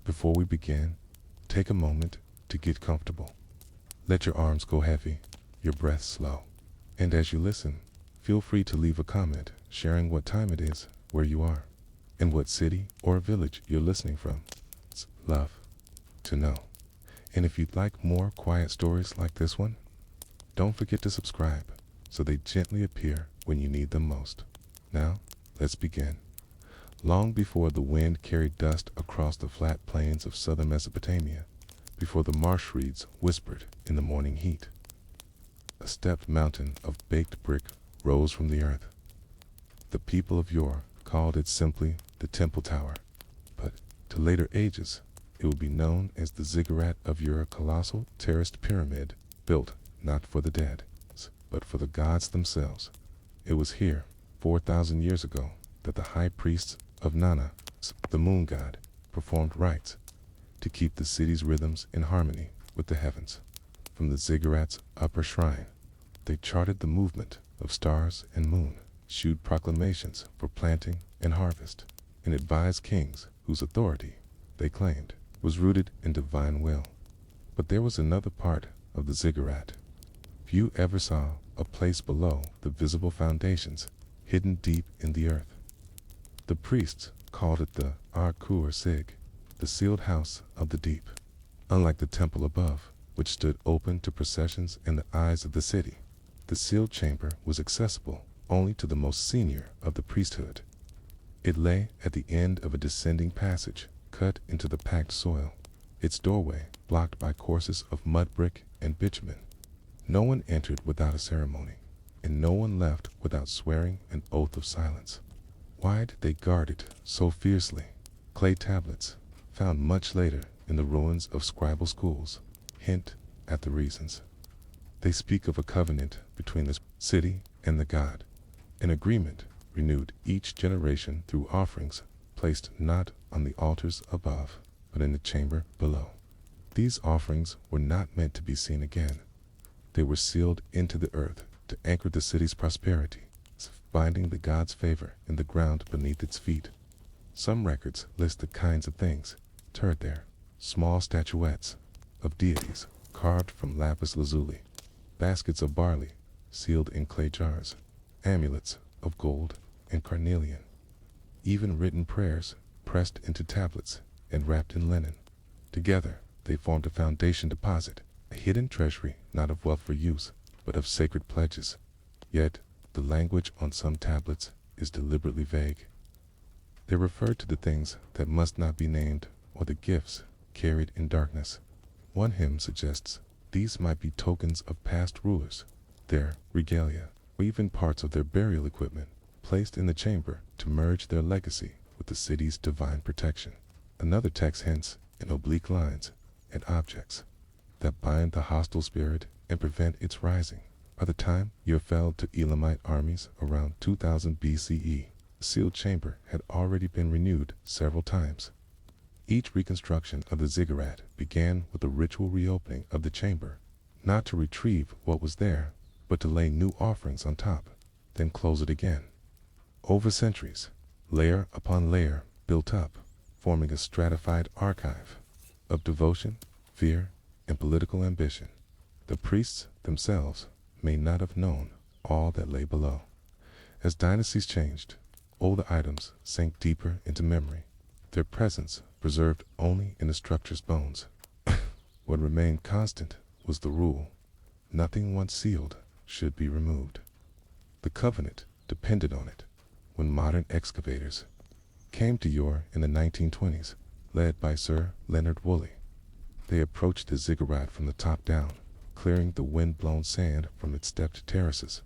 Before we begin, take a moment to get comfortable. Let your arms go heavy, your breath slow. And as you listen, feel free to leave a comment sharing what time it is, where you are, and what city or village you're listening from. It's love to know. And if you'd like more quiet stories like this one, don't forget to subscribe so they gently appear when you need them most. Now, let's begin. Long before the wind carried dust across the flat plains of southern Mesopotamia, before the marsh reeds whispered in the morning heat, a stepped mountain of baked brick rose from the earth. The people of yore called it simply the Temple Tower, but to later ages, it would be known as the Ziggurat of Ur, a colossal terraced pyramid built not for the dead, but for the gods themselves. It was here, 4,000 years ago, that the high priests of Nana, the moon god, performed rites to keep the city's rhythms in harmony with the heavens. From the ziggurat's upper shrine, they charted the movement of stars and moon, issued proclamations for planting and harvest, and advised kings whose authority, they claimed, was rooted in divine will. But there was another part of the ziggurat. Few ever saw a place below the visible foundations, hidden deep in the earth. The priests called it the Ar-Kur Sig, the sealed house of the deep. Unlike the temple above, which stood open to processions in the eyes of the city, the sealed chamber was accessible only to the most senior of the priesthood. It lay at the end of a descending passage cut into the packed soil, its doorway blocked by courses of mudbrick and bitumen. No one entered without a ceremony, and no one left without swearing an oath of silence. Why did they guard it so fiercely? Clay tablets, found much later in the ruins of scribal schools, hint at the reasons. They speak of a covenant between the city and the god, an agreement renewed each generation through offerings placed not on the altars above, but in the chamber below. These offerings were not meant to be seen again. They were sealed into the earth to anchor the city's prosperity, binding the god's favor in the ground beneath its feet. Some records list the kinds of things interred there: small statuettes of deities carved from lapis lazuli, baskets of barley sealed in clay jars, amulets of gold and carnelian, even written prayers pressed into tablets and wrapped in linen. Together, they formed a foundation deposit, a hidden treasury not of wealth for use, but of sacred pledges. Yet, the language on some tablets is deliberately vague. They refer to the things that must not be named or the gifts carried in darkness. One hymn suggests these might be tokens of past rulers, their regalia, or even parts of their burial equipment placed in the chamber to merge their legacy with the city's divine protection. Another text hints in oblique lines at objects that bind the hostile spirit and prevent its rising. By the time Ur fell to Elamite armies around 2000 BCE, the sealed chamber had already been renewed several times. Each reconstruction of the ziggurat began with a ritual reopening of the chamber, not to retrieve what was there, but to lay new offerings on top, then close it again. Over centuries, layer upon layer built up, forming a stratified archive of devotion, fear, and political ambition. The priests themselves may not have known all that lay below. As dynasties changed, older items sank deeper into memory, their presence preserved only in the structure's bones. What remained constant was the rule: nothing once sealed should be removed. The covenant depended on it. When modern excavators came to Ur in the 1920s, led by Sir Leonard Woolley, they approached the ziggurat from the top down, clearing the wind-blown sand from its stepped terraces.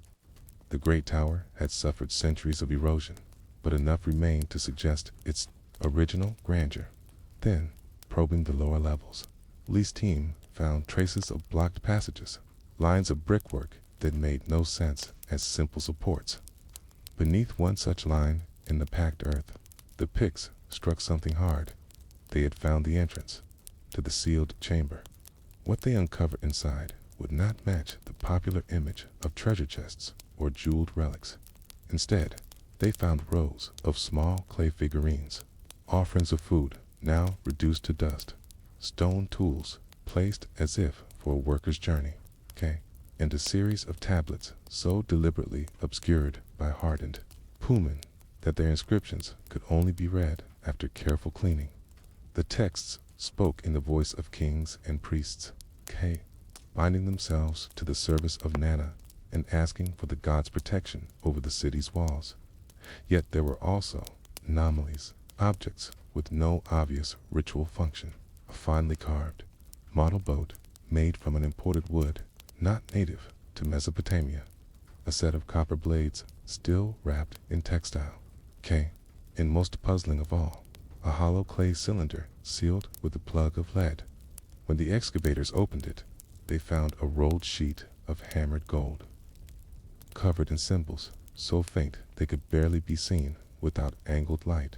The great tower had suffered centuries of erosion, but enough remained to suggest its original grandeur. Then, probing the lower levels, Lee's team found traces of blocked passages, lines of brickwork that made no sense as simple supports. Beneath one such line in the packed earth, the picks struck something hard. They had found the entrance to the sealed chamber. What they uncovered inside would not match the popular image of treasure chests or jeweled relics. Instead, they found rows of small clay figurines, offerings of food now reduced to dust. Stone tools, placed as if for a worker's journey, and a series of tablets so deliberately obscured by hardened pumen that their inscriptions could only be read after careful cleaning. The texts spoke in the voice of kings and priests, binding themselves to the service of Nana and asking for the god's protection over the city's walls. Yet there were also anomalies, objects with no obvious ritual function. A finely carved model boat made from an imported wood, not native to Mesopotamia. A set of copper blades still wrapped in textile. And most puzzling of all, a hollow clay cylinder sealed with a plug of lead. When the excavators opened it, they found a rolled sheet of hammered gold, covered in symbols so faint they could barely be seen without angled light.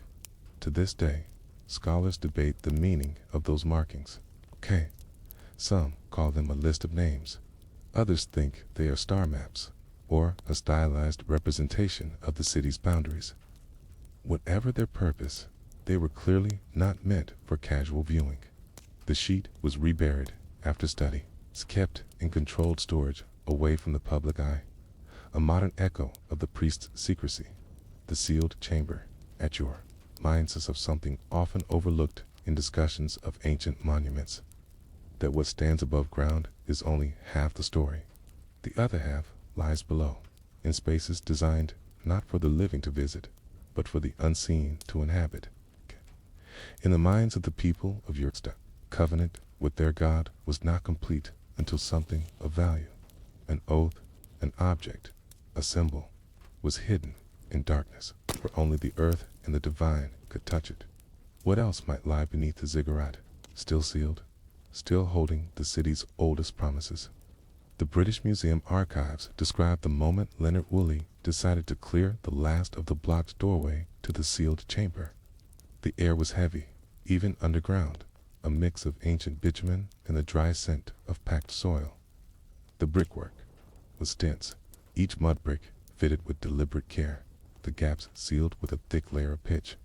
To this day, scholars debate the meaning of those markings. Some call them a list of names. Others think they are star maps, or a stylized representation of the city's boundaries. Whatever their purpose, they were clearly not meant for casual viewing. The sheet was reburied after study. It's kept in controlled storage away from the public eye, a modern echo of the priest's secrecy. The sealed chamber, at your reminds us of something often overlooked in discussions of ancient monuments, that what stands above ground is only half the story. The other half lies below, in spaces designed not for the living to visit, but for the unseen to inhabit. In the minds of the people of your covenant with their God was not complete until something of value, an oath, an object, a symbol, was hidden in darkness, where only the earth and the divine could touch it. What else might lie beneath the ziggurat, still sealed, still holding the city's oldest promises? The British Museum archives describe the moment Leonard Woolley decided to clear the last of the blocked doorway to the sealed chamber. The air was heavy, even underground, a mix of ancient bitumen and the dry scent of packed soil. The brickwork was dense, each mud brick fitted with deliberate care, the gaps sealed with a thick layer of pitch.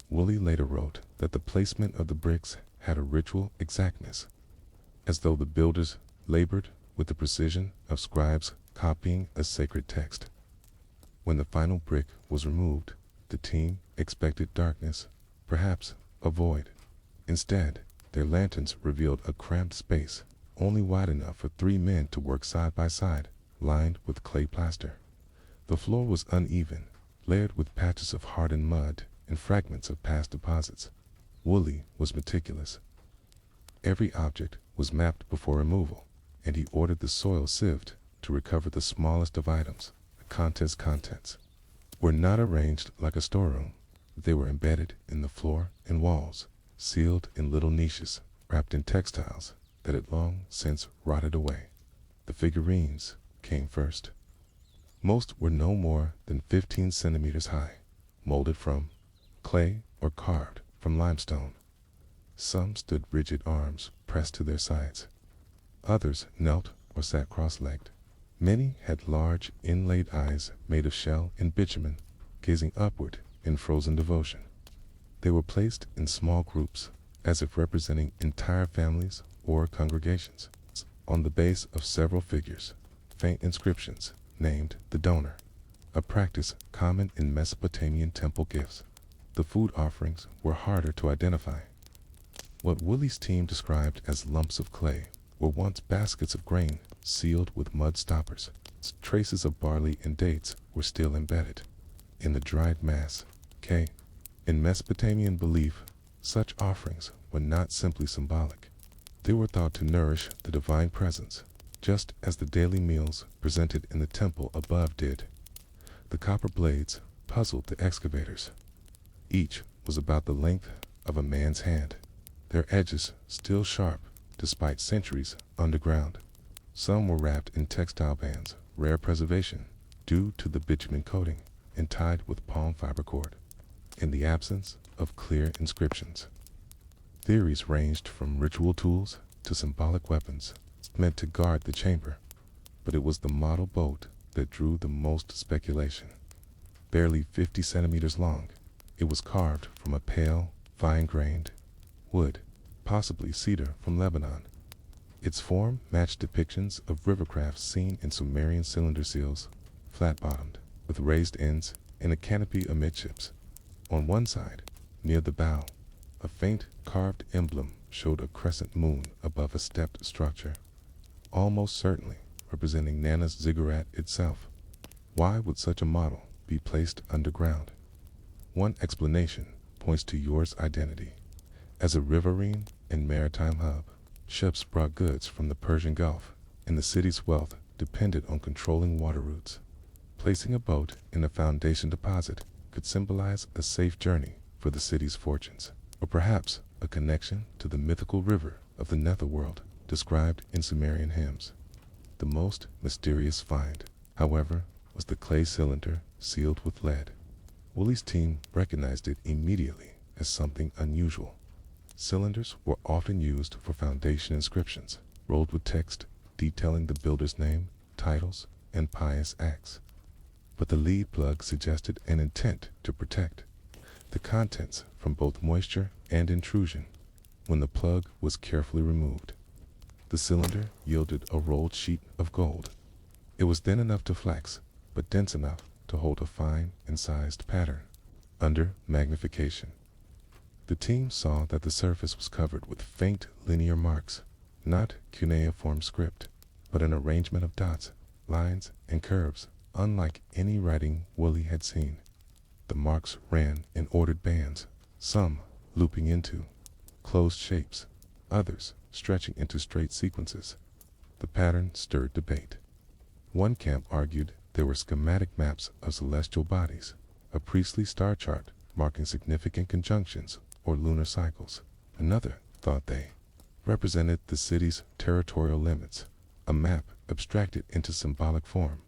Woolley later wrote that the placement of the bricks had a ritual exactness, as though the builders labored with the precision of scribes copying a sacred text. When the final brick was removed, the team expected darkness, perhaps a void. Instead, their lanterns revealed a cramped space, only wide enough for 3 men to work side by side, lined with clay plaster. The floor was uneven, layered with patches of hardened mud and fragments of past deposits. Woolley was meticulous. Every object was mapped before removal, and he ordered the soil sieved to recover the smallest of items. The contents were not arranged like a storeroom. They were embedded in the floor and walls, sealed in little niches, wrapped in textiles that had long since rotted away. The figurines came first. Most were no more than 15 centimeters high, molded from clay or carved from limestone. Some stood rigid, arms pressed to their sides. Others knelt or sat cross-legged. Many had large, inlaid eyes made of shell and bitumen, gazing upward in frozen devotion. They were placed in small groups, as if representing entire families or congregations. On the base of several figures, faint inscriptions named the donor, a practice common in Mesopotamian temple gifts. The food offerings were harder to identify. What Woolley's team described as lumps of clay were once baskets of grain sealed with mud stoppers. Traces of barley and dates were still embedded in the dried mass. In Mesopotamian belief, such offerings were not simply symbolic. They were thought to nourish the divine presence, just as the daily meals presented in the temple above did. The copper blades puzzled the excavators. Each was about the length of a man's hand, their edges still sharp despite centuries underground. Some were wrapped in textile bands, rare preservation due to the bitumen coating, and tied with palm fiber cord. In the absence of clear inscriptions, theories ranged from ritual tools to symbolic weapons meant to guard the chamber, but it was the model boat that drew the most speculation. Barely 50 centimeters long, it was carved from a pale, fine-grained wood, possibly cedar from Lebanon. Its form matched depictions of rivercrafts seen in Sumerian cylinder seals, flat-bottomed, with raised ends and a canopy amidships. On one side, near the bow, a faint carved emblem showed a crescent moon above a stepped structure, almost certainly representing Nana's ziggurat itself. Why would such a model be placed underground? One explanation points to Yor's identity. As a riverine and maritime hub, ships brought goods from the Persian Gulf, and the city's wealth depended on controlling water routes. Placing a boat in a foundation deposit could symbolize a safe journey for the city's fortunes, or perhaps a connection to the mythical river of the netherworld described in Sumerian hymns. The most mysterious find, however, was the clay cylinder sealed with lead. Woolley's team recognized it immediately as something unusual. Cylinders were often used for foundation inscriptions, rolled with text detailing the builder's name, titles, and pious acts. But the lead plug suggested an intent to protect the contents from both moisture and intrusion. When the plug was carefully removed, the cylinder yielded a rolled sheet of gold. It was thin enough to flex, but dense enough to hold a fine, incised pattern. Under magnification, the team saw that the surface was covered with faint linear marks, not cuneiform script, but an arrangement of dots, lines, and curves, unlike any writing Woolley had seen. The marks ran in ordered bands, some looping into closed shapes, others stretching into straight sequences. The pattern stirred debate. One camp argued there were schematic maps of celestial bodies, a priestly star chart marking significant conjunctions or lunar cycles. Another thought they represented the city's territorial limits, a map abstracted into symbolic form.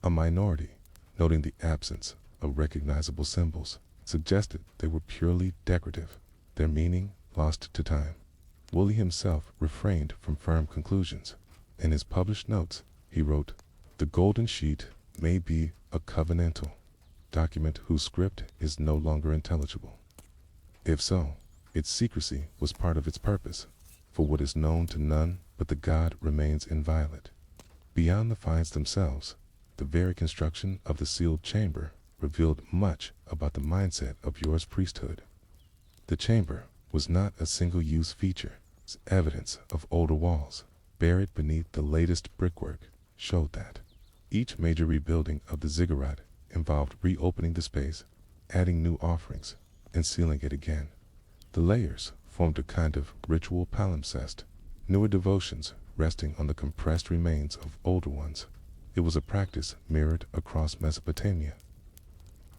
A minority, noting the absence of recognizable symbols, suggested they were purely decorative, their meaning lost to time. Woolley himself refrained from firm conclusions. In his published notes, he wrote, "The golden sheet may be a covenantal document whose script is no longer intelligible. If so, its secrecy was part of its purpose, for what is known to none but the God remains inviolate." Beyond the finds themselves, the very construction of the sealed chamber revealed much about the mindset of Yor's priesthood. The chamber was not a single-use feature. Its evidence of older walls, buried beneath the latest brickwork, showed that each major rebuilding of the ziggurat involved reopening the space, adding new offerings, and sealing it again. The layers formed a kind of ritual palimpsest, newer devotions resting on the compressed remains of older ones. It was a practice mirrored across Mesopotamia.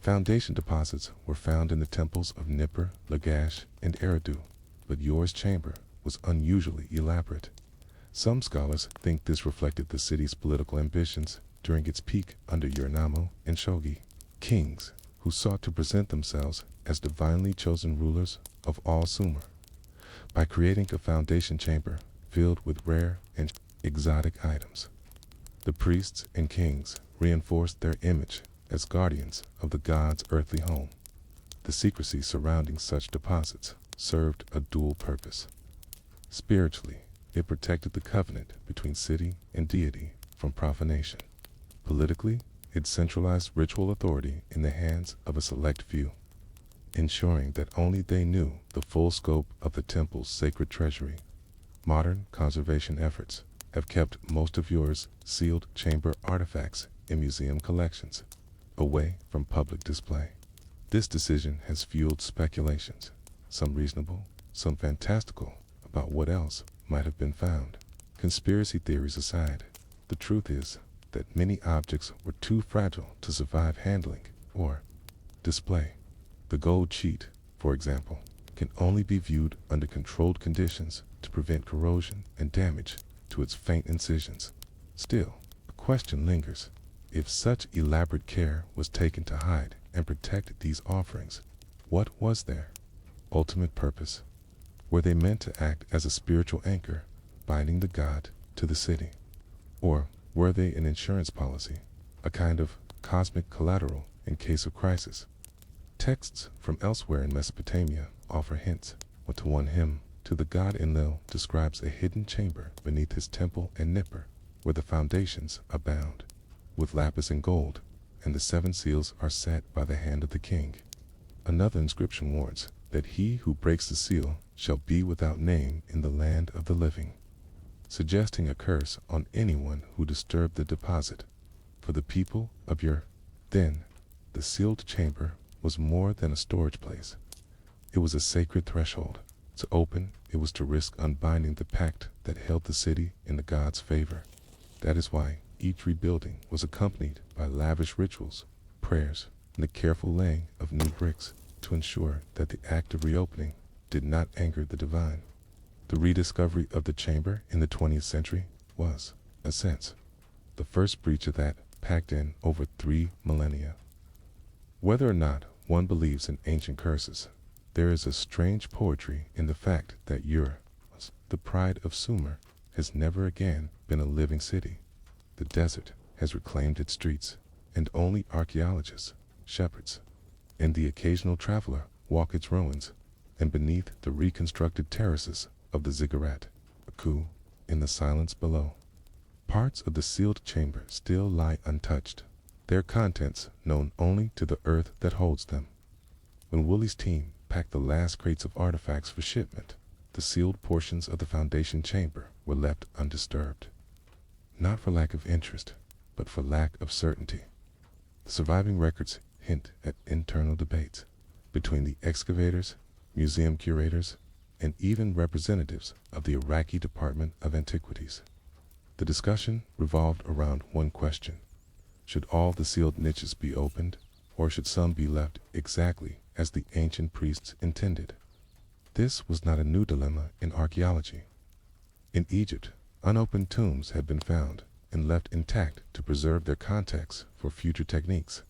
Foundation deposits were found in the temples of Nippur, Lagash, and Eridu, but Yor's chamber was unusually elaborate. Some scholars think this reflected the city's political ambitions during its peak under Urnamo and Shogi, kings who sought to present themselves as divinely chosen rulers of all Sumer. By creating a foundation chamber filled with rare and exotic items, the priests and kings reinforced their image as guardians of the god's earthly home. The secrecy surrounding such deposits served a dual purpose. Spiritually, it protected the covenant between city and deity from profanation. Politically, it centralized ritual authority in the hands of a select few, ensuring that only they knew the full scope of the temple's sacred treasury. Modern conservation efforts have kept most of Yor's sealed chamber artifacts in museum collections, away from public display. This decision has fueled speculations, some reasonable, some fantastical, about what else might have been found. Conspiracy theories aside, the truth is that many objects were too fragile to survive handling or display. The gold sheet, for example, can only be viewed under controlled conditions to prevent corrosion and damage to its faint incisions. Still, a question lingers. If such elaborate care was taken to hide and protect these offerings, what was their ultimate purpose? Were they meant to act as a spiritual anchor, binding the god to the city? Or were they an insurance policy, a kind of cosmic collateral in case of crisis? Texts from elsewhere in Mesopotamia offer hints. or to one hymn to the god Enlil describes a hidden chamber beneath his temple and Nippur, where the foundations abound with lapis and gold, and the 7 seals are set by the hand of the king. Another inscription warns that he who breaks the seal shall be without name in the land of the living, suggesting a curse on anyone who disturbed the deposit for the people of Ur. Then, the sealed chamber was more than a storage place. It was a sacred threshold. To open, it was to risk unbinding the pact that held the city in the god's favor. That is why each rebuilding was accompanied by lavish rituals, prayers, and the careful laying of new bricks to ensure that the act of reopening did not anger the divine. The rediscovery of the chamber in the 20th century was, in a sense, the first breach of that pact in over 3 millennia. Whether or not one believes in ancient curses, there is a strange poetry in the fact that Ur, the pride of Sumer, has never again been a living city. The desert has reclaimed its streets, and only archaeologists, shepherds, and the occasional traveler walk its ruins, and beneath the reconstructed terraces of the Ziggurat, a coup in the silence below. Parts of the sealed chamber still lie untouched, their contents known only to the earth that holds them. When Woolley's team packed the last crates of artifacts for shipment, the sealed portions of the foundation chamber were left undisturbed. Not for lack of interest, but for lack of certainty. The surviving records hint at internal debates between the excavators, museum curators, and even representatives of the Iraqi Department of Antiquities. The discussion revolved around one question: should all the sealed niches be opened, or should some be left exactly as the ancient priests intended? This was not a new dilemma in archaeology. In Egypt, unopened tombs had been found and left intact to preserve their context for future techniques.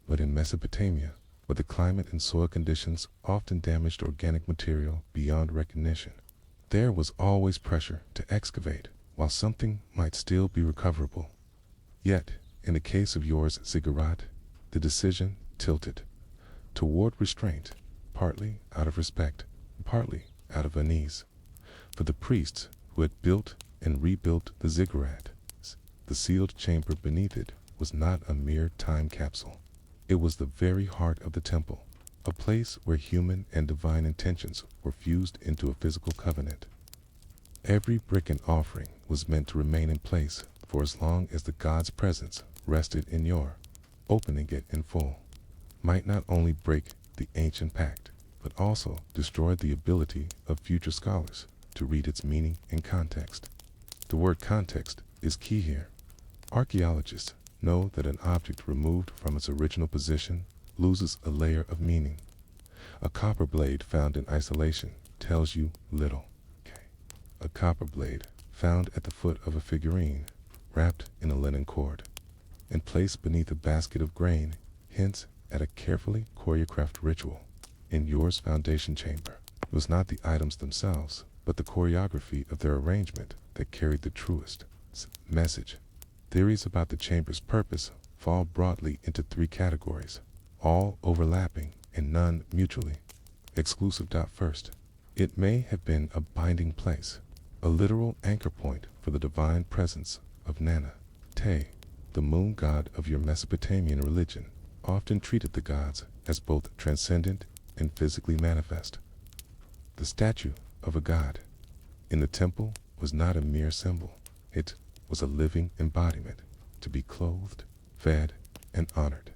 But in Mesopotamia, where the climate and soil conditions often damaged organic material beyond recognition, there was always pressure to excavate while something might still be recoverable. Yet, in the case of Ur's Ziggurat, the decision tilted toward restraint, partly out of respect, partly out of unease. For the priests who had built and rebuilt the Ziggurat, the sealed chamber beneath it was not a mere time capsule. It was the very heart of the temple, a place where human and divine intentions were fused into a physical covenant. Every brick and offering was meant to remain in place for as long as the god's presence rested in Ur. Opening it in full might not only break the ancient pact, but also destroy the ability of future scholars to read its meaning and context. The word context is key here. Archaeologists know that an object removed from its original position loses a layer of meaning. A copper blade found in isolation tells you little. A copper blade found at the foot of a figurine, wrapped in a linen cord, and placed beneath a basket of grain, hints at a carefully choreographed ritual. In Ur's foundation chamber, it was not the items themselves, but the choreography of their arrangement that carried the truest message. Theories about the chamber's purpose fall broadly into 3 categories, all overlapping and none mutually exclusive. First, it may have been a binding place, a literal anchor point for the divine presence of Nana. Te, the moon god of your Mesopotamian religion, often treated the gods as both transcendent and physically manifest. The statue of a god in the temple was not a mere symbol. It was a living embodiment to be clothed, fed, and honored.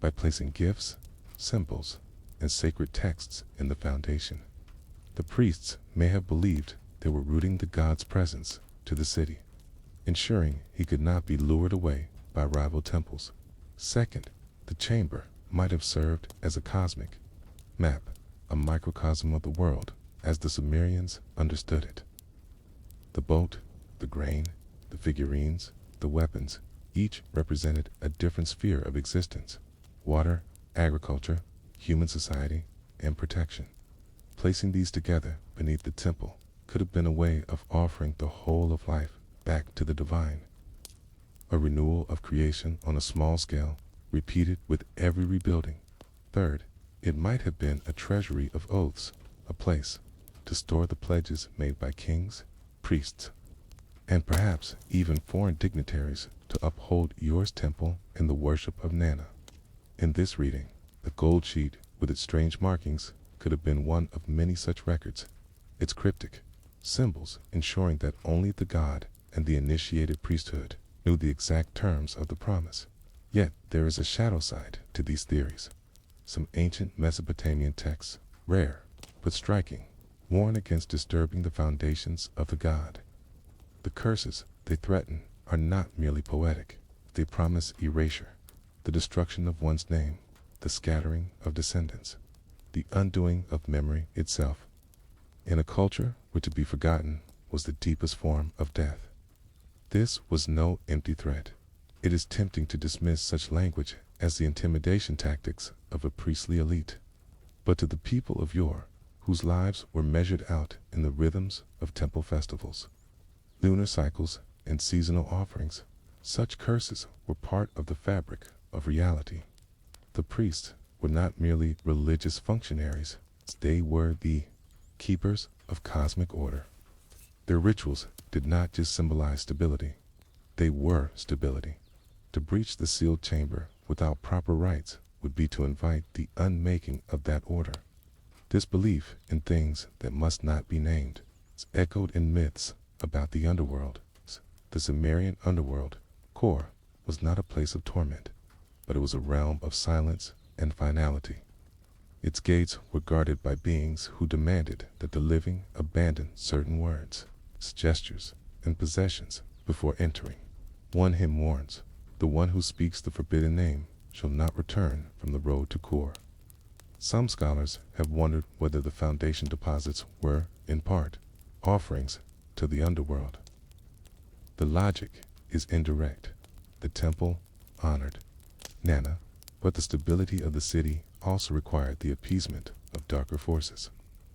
By placing gifts, symbols, and sacred texts in the foundation, the priests may have believed they were rooting the god's presence to the city, ensuring he could not be lured away by rival temples. Second, the chamber might have served as a cosmic map, a microcosm of the world as the Sumerians understood it. The boat, the grain, the figurines, the weapons, each represented a different sphere of existence: water, agriculture, human society, and protection. Placing these together beneath the temple could have been a way of offering the whole of life back to the divine. A renewal of creation on a small scale, repeated with every rebuilding. Third, it might have been a treasury of oaths, a place to store the pledges made by kings, priests, and perhaps even foreign dignitaries to uphold your temple in the worship of Nana. In this reading, the gold sheet with its strange markings could have been one of many such records, its cryptic symbols ensuring that only the god and the initiated priesthood knew the exact terms of the promise. Yet there is a shadow side to these theories. Some ancient Mesopotamian texts, rare but striking, warn against disturbing the foundations of the god. The curses they threaten are not merely poetic. They promise erasure, the destruction of one's name, the scattering of descendants, the undoing of memory itself. In a culture where to be forgotten was the deepest form of death. This was no empty threat. It is tempting to dismiss such language as the intimidation tactics of a priestly elite. But to the people of yore, whose lives were measured out in the rhythms of temple festivals, lunar cycles, and seasonal offerings, such curses were part of the fabric of reality. The priests were not merely religious functionaries, they were the keepers of cosmic order. Their rituals did not just symbolize stability, they were stability. To breach the sealed chamber without proper rites would be to invite the unmaking of that order. This belief in things that must not be named is echoed in myths about the underworld. The Sumerian underworld, Kor, was not a place of torment, but it was a realm of silence and finality. Its gates were guarded by beings who demanded that the living abandon certain words, gestures, and possessions before entering. One hymn warns, "The one who speaks the forbidden name shall not return from the road to Kor." Some scholars have wondered whether the foundation deposits were, in part, offerings to the underworld. The logic is indirect. The temple honored Nana, but the stability of the city also required the appeasement of darker forces.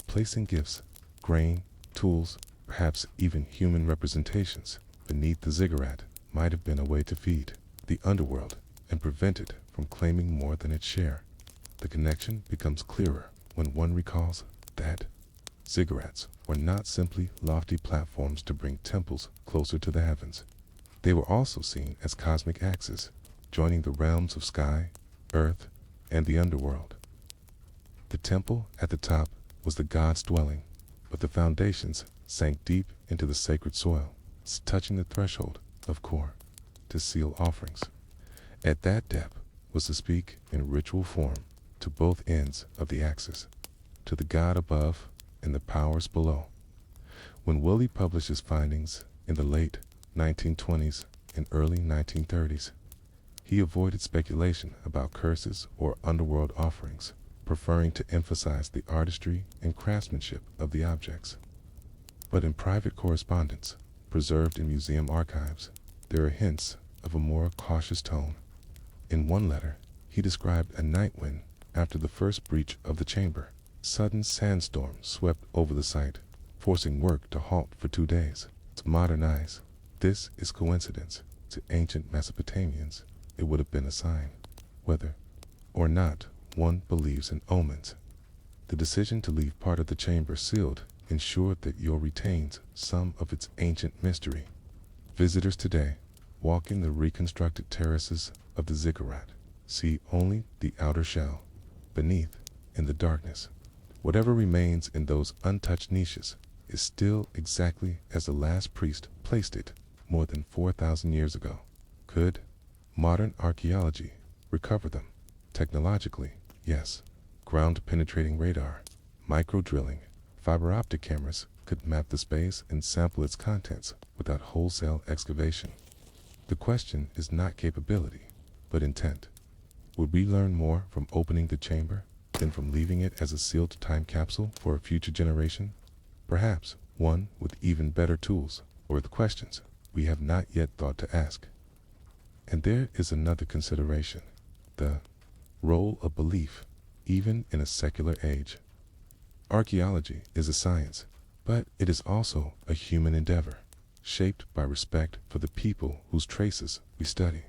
Placing gifts, grain, tools, perhaps even human representations beneath the ziggurat might have been a way to feed the underworld and prevent it from claiming more than its share. The connection becomes clearer when one recalls that ziggurats were not simply lofty platforms to bring temples closer to the heavens. They were also seen as cosmic axes, joining the realms of sky, earth, and the underworld. The temple at the top was the god's dwelling, but the foundations sank deep into the sacred soil, touching the threshold of Kor to seal offerings. At that depth was to speak in ritual form to both ends of the axis, to the god above and the powers below. When Willie published his findings in the late 1920s and early 1930s, he avoided speculation about curses or underworld offerings, preferring to emphasize the artistry and craftsmanship of the objects. But in private correspondence, preserved in museum archives, there are hints of a more cautious tone. In one letter, he described a night when, after the first breach of the chamber, sudden sandstorms swept over the site, forcing work to halt for 2 days. To modern eyes, this is coincidence. To ancient Mesopotamians, it would have been a sign. Whether or not one believes in omens, the decision to leave part of the chamber sealed ensured that Ur retains some of its ancient mystery. Visitors today, walking the reconstructed terraces of the Ziggurat, see only the outer shell. Beneath, in the darkness, whatever remains in those untouched niches is still exactly as the last priest placed it more than 4,000 years ago. Could modern archaeology recover them? Technologically, yes. Ground-penetrating radar, micro-drilling, fiber optic cameras could map the space and sample its contents without wholesale excavation. The question is not capability, but intent. Would we learn more from opening the chamber than from leaving it as a sealed time capsule for a future generation? Perhaps one with even better tools or with questions we have not yet thought to ask. And there is another consideration, the role of belief, even in a secular age. Archaeology is a science, but it is also a human endeavor, shaped by respect for the people whose traces we study.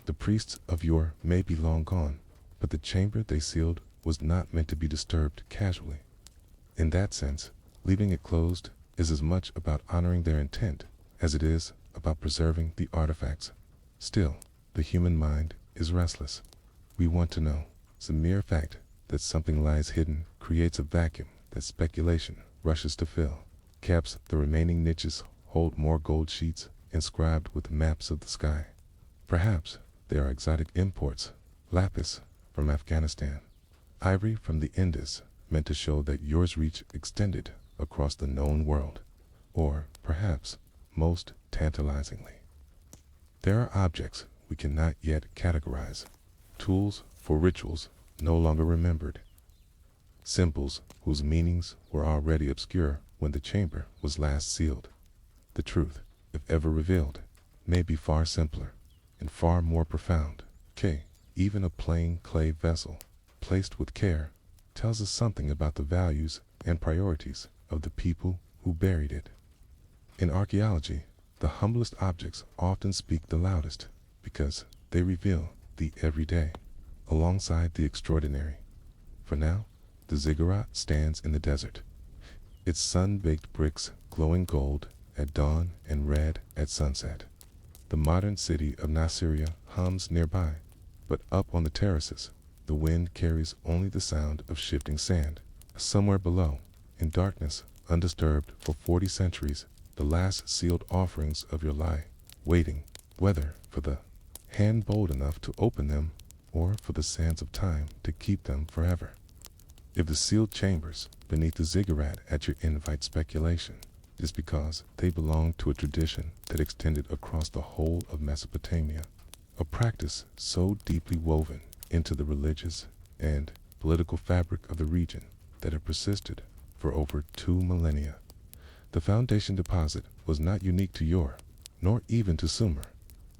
The priests of yore may be long gone, but the chamber they sealed was not meant to be disturbed casually. In that sense, Leaving it closed is as much about honoring their intent as it is about preserving the artifacts. Still, the human mind is restless. We want to know. The mere fact that something lies hidden creates a vacuum that speculation rushes to fill. Caps the remaining niches hold more gold sheets inscribed with maps of the sky. Perhaps they are exotic imports, lapis from Afghanistan, ivory from the Indus, meant to show that yours reach extended across the known world. Or perhaps, most tantalizingly, there are objects we cannot yet categorize, tools for rituals no longer remembered, symbols whose meanings were already obscure when the chamber was last sealed. The truth, if ever revealed, may be far simpler and far more profound. Even a plain clay vessel, placed with care, tells us something about the values and priorities of the people who buried it. In archaeology, the humblest objects often speak the loudest because they reveal the everyday alongside the extraordinary. For now, the ziggurat stands in the desert, its sun-baked bricks glowing gold at dawn and red at sunset. The modern city of Nasiriyah hums nearby, but up on the terraces, the wind carries only the sound of shifting sand. Somewhere below, in darkness, undisturbed for 40 centuries, the last sealed offerings of your lie, waiting, whether for the hand bold enough to open them or for the sands of time to keep them forever. If the sealed chambers beneath the ziggurat at your invite speculation, it is because they belong to a tradition that extended across the whole of Mesopotamia, a practice so deeply woven into the religious and political fabric of the region that it persisted for over 2 millennia. The foundation deposit was not unique to Ur, nor even to Sumer.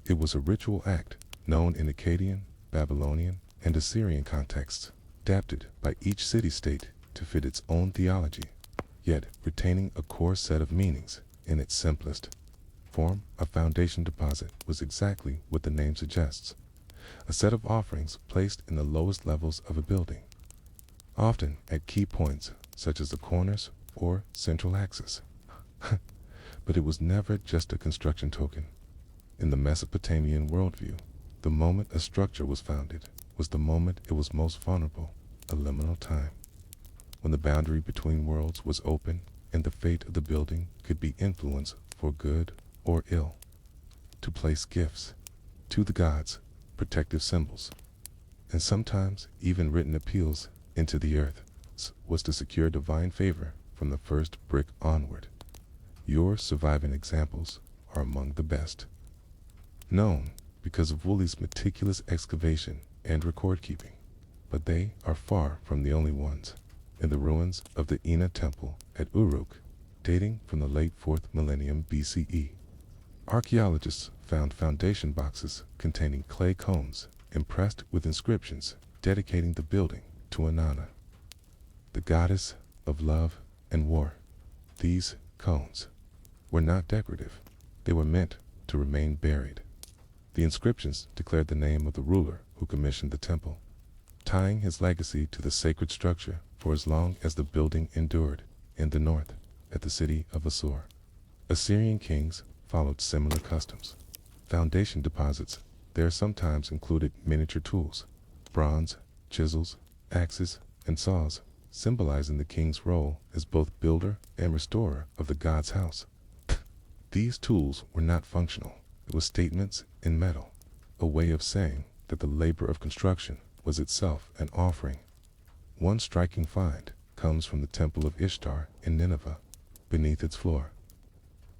It was a ritual act known in Akkadian, Babylonian, and Assyrian contexts, adapted by each city-state to fit its own theology, yet retaining a core set of meanings in its simplest form. A foundation deposit was exactly what the name suggests, a set of offerings placed in the lowest levels of a building, often at key points such as the corners or central axis. But it was never just a construction token. In the Mesopotamian worldview, the moment a structure was founded was the moment it was most vulnerable, a liminal time, when the boundary between worlds was open and the fate of the building could be influenced for good or ill. To place gifts to the gods, protective symbols, and sometimes even written appeals into the earth, was to secure divine favor from the first brick onward. Your surviving examples are among the best known because of Woolley's meticulous excavation and record keeping, but they are far from the only ones. In the ruins of the Ina temple at Uruk, dating from the late 4th millennium BCE, archaeologists found foundation boxes containing clay cones impressed with inscriptions dedicating the building to Inanna, the goddess of love and war. These cones were not decorative. They were meant to remain buried. The inscriptions declared the name of the ruler who commissioned the temple, tying his legacy to the sacred structure for as long as the building endured. In the north, at the city of Assur, Assyrian kings followed similar customs. Foundation deposits there sometimes included miniature tools, bronze, chisels, axes, and saws, symbolizing the king's role as both builder and restorer of the god's house. These tools were not functional. It was statements in metal, a way of saying that the labor of construction was itself an offering. One striking find comes from the Temple of Ishtar in Nineveh. Beneath its floor,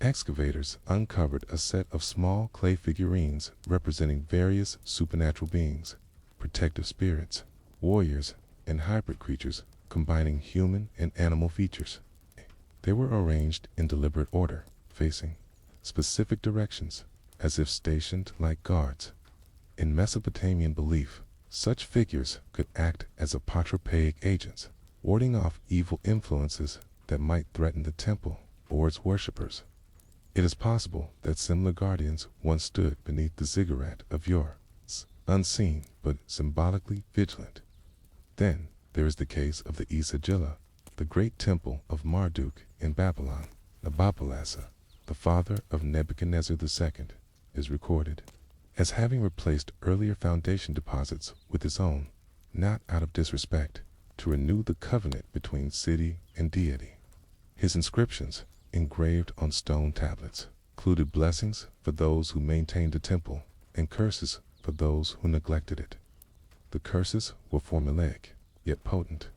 excavators uncovered a set of small clay figurines representing various supernatural beings, protective spirits, warriors, and hybrid creatures combining human and animal features. They were arranged in deliberate order, facing specific directions, as if stationed like guards. In Mesopotamian belief, such figures could act as apotropaic agents, warding off evil influences that might threaten the temple or its worshippers. It is possible that similar guardians once stood beneath the ziggurat of Ur, unseen but symbolically vigilant. Then there is the case of the Isagilla, the the great temple of Marduk in Babylon, Nabopolassar, the father of Nebuchadnezzar II, is recorded as having replaced earlier foundation deposits with his own, not out of disrespect, to renew the covenant between city and deity. His inscriptions, engraved on stone tablets, included blessings for those who maintained the temple and curses for those who neglected it. The curses were formulaic, yet potent.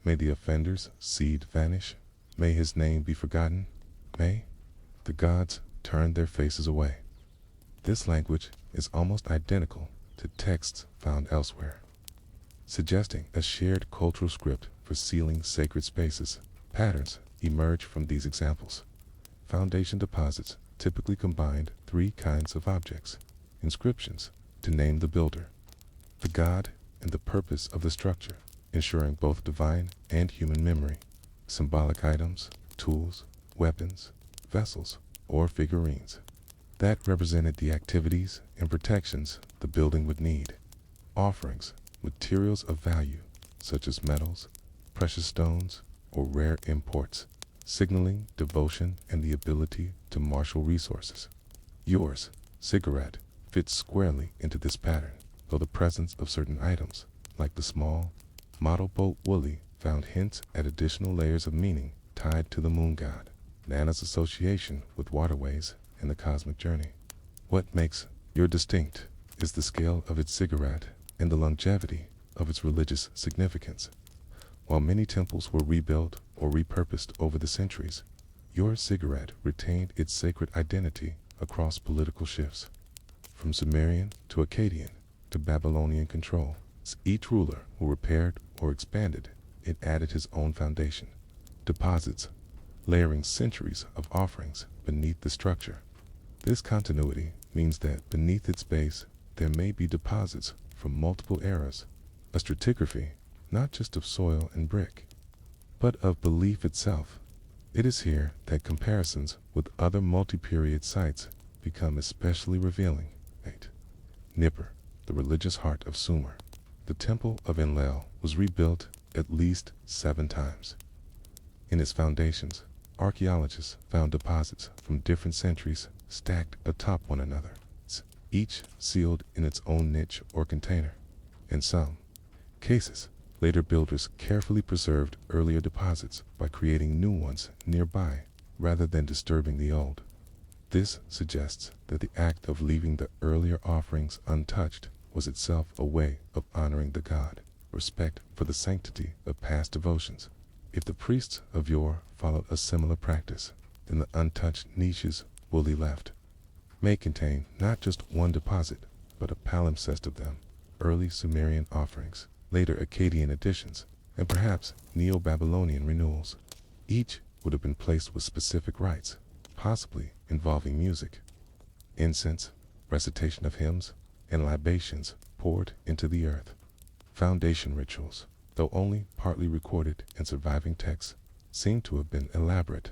May the offender's seed vanish. May his name be forgotten. May the gods turn their faces away. This language is almost identical to texts found elsewhere, suggesting a shared cultural script for sealing sacred spaces. Patterns emerge from these examples. Foundation deposits typically combined three kinds of objects: inscriptions to name the builder, the god, and the purpose of the structure, ensuring both divine and human memory; symbolic items, tools, weapons, vessels, or figurines that represented the activities and protections the building would need; offerings, materials of value such as metals, precious stones, or rare imports, signaling devotion and the ability to marshal resources. Yours, Ziggurat, fits squarely into this pattern, though the presence of certain items, like the small model boat Wooly, found hints at additional layers of meaning tied to the moon god, Nana's association with waterways and the cosmic journey. What makes your distinct is the scale of its ziggurat and the longevity of its religious significance. While many temples were rebuilt or repurposed over the centuries, your ziggurat retained its sacred identity across political shifts. From Sumerian to Akkadian to Babylonian control, each ruler who repaired or expanded it added his own foundation. Deposits, layering centuries of offerings beneath the structure. This continuity means that beneath its base there may be deposits from multiple eras, a stratigraphy not just of soil and brick, but of belief itself. It is here that comparisons with other multi-period sites become especially revealing. 8. Nippur, the religious heart of Sumer. The temple of Enlil was rebuilt at least 7 times. In its foundations, archaeologists found deposits from different centuries stacked atop one another, each sealed in its own niche or container. In some cases, later builders carefully preserved earlier deposits by creating new ones nearby rather than disturbing the old. This suggests that the act of leaving the earlier offerings untouched was itself a way of honoring the god, respect for the sanctity of past devotions. If the priests of yore followed a similar practice, then the untouched niches Wooly left may contain not just one deposit, but a palimpsest of them: early Sumerian offerings, later Akkadian additions, and perhaps Neo-Babylonian renewals. Each would have been placed with specific rites, possibly involving music, incense, recitation of hymns, and libations poured into the earth. Foundation rituals, though only partly recorded in surviving texts, seem to have been elaborate.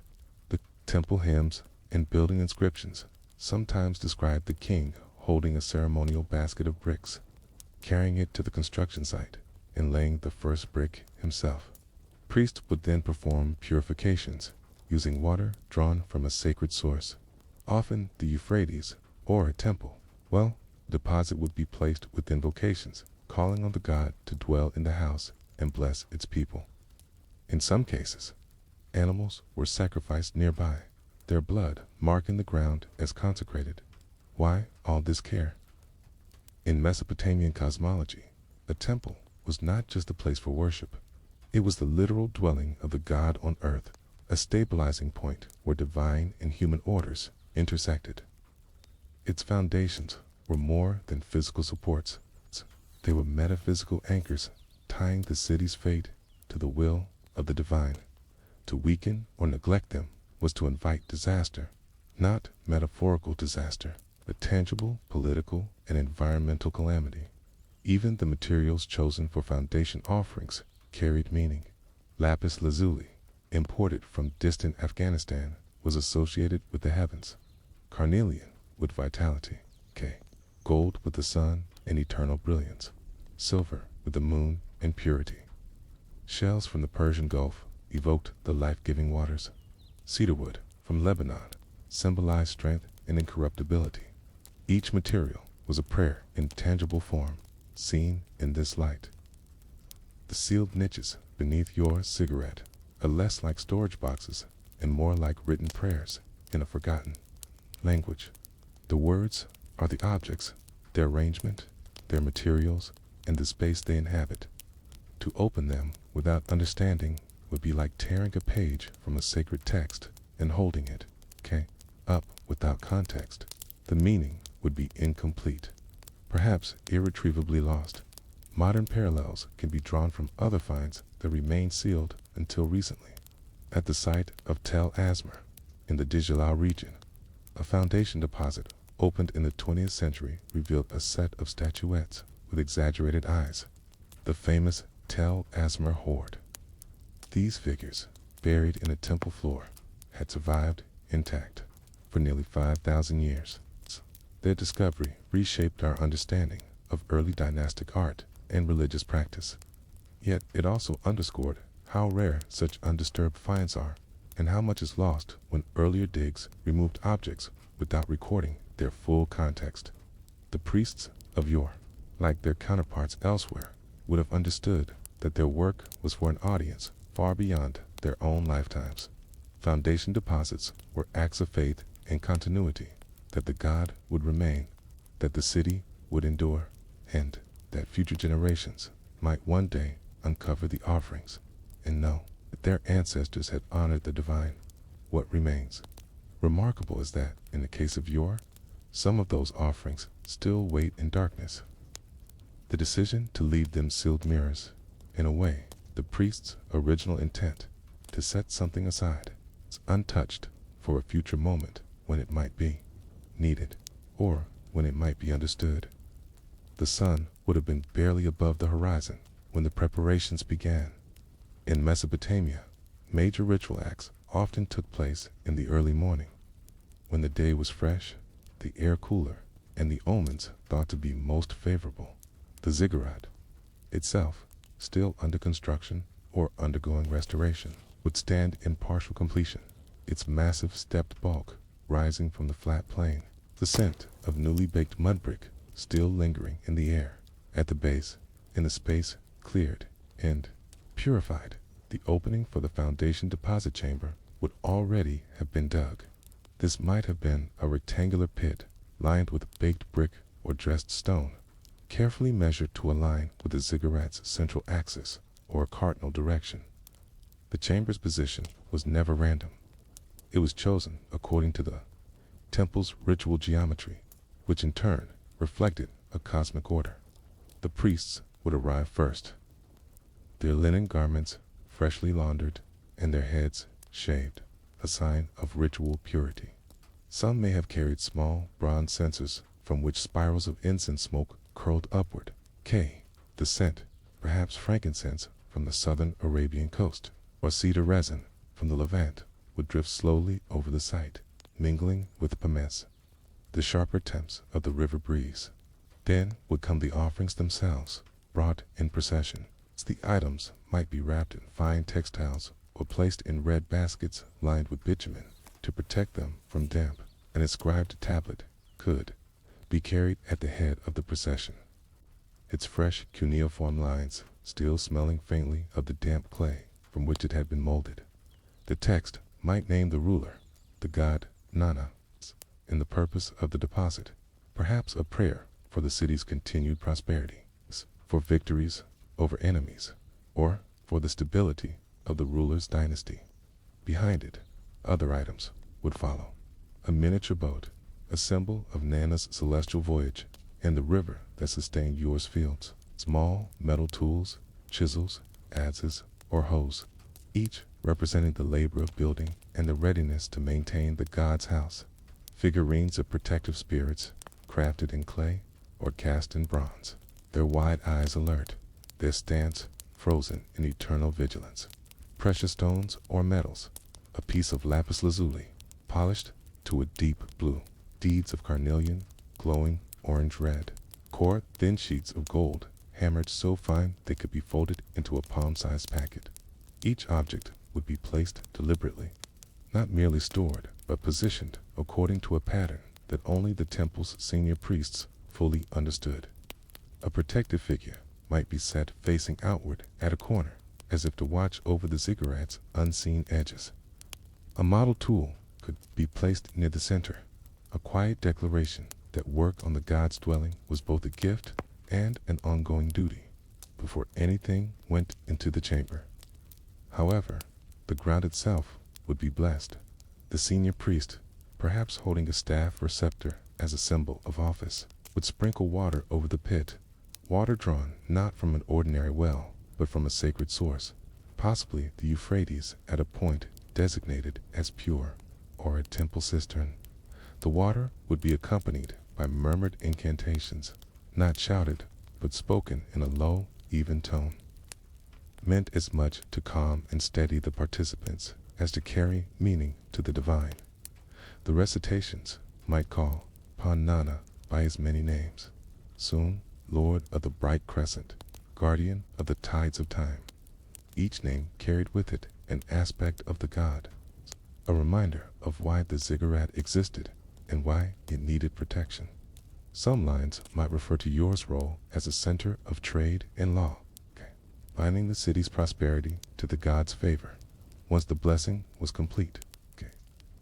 The temple hymns and building inscriptions sometimes describe the king holding a ceremonial basket of bricks, carrying it to the construction site, and laying the first brick himself. Priests would then perform purifications, using water drawn from a sacred source, often the Euphrates or a temple. Deposit would be placed with invocations, calling on the god to dwell in the house and bless its people. In some cases, animals were sacrificed nearby, their blood marking the ground as consecrated. Why all this care? In Mesopotamian cosmology, a temple was not just a place for worship. It was the literal dwelling of the god on earth, a stabilizing point where divine and human orders intersected. Its foundations were more than physical supports. They were metaphysical anchors, tying the city's fate to the will of the divine. To weaken or neglect them was to invite disaster, not metaphorical disaster, but tangible political and environmental calamity. Even the materials chosen for foundation offerings carried meaning. Lapis lazuli, imported from distant Afghanistan, was associated with the heavens. Carnelian with vitality. Gold with the sun and eternal brilliance. Silver with the moon and purity. Shells from the Persian Gulf evoked the life-giving waters. Cedarwood from Lebanon symbolized strength and incorruptibility. Each material was a prayer in tangible form, seen in this light. The sealed niches beneath your ziggurat are less like storage boxes and more like written prayers in a forgotten language. The words are the objects, their arrangement, their materials, and the space they inhabit. To open them without understanding would be like tearing a page from a sacred text and holding it, up without context. The meaning would be incomplete, perhaps irretrievably lost. Modern parallels can be drawn from other finds that remained sealed until recently. At the site of Tel Asmer, in the Djilal region, a foundation deposit opened in the 20th century revealed a set of statuettes with exaggerated eyes, the famous Tel Asmer hoard. These figures, buried in a temple floor, had survived intact for nearly 5,000 years. Their discovery reshaped our understanding of early dynastic art and religious practice. Yet it also underscored how rare such undisturbed finds are, and how much is lost when earlier digs removed objects without recording their full context. The priests of yore, like their counterparts elsewhere, would have understood that their work was for an audience far beyond their own lifetimes. Foundation deposits were acts of faith and continuity, that the god would remain, that the city would endure, and that future generations might one day uncover the offerings and know that their ancestors had honored the divine. What remains remarkable is that, in the case of yore, some of those offerings still wait in darkness. The decision to leave them sealed mirrors, in a way, the priest's original intent to set something aside, untouched, for a future moment when it might be needed, or when it might be understood. The sun would have been barely above the horizon when the preparations began. In Mesopotamia, major ritual acts often took place in the early morning, when the day was fresh, the air cooler, and the omens thought to be most favorable. The ziggurat itself, still under construction or undergoing restoration, would stand in partial completion, its massive stepped bulk rising from the flat plain, the scent of newly baked mudbrick still lingering in the air. At the base, in the space cleared and purified, the opening for the foundation deposit chamber would already have been dug. This might have been a rectangular pit lined with baked brick or dressed stone, carefully measured to align with the ziggurat's central axis or cardinal direction. The chamber's position was never random. It was chosen according to the temple's ritual geometry, which in turn reflected a cosmic order. The priests would arrive first, their linen garments freshly laundered and their heads shaved, a sign of ritual purity. Some may have carried small bronze censers from which spirals of incense smoke curled upward. The scent, perhaps frankincense from the southern Arabian coast, or cedar resin from the Levant, would drift slowly over the site, mingling with pumice, the sharper temps of the river breeze. Then would come the offerings themselves, brought in procession. The items might be wrapped in fine textiles or placed in red baskets lined with bitumen to protect them from damp. An inscribed tablet could be carried at the head of the procession, its fresh cuneiform lines still smelling faintly of the damp clay from which it had been molded. The text might name the ruler, the god Nana, in the purpose of the deposit, perhaps a prayer for the city's continued prosperity, for victories over enemies, or for the stability of the ruler's dynasty. Behind it, other items would follow. A miniature boat, a symbol of Nana's celestial voyage, and the river that sustained yore's fields. Small metal tools, chisels, adzes, or hoes, each representing the labor of building and the readiness to maintain the god's house. Figurines of protective spirits, crafted in clay or cast in bronze, their wide eyes alert, their stance frozen in eternal vigilance. Precious stones or metals, a piece of lapis lazuli, polished to a deep blue, beads of carnelian, glowing orange-red, core thin sheets of gold, hammered so fine they could be folded into a palm-sized packet. Each object would be placed deliberately, not merely stored, but positioned according to a pattern that only the temple's senior priests fully understood. A protective figure might be set facing outward at a corner, as if to watch over the ziggurat's unseen edges. A model tool could be placed near the center, a quiet declaration that work on the god's dwelling was both a gift and an ongoing duty before anything went into the chamber. However, the ground itself would be blessed. The senior priest, perhaps holding a staff or scepter as a symbol of office, would sprinkle water over the pit, water drawn not from an ordinary well, but from a sacred source, possibly the Euphrates at a point designated as pure, or a temple cistern. The water would be accompanied by murmured incantations, not shouted, but spoken in a low, even tone, meant as much to calm and steady the participants as to carry meaning to the divine. The recitations might call upon Nana by his many names: Sun, Lord of the bright crescent, guardian of the tides of time. Each name carried with it an aspect of the god, a reminder of why the ziggurat existed and why it needed protection. Some lines might refer to Yor's role as a center of trade and law, binding the city's prosperity to the god's favor. Once the blessing was complete,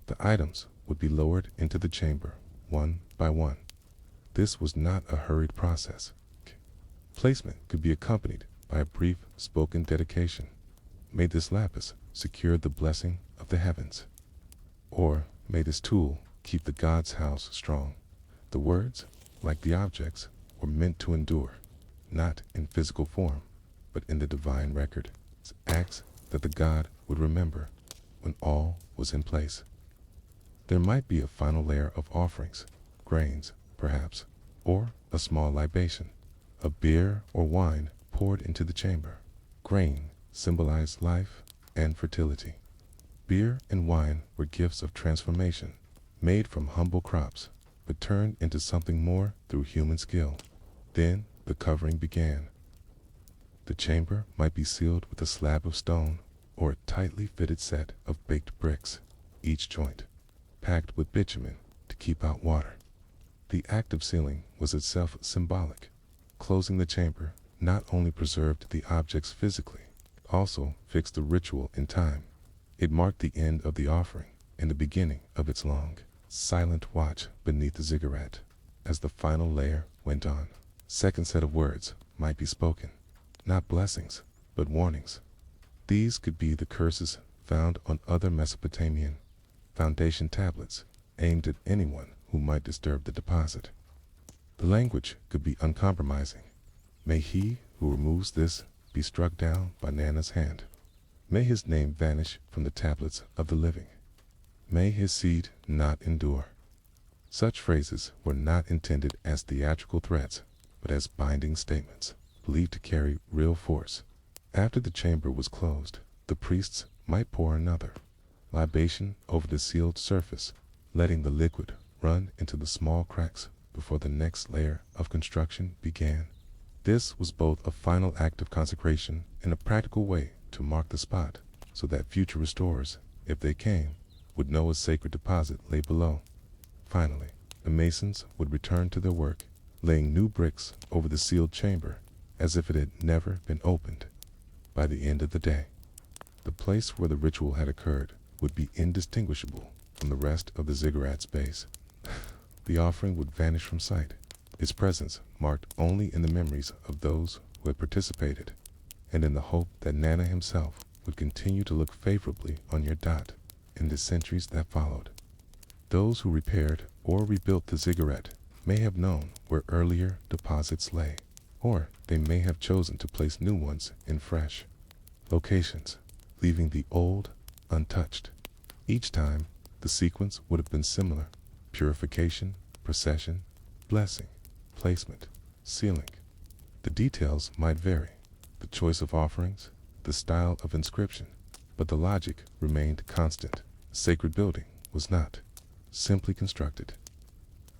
the items would be lowered into the chamber, one by one. This was not a hurried process. Placement could be accompanied by a brief spoken dedication. May this lapis secure the blessing of the heavens. Or may this tool keep the god's house strong. The words, like the objects, were meant to endure, not in physical form, but in the divine record, acts that the god would remember when all was in place. There might be a final layer of offerings, grains, perhaps, or a small libation, of beer or wine poured into the chamber. Grain symbolized life and fertility. Beer and wine were gifts of transformation, made from humble crops, but turned into something more through human skill. Then the covering began. The chamber might be sealed with a slab of stone or a tightly fitted set of baked bricks, each joint packed with bitumen to keep out water. The act of sealing was itself symbolic. Closing the chamber not only preserved the objects physically, it also fixed the ritual in time. It marked the end of the offering and the beginning of its long, silent watch beneath the ziggurat. As the final layer went on, second set of words might be spoken, not blessings, but warnings. These could be the curses found on other Mesopotamian foundation tablets, aimed at anyone who might disturb the deposit. The language could be uncompromising. May he who removes this be struck down by Nana's hand. May his name vanish from the tablets of the living. May his seed not endure. Such phrases were not intended as theatrical threats, but as binding statements, believed to carry real force. After the chamber was closed, the priests might pour another libation over the sealed surface, letting the liquid run into the small cracks before the next layer of construction began. This was both a final act of consecration and a practical way to mark the spot, so that future restorers, if they came, would know a sacred deposit lay below. Finally, the masons would return to their work, laying new bricks over the sealed chamber as if it had never been opened. By the end of the day, the place where the ritual had occurred would be indistinguishable from the rest of the ziggurat's base. The offering would vanish from sight, its presence marked only in the memories of those who had participated, and in the hope that Nana himself would continue to look favorably on your dot in the centuries that followed. Those who repaired or rebuilt the ziggurat may have known where earlier deposits lay, or they may have chosen to place new ones in fresh locations, leaving the old untouched. Each time, the sequence would have been similar: purification, procession, blessing, placement, sealing. The details might vary, the choice of offerings, the style of inscription, but the logic remained constant. The sacred building was not simply constructed.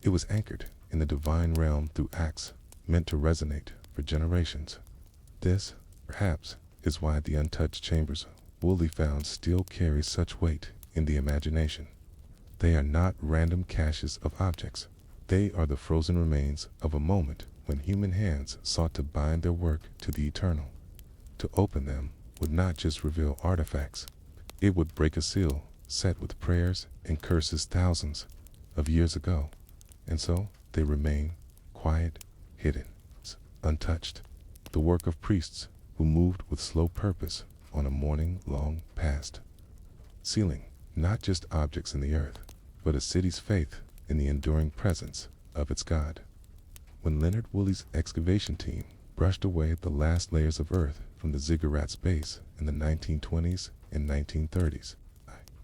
It was anchored in the divine realm through acts meant to resonate for generations. This, perhaps, is why the untouched chambers Woolly found still carry such weight in the imagination. They are not random caches of objects. They are the frozen remains of a moment when human hands sought to bind their work to the eternal. To open them would not just reveal artifacts, it would break a seal set with prayers and curses thousands of years ago. And so they remain quiet, hidden, untouched. The work of priests who moved with slow purpose on a morning long past. Sealing not just objects in the earth, but a city's faith in the enduring presence of its God. When Leonard Woolley's excavation team brushed away the last layers of earth from the Ziggurat's base in the 1920s and 1930s,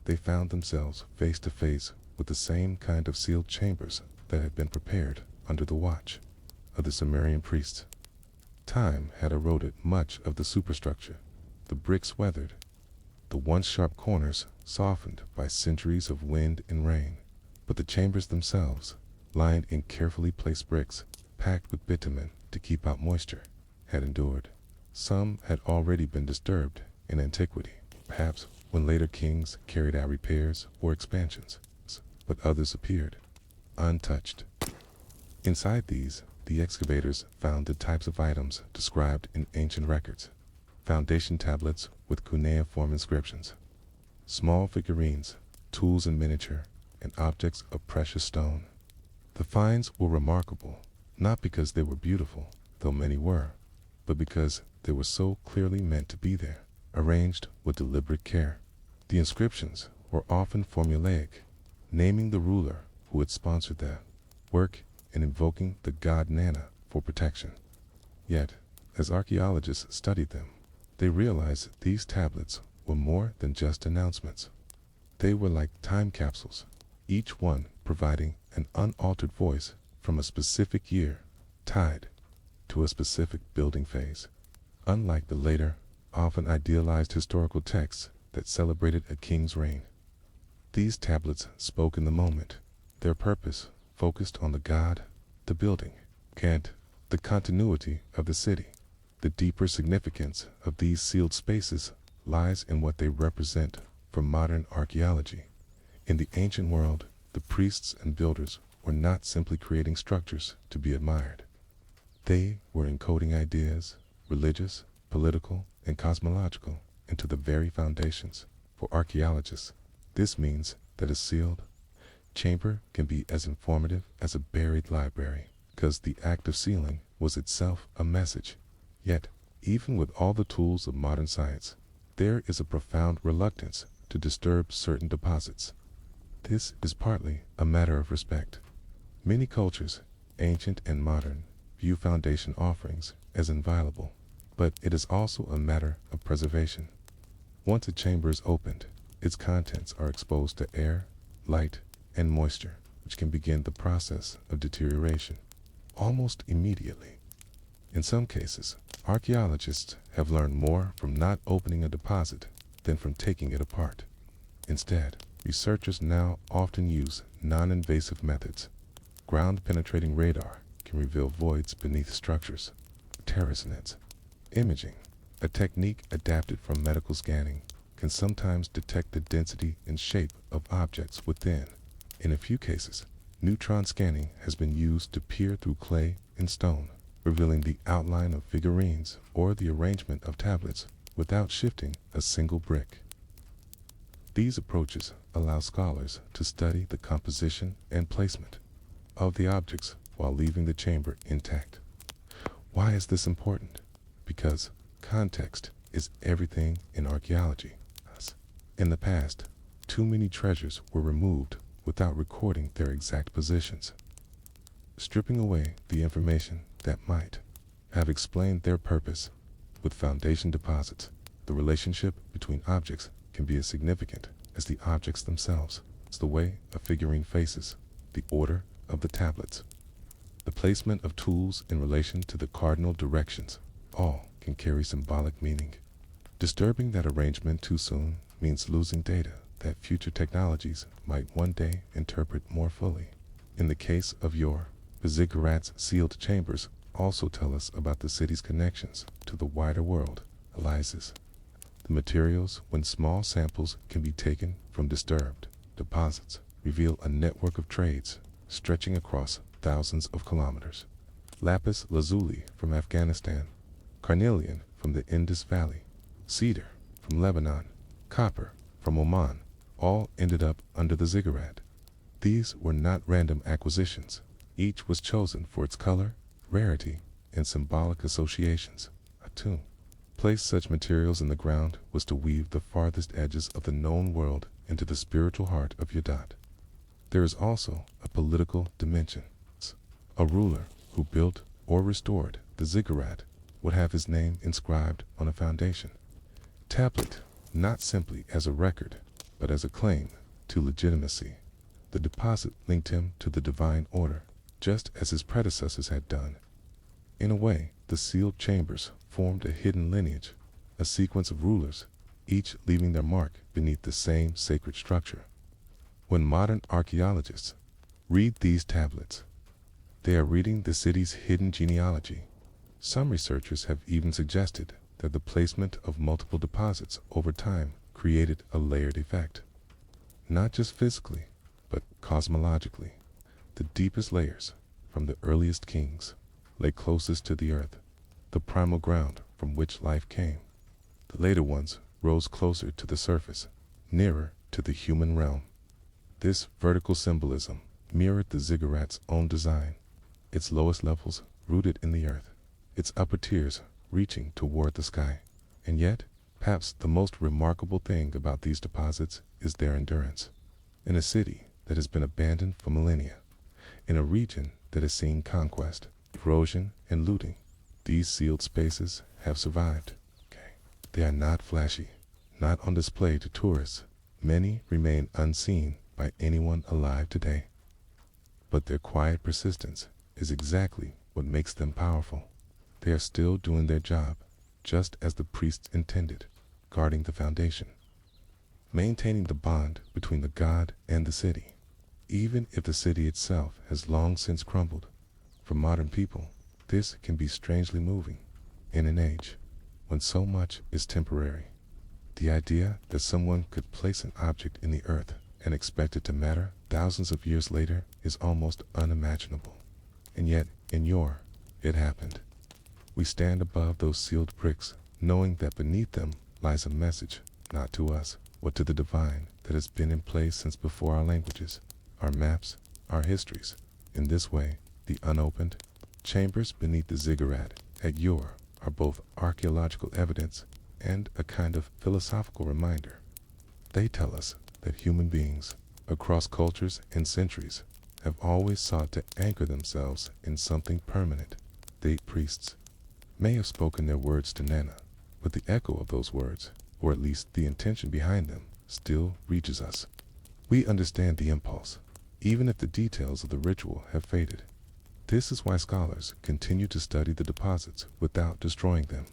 they found themselves face to face with the same kind of sealed chambers that had been prepared under the watch of the Sumerian priests. Time had eroded much of the superstructure, the bricks weathered, the once sharp corners softened by centuries of wind and rain, but the chambers themselves, lined in carefully placed bricks, packed with bitumen to keep out moisture, had endured. Some had already been disturbed in antiquity, perhaps when later kings carried out repairs or expansions, but others appeared untouched. Inside these, the excavators found the types of items described in ancient records: foundation tablets with cuneiform inscriptions, small figurines, tools in miniature, and objects of precious stone. The finds were remarkable, not because they were beautiful, though many were, but because they were so clearly meant to be there, arranged with deliberate care. The inscriptions were often formulaic, naming the ruler who had sponsored their work and invoking the god Nana for protection. Yet, as archaeologists studied them, they realized these tablets were more than just announcements. They were like time capsules, each one providing an unaltered voice from a specific year, tied to a specific building phase. Unlike the later, often idealized historical texts that celebrated a king's reign, these tablets spoke in the moment. Their purpose focused on the god, the building, and the continuity of the city. The deeper significance of these sealed spaces lies in what they represent for modern archaeology. In the ancient world, the priests and builders were not simply creating structures to be admired. They were encoding ideas, religious, political, and cosmological, into the very foundations. For archaeologists, this means that a sealed chamber can be as informative as a buried library, because the act of sealing was itself a message. Yet, even with all the tools of modern science, there is a profound reluctance to disturb certain deposits. This is partly a matter of respect. Many cultures, ancient and modern, view foundation offerings as inviolable, but it is also a matter of preservation. Once a chamber is opened, its contents are exposed to air, light, and moisture, which can begin the process of deterioration almost immediately. In some cases, archaeologists have learned more from not opening a deposit than from taking it apart. Instead, researchers now often use non-invasive methods. Ground-penetrating radar can reveal voids beneath structures, terrace nets. Imaging, a technique adapted from medical scanning, can sometimes detect the density and shape of objects within. In a few cases, neutron scanning has been used to peer through clay and stone, revealing the outline of figurines or the arrangement of tablets without shifting a single brick. These approaches allow scholars to study the composition and placement of the objects while leaving the chamber intact. Why is this important? Because context is everything in archaeology. In the past, too many treasures were removed without recording their exact positions, stripping away the information that might have explained their purpose. With foundation deposits, the relationship between objects can be as significant as the objects themselves. It's the way a figurine faces, the order of the tablets, the placement of tools in relation to the cardinal directions. All can carry symbolic meaning. Disturbing that arrangement too soon means losing data that future technologies might one day interpret more fully. In the case of yore, the Ziggurat's sealed chambers also tell us about the city's connections to the wider world. Elises, The materials, when small samples can be taken from disturbed deposits, reveal a network of trades stretching across thousands of kilometers. Lapis lazuli from Afghanistan, carnelian from the Indus Valley, cedar from Lebanon, copper from Oman, all ended up under the ziggurat. These were not random acquisitions. Each was chosen for its color, rarity, and symbolic associations. To place such materials in the ground was to weave the farthest edges of the known world into the spiritual heart of Yadat. There is also a political dimension. A ruler who built or restored the ziggurat would have his name inscribed on a foundation tablet, not simply as a record, but as a claim to legitimacy. The deposit linked him to the divine order, just as his predecessors had done. In a way, the sealed chambers formed a hidden lineage, a sequence of rulers, each leaving their mark beneath the same sacred structure. When modern archaeologists read these tablets, they are reading the city's hidden genealogy. Some researchers have even suggested that the placement of multiple deposits over time created a layered effect. Not just physically, but cosmologically. The deepest layers, from the earliest kings, lay closest to the earth, the primal ground from which life came. The later ones rose closer to the surface, nearer to the human realm. This vertical symbolism mirrored the ziggurat's own design, its lowest levels rooted in the earth, its upper tiers reaching toward the sky. And yet, perhaps the most remarkable thing about these deposits is their endurance. In a city that has been abandoned for millennia, in a region that has seen conquest, erosion, and looting, these sealed spaces have survived. They are not flashy, not on display to tourists. Many remain unseen by anyone alive today. But their quiet persistence is exactly what makes them powerful. They are still doing their job, just as the priests intended, guarding the foundation, maintaining the bond between the god and the city. Even if the city itself has long since crumbled, for modern people, this can be strangely moving. In an age when so much is temporary, the idea that someone could place an object in the earth and expect it to matter thousands of years later is almost unimaginable. And yet, it happened. We stand above those sealed bricks, knowing that beneath them lies a message, not to us, but to the divine that has been in place since before our languages, our maps, our histories. In this way, the unopened chambers beneath the ziggurat at Ur are both archaeological evidence and a kind of philosophical reminder. They tell us that human beings, across cultures and centuries, have always sought to anchor themselves in something permanent. The priests may have spoken their words to Nana, but the echo of those words, or at least the intention behind them, still reaches us. We understand the impulse, even if the details of the ritual have faded. This is why scholars continue to study the deposits without destroying them.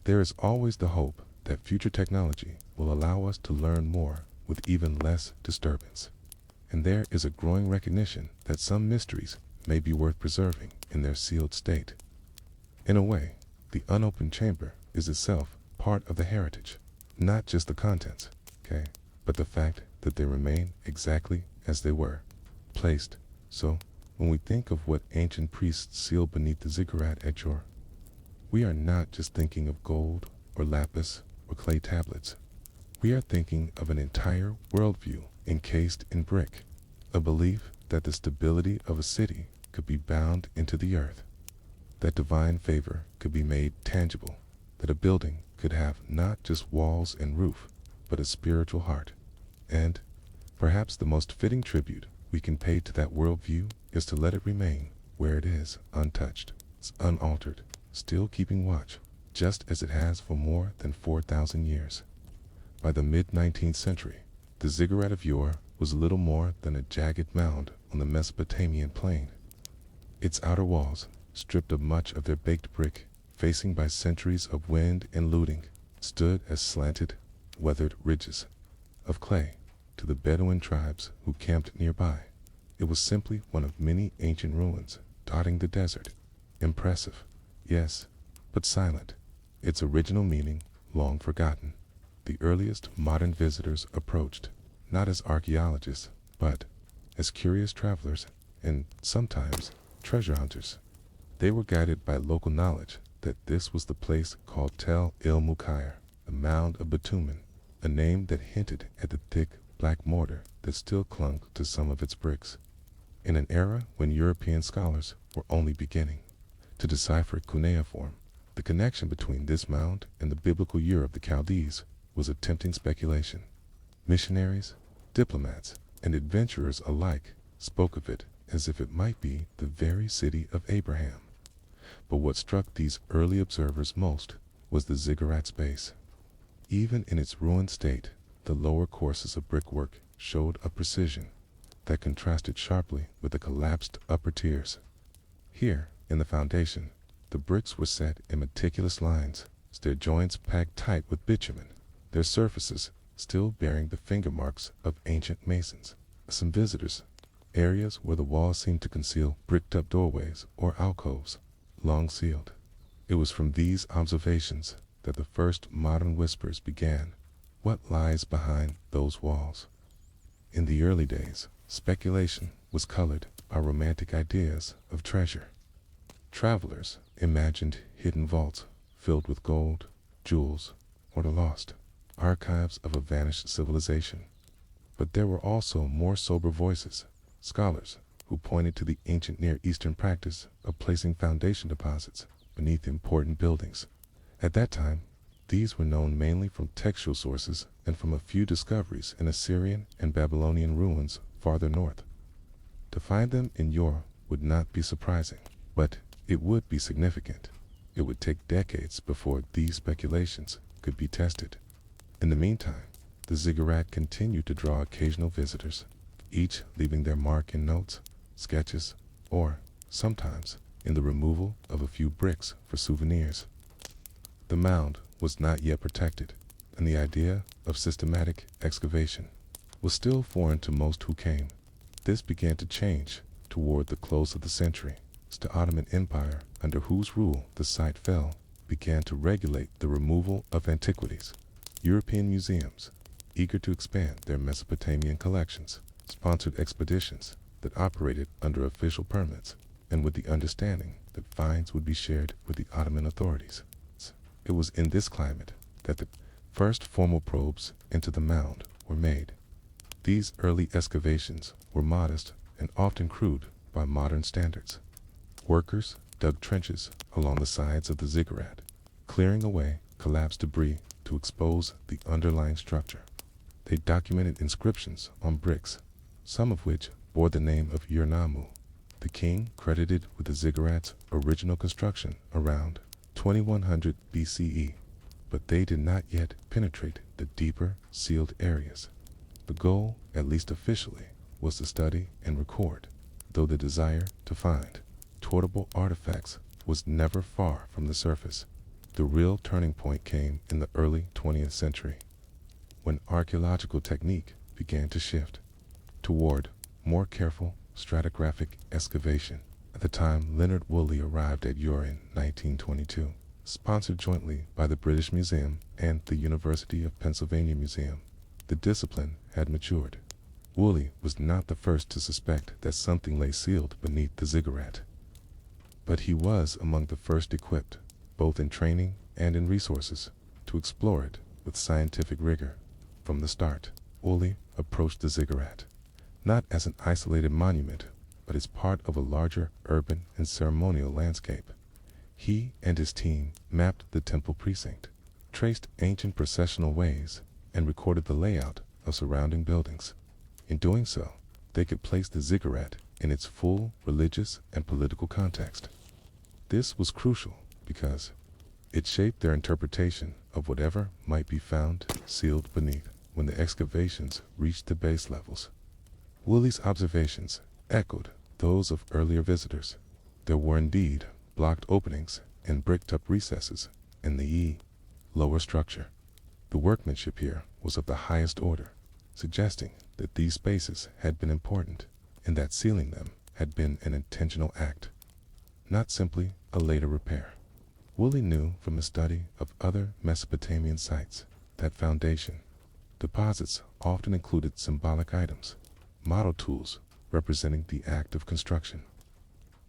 There is always the hope that future technology will allow us to learn more with even less disturbance. And there is a growing recognition that some mysteries may be worth preserving in their sealed state. In a way, the unopened chamber is itself part of the heritage, not just the contents, but the fact that they remain exactly as they were, placed. So, when we think of what ancient priests sealed beneath the ziggurat at Ur, we are not just thinking of gold or lapis or clay tablets. We are thinking of an entire worldview encased in brick, a belief that the stability of a city could be bound into the earth, that divine favor could be made tangible, that a building could have not just walls and roof, but a spiritual heart. And perhaps the most fitting tribute we can pay to that worldview is to let it remain where it is, untouched, unaltered, still keeping watch, just as it has for more than 4,000 years. By the mid-19th century, the Ziggurat of Ur was little more than a jagged mound on the Mesopotamian plain. Its outer walls, stripped of much of their baked brick, facing by centuries of wind and looting, stood as slanted, weathered ridges of clay to the Bedouin tribes who camped nearby. It was simply one of many ancient ruins dotting the desert. Impressive, yes, but silent, its original meaning long forgotten. the earliest modern visitors approached, not as archaeologists, but as curious travelers and sometimes treasure hunters. They were guided by local knowledge that this was the place called Tel el Mukair, the Mound of Bitumen, a name that hinted at the thick black mortar that still clung to some of its bricks. In an era when European scholars were only beginning to decipher cuneiform, the connection between this mound and the biblical Ur of the Chaldees was a tempting speculation. Missionaries, diplomats, and adventurers alike spoke of it as if it might be the very city of Abraham. But what struck these early observers most was the ziggurat's base. Even in its ruined state, the lower courses of brickwork showed a precision that contrasted sharply with the collapsed upper tiers. Here, in the foundation, the bricks were set in meticulous lines, their joints packed tight with bitumen, their surfaces still bearing the finger marks of ancient masons. Some visitors, areas where the walls seemed to conceal bricked-up doorways or alcoves, long sealed. It was from these observations that the first modern whispers began. What lies behind those walls? In the early days, speculation was colored by romantic ideas of treasure. Travelers imagined hidden vaults filled with gold, jewels, or the lost archives of a vanished civilization. But there were also more sober voices, scholars who pointed to the ancient Near Eastern practice of placing foundation deposits beneath important buildings. At that time, these were known mainly from textual sources and from a few discoveries in Assyrian and Babylonian ruins farther north. To find them in Ur would not be surprising, but it would be significant. It would take decades before these speculations could be tested. In the meantime, the ziggurat continued to draw occasional visitors, each leaving their mark in notes, sketches, or, sometimes, in the removal of a few bricks for souvenirs. The mound was not yet protected, and the idea of systematic excavation was still foreign to most who came. This began to change toward the close of the century, as the Ottoman Empire, under whose rule the site fell, began to regulate the removal of antiquities. European museums, eager to expand their Mesopotamian collections, sponsored expeditions that operated under official permits and with the understanding that finds would be shared with the Ottoman authorities. It was in this climate that the first formal probes into the mound were made. These early excavations were modest and often crude by modern standards. Workers dug trenches along the sides of the ziggurat, clearing away collapsed debris to expose the underlying structure. They documented inscriptions on bricks, some of which bore the name of Ur-Nammu, the king credited with the ziggurat's original construction around 2100 BCE, but they did not yet penetrate the deeper, sealed areas. The goal, at least officially, was to study and record, though the desire to find tortable artifacts was never far from the surface. The real turning point came in the early 20th century, when archaeological technique began to shift toward more careful stratigraphic excavation. At the time Leonard Woolley arrived at Ur in 1922, sponsored jointly by the British Museum and the University of Pennsylvania Museum, the discipline had matured. Woolley was not the first to suspect that something lay sealed beneath the ziggurat, but he was among the first equipped, both in training and in resources, to explore it with scientific rigor. From the start, Woolley approached the ziggurat not as an isolated monument, but as part of a larger urban and ceremonial landscape. He and his team mapped the temple precinct, traced ancient processional ways, and recorded the layout of surrounding buildings. In doing so, they could place the ziggurat in its full religious and political context. This was crucial because it shaped their interpretation of whatever might be found sealed beneath when the excavations reached the base levels. Woolley's observations echoed those of earlier visitors. There were indeed blocked openings and bricked-up recesses in the lower structure. The workmanship here was of the highest order, suggesting that these spaces had been important and that sealing them had been an intentional act, not simply a later repair. Woolley knew from his study of other Mesopotamian sites that foundation. Deposits often included symbolic items, model tools representing the act of construction,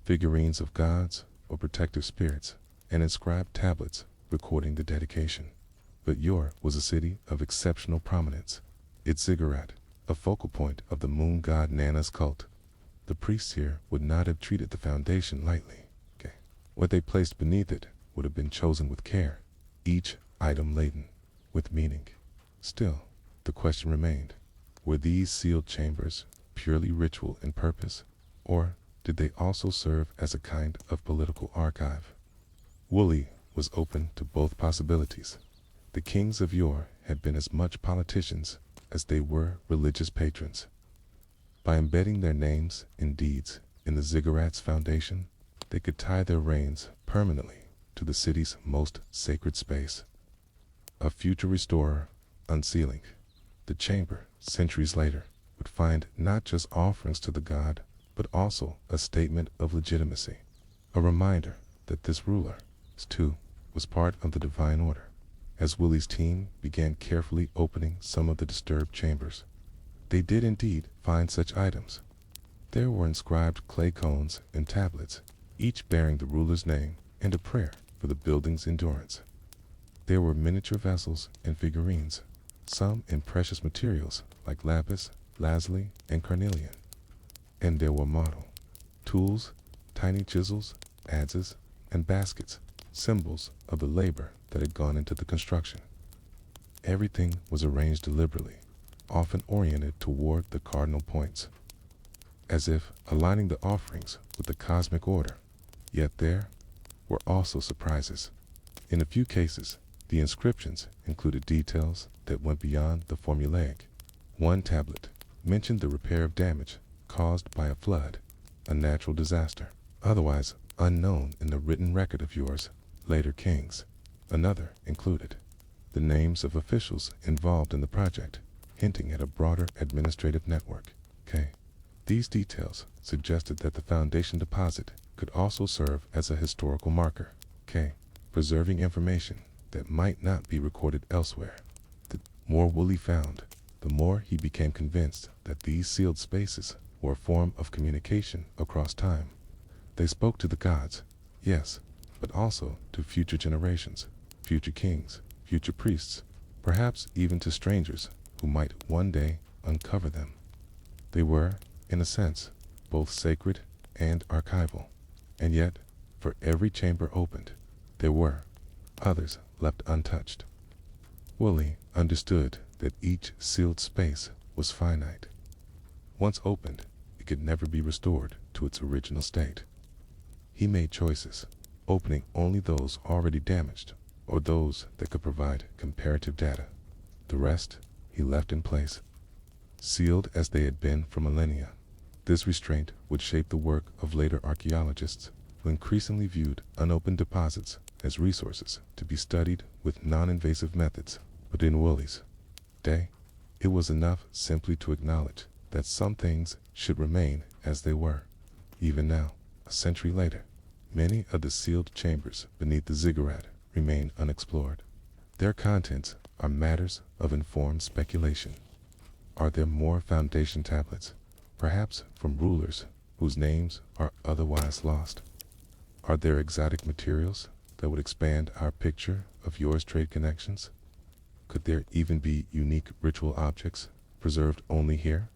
figurines of gods or protective spirits, and inscribed tablets recording the dedication. But Ur was a city of exceptional prominence. Its ziggurat, a focal point of the moon god Nana's cult. The priests here would not have treated the foundation lightly. What they placed beneath it would have been chosen with care, each item laden with meaning. Still, the question remained, were these sealed chambers purely ritual in purpose, or did they also serve as a kind of political archive? Woolley was open to both possibilities. The kings of yore had been as much politicians as they were religious patrons. By embedding their names and deeds in the ziggurat's foundation, they could tie their reigns permanently to the city's most sacred space. A future restorer, unsealing the chamber centuries later, would find not just offerings to the god, but also a statement of legitimacy, a reminder that this ruler, too, was part of the divine order. As Woolley's team began carefully opening some of the disturbed chambers, they did indeed find such items. There were inscribed clay cones and tablets, each bearing the ruler's name and a prayer for the building's endurance. There were miniature vessels and figurines, some in precious materials like lapis, lazuli, and carnelian. And there were model tools, tiny chisels, adzes, and baskets, symbols of the labor that had gone into the construction. Everything was arranged deliberately, often oriented toward the cardinal points, as if aligning the offerings with the cosmic order. Yet there were also surprises. In a few cases, the inscriptions included details that went beyond the formulaic. One tablet mentioned the repair of damage caused by a flood, a natural disaster, otherwise unknown in the written record of yours later kings. Another included the names of officials involved in the project, hinting at a broader administrative network. These details suggested that the foundation deposit could also serve as a historical marker, preserving information that might not be recorded elsewhere. The more Woolley found, the more he became convinced that these sealed spaces were a form of communication across time. They spoke to the gods, yes, but also to future generations, future kings, future priests, perhaps even to strangers who might one day uncover them. They were, in a sense, both sacred and archival, and yet, for every chamber opened, there were others left untouched. Woolley understood that each sealed space was finite. Once opened, it could never be restored to its original state. He made choices, opening only those already damaged or those that could provide comparative data. The rest he left in place, sealed as they had been for millennia. This restraint would shape the work of later archaeologists who increasingly viewed unopened deposits as resources to be studied with non-invasive methods. But in Woolley's day, it was enough simply to acknowledge that some things should remain as they were. Even now, a century later, many of the sealed chambers beneath the ziggurat remain unexplored. Their contents are matters of informed speculation. Are there more foundation tablets, perhaps from rulers whose names are otherwise lost? Are there exotic materials that would expand our picture of yours trade connections? Could there even be unique ritual objects preserved only here?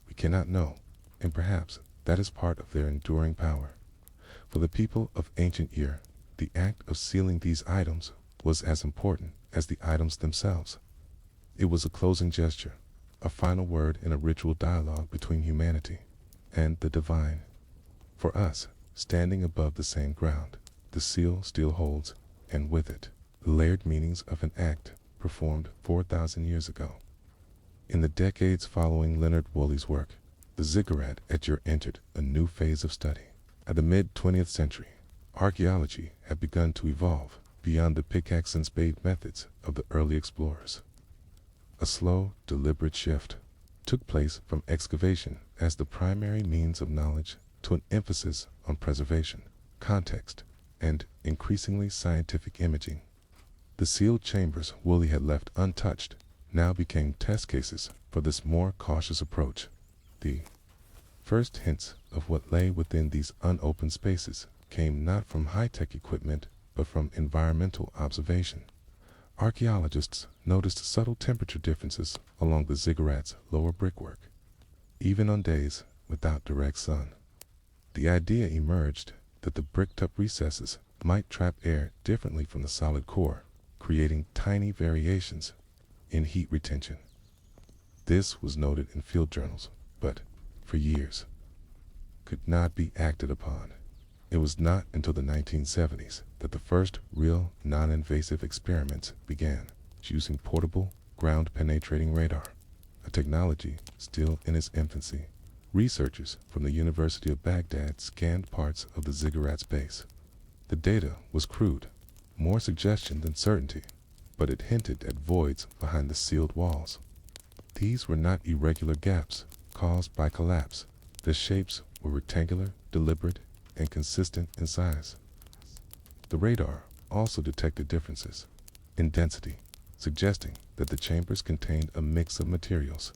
We cannot know, and perhaps that is part of their enduring power. For the people of ancient Ur, the act of sealing these items was as important as the items themselves. It was a closing gesture, a final word in a ritual dialogue between humanity and the divine. For us, standing above the same ground, the seal still holds, and with it, the layered meanings of an act performed 4,000 years ago. In the decades following Leonard Woolley's work, the ziggurat at Ur entered a new phase of study. At the mid-20th century, archaeology had begun to evolve beyond the pickaxe and spade methods of the early explorers. A slow, deliberate shift took place from excavation as the primary means of knowledge to an emphasis on preservation, context, and increasingly scientific imaging. The sealed chambers Woolley had left untouched now became test cases for this more cautious approach. The first hints of what lay within these unopened spaces came not from high-tech equipment, but from environmental observation. Archaeologists noticed subtle temperature differences along the ziggurat's lower brickwork, even on days without direct sun. The idea emerged that the bricked-up recesses might trap air differently from the solid core, creating tiny variations in heat retention. This was noted in field journals, but for years could not be acted upon. It was not until the 1970s that the first real non-invasive experiments began, using portable, ground-penetrating radar, a technology still in its infancy. Researchers from the University of Baghdad scanned parts of the ziggurat's base. The data was crude, more suggestion than certainty, but it hinted at voids behind the sealed walls. These were not irregular gaps caused by collapse. The shapes were rectangular, deliberate, and consistent in size. The radar also detected differences in density, suggesting that the chambers contained a mix of materials,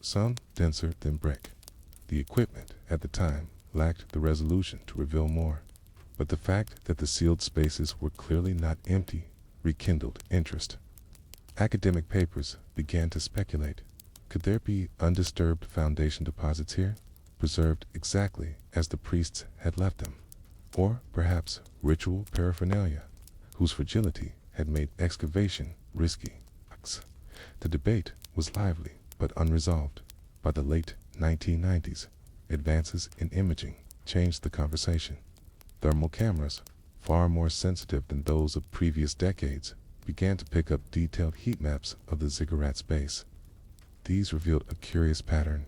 some denser than brick. The equipment at the time lacked the resolution to reveal more, but the fact that the sealed spaces were clearly not empty rekindled interest. Academic papers began to speculate. Could there be undisturbed foundation deposits here, preserved exactly as the priests had left them? Or perhaps ritual paraphernalia, whose fragility had made excavation risky? The debate was lively but unresolved. By the late 1990s, advances in imaging changed the conversation. Thermal cameras, far more sensitive than those of previous decades, began to pick up detailed heat maps of the ziggurat's base. These revealed a curious pattern.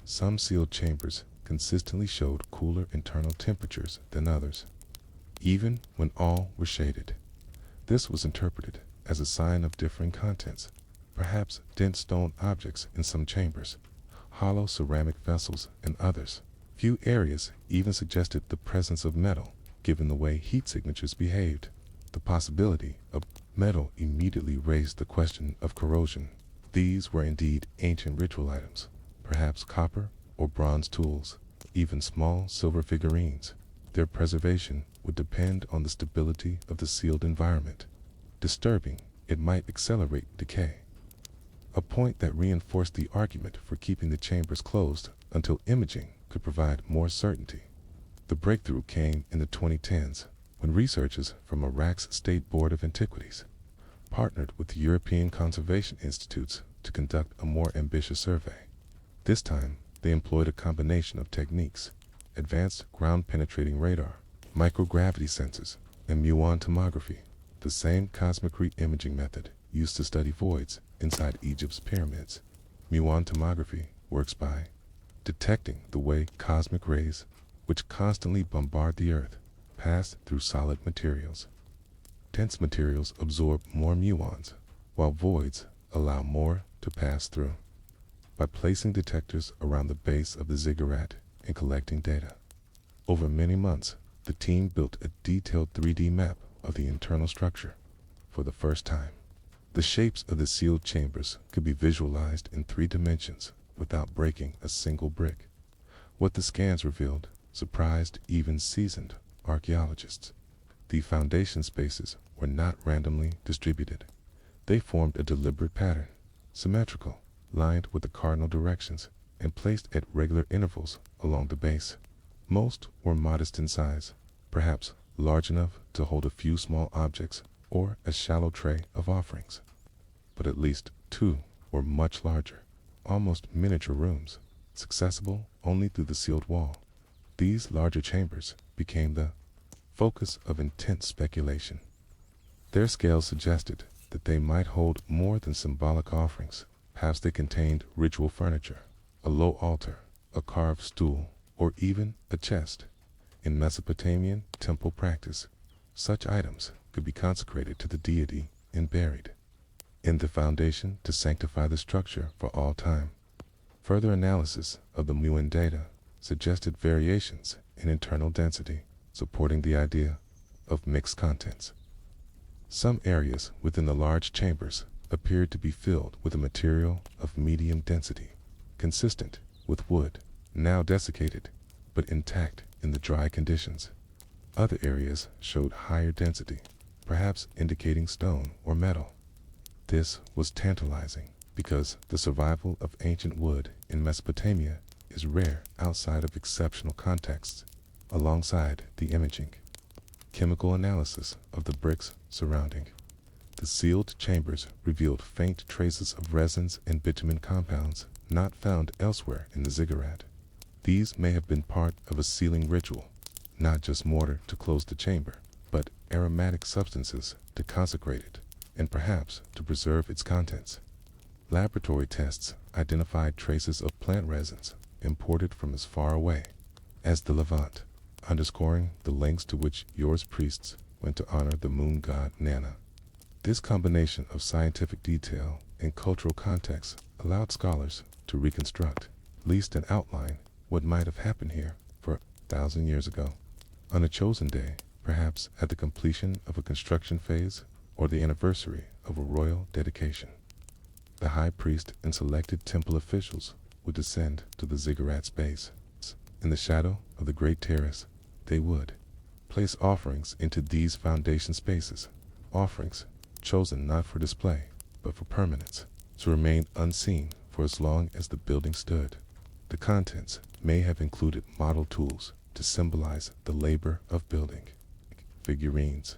Some sealed chambers consistently showed cooler internal temperatures than others, even when all were shaded. This was interpreted as a sign of differing contents, perhaps dense stone objects in some chambers, hollow ceramic vessels in others. Few areas even suggested the presence of metal, given the way heat signatures behaved. The possibility of metal immediately raised the question of corrosion. These were indeed ancient ritual items, perhaps copper or bronze tools, even small silver figurines. Their preservation would depend on the stability of the sealed environment. Disturbing, it might accelerate decay, a point that reinforced the argument for keeping the chambers closed until imaging could provide more certainty. The breakthrough came in the 2010s when researchers from Iraq's State Board of Antiquities partnered with the European Conservation Institutes to conduct a more ambitious survey. This time, they employed a combination of techniques: advanced ground-penetrating radar, microgravity sensors, and muon tomography, the same cosmic imaging method used to study voids inside Egypt's pyramids. Muon tomography works by detecting the way cosmic rays, which constantly bombard the Earth, pass through solid materials. Dense materials absorb more muons, while voids allow more to pass through. By placing detectors around the base of the ziggurat and collecting data, over many months, the team built a detailed 3D map of the internal structure. For the first time, the shapes of the sealed chambers could be visualized in 3 dimensions without breaking a single brick. What the scans revealed surprised even seasoned archaeologists. The foundation spaces were not randomly distributed. They formed a deliberate pattern, symmetrical, lined with the cardinal directions, and placed at regular intervals along the base. Most were modest in size, perhaps large enough to hold a few small objects or a shallow tray of offerings. But at least 2 were much larger, almost miniature rooms, accessible only through the sealed wall. These larger chambers became the focus of intense speculation. Their scale suggested that they might hold more than symbolic offerings. Perhaps they contained ritual furniture, a low altar, a carved stool, or even a chest. In Mesopotamian temple practice, such items could be consecrated to the deity and buried in the foundation to sanctify the structure for all time. Further analysis of the muon data suggested variations in internal density, supporting the idea of mixed contents. Some areas within the large chambers appeared to be filled with a material of medium density, consistent with wood, now desiccated, but intact in the dry conditions. Other areas showed higher density, perhaps indicating stone or metal. This was tantalizing because the survival of ancient wood in Mesopotamia is rare outside of exceptional contexts. Alongside the imaging, chemical analysis of the bricks surrounding the sealed chambers revealed faint traces of resins and bitumen compounds not found elsewhere in the ziggurat. These may have been part of a sealing ritual, not just mortar to close the chamber, but aromatic substances to consecrate it, and perhaps to preserve its contents. Laboratory tests identified traces of plant resins imported from as far away as the Levant, underscoring the lengths to which Yor's priests went to honor the moon god Nana. This combination of scientific detail and cultural context allowed scholars to reconstruct, at least an outline, what might have happened here 1,000 years ago. On a chosen day, perhaps at the completion of a construction phase or the anniversary of a royal dedication, the high priest and selected temple officials would descend to the ziggurat's base. In the shadow of the great terrace, they would place offerings into these foundation spaces, offerings chosen not for display, but for permanence, to remain unseen for as long as the building stood. The contents may have included model tools to symbolize the labor of building, figurines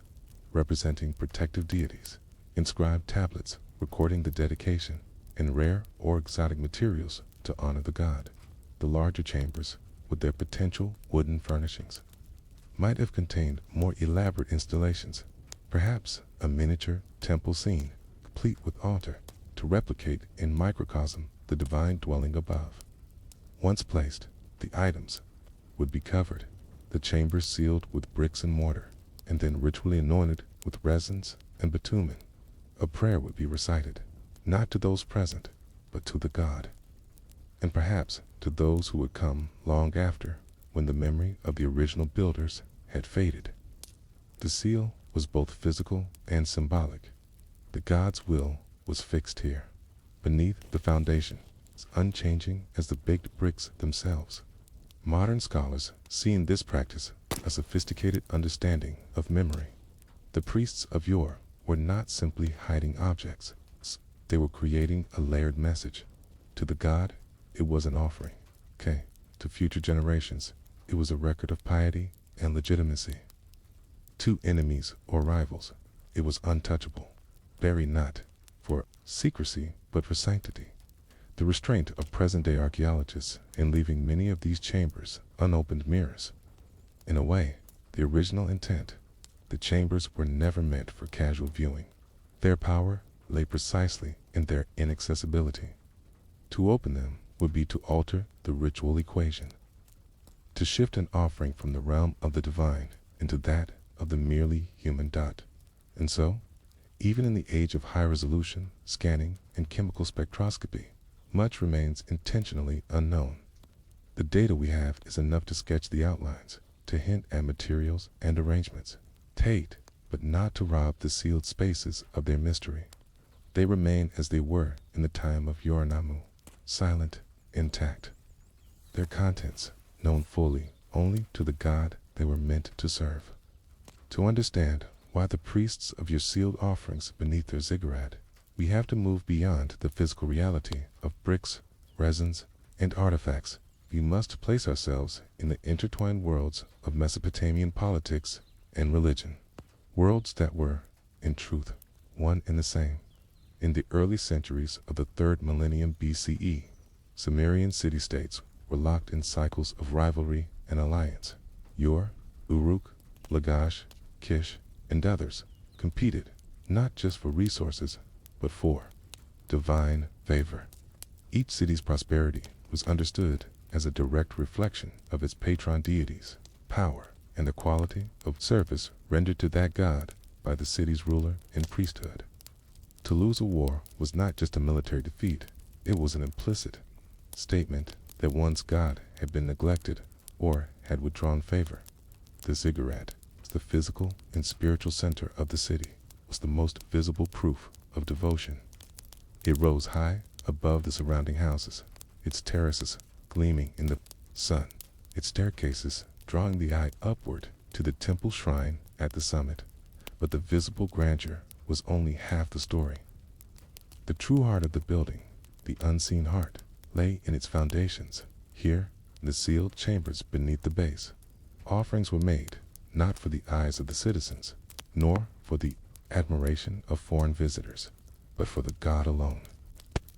representing protective deities, inscribed tablets recording the dedication, and rare or exotic materials to honor the god. The larger chambers, with their potential wooden furnishings, might have contained more elaborate installations, perhaps a miniature temple scene, complete with altar, to replicate in microcosm the divine dwelling above. Once placed, the items would be covered, the chambers sealed with bricks and mortar, and then ritually anointed with resins and bitumen. A prayer would be recited, not to those present, but to the god, and perhaps to those who would come long after, when the memory of the original builders had faded. The seal was both physical and symbolic. The god's will was fixed here, beneath the foundation, as unchanging as the baked bricks themselves. Modern scholars see in this practice a sophisticated understanding of memory. The priests of yore were not simply hiding objects. They were creating a layered message. To the god, it was an offering. To future generations, it was a record of piety and legitimacy. To enemies or rivals, it was untouchable, buried not for secrecy but for sanctity. The restraint of present-day archaeologists in leaving many of these chambers unopened mirrors. In a way, the original intent, the chambers were never meant for casual viewing. Their power lay precisely in their inaccessibility. To open them would be to alter the ritual equation, to shift an offering from the realm of the divine into that of the merely human dot. And so, even in the age of high-resolution scanning and chemical spectroscopy, much remains intentionally unknown. The data we have is enough to sketch the outlines, to hint at materials and arrangements, but not to rob the sealed spaces of their mystery. They remain as they were in the time of Yorinamu, silent, intact. Their contents known fully only to the god they were meant to serve. To understand why the priests of your sealed offerings beneath their ziggurat, we have to move beyond the physical reality of bricks, resins, and artifacts. We must place ourselves in the intertwined worlds of Mesopotamian politics and religion. Worlds that were, in truth, one and the same. In the early centuries of the 3rd millennium BCE, Sumerian city-states were locked in cycles of rivalry and alliance. Ur, Uruk, Lagash, Kish, and others competed not just for resources, but for divine favor. Each city's prosperity was understood as a direct reflection of its patron deities' power and the quality of service rendered to that god by the city's ruler and priesthood. To lose a war was not just a military defeat, it was an implicit statement that one's god had been neglected or had withdrawn favor. The ziggurat was the physical and spiritual center of the city, was the most visible proof of devotion. It rose high above the surrounding houses, its terraces gleaming in the sun, its staircases drawing the eye upward to the temple shrine at the summit. But the visible grandeur was only half the story. The true heart of the building, the unseen heart, lay in its foundations. Here, in the sealed chambers beneath the base, offerings were made, not for the eyes of the citizens, nor for the admiration of foreign visitors, but for the God alone.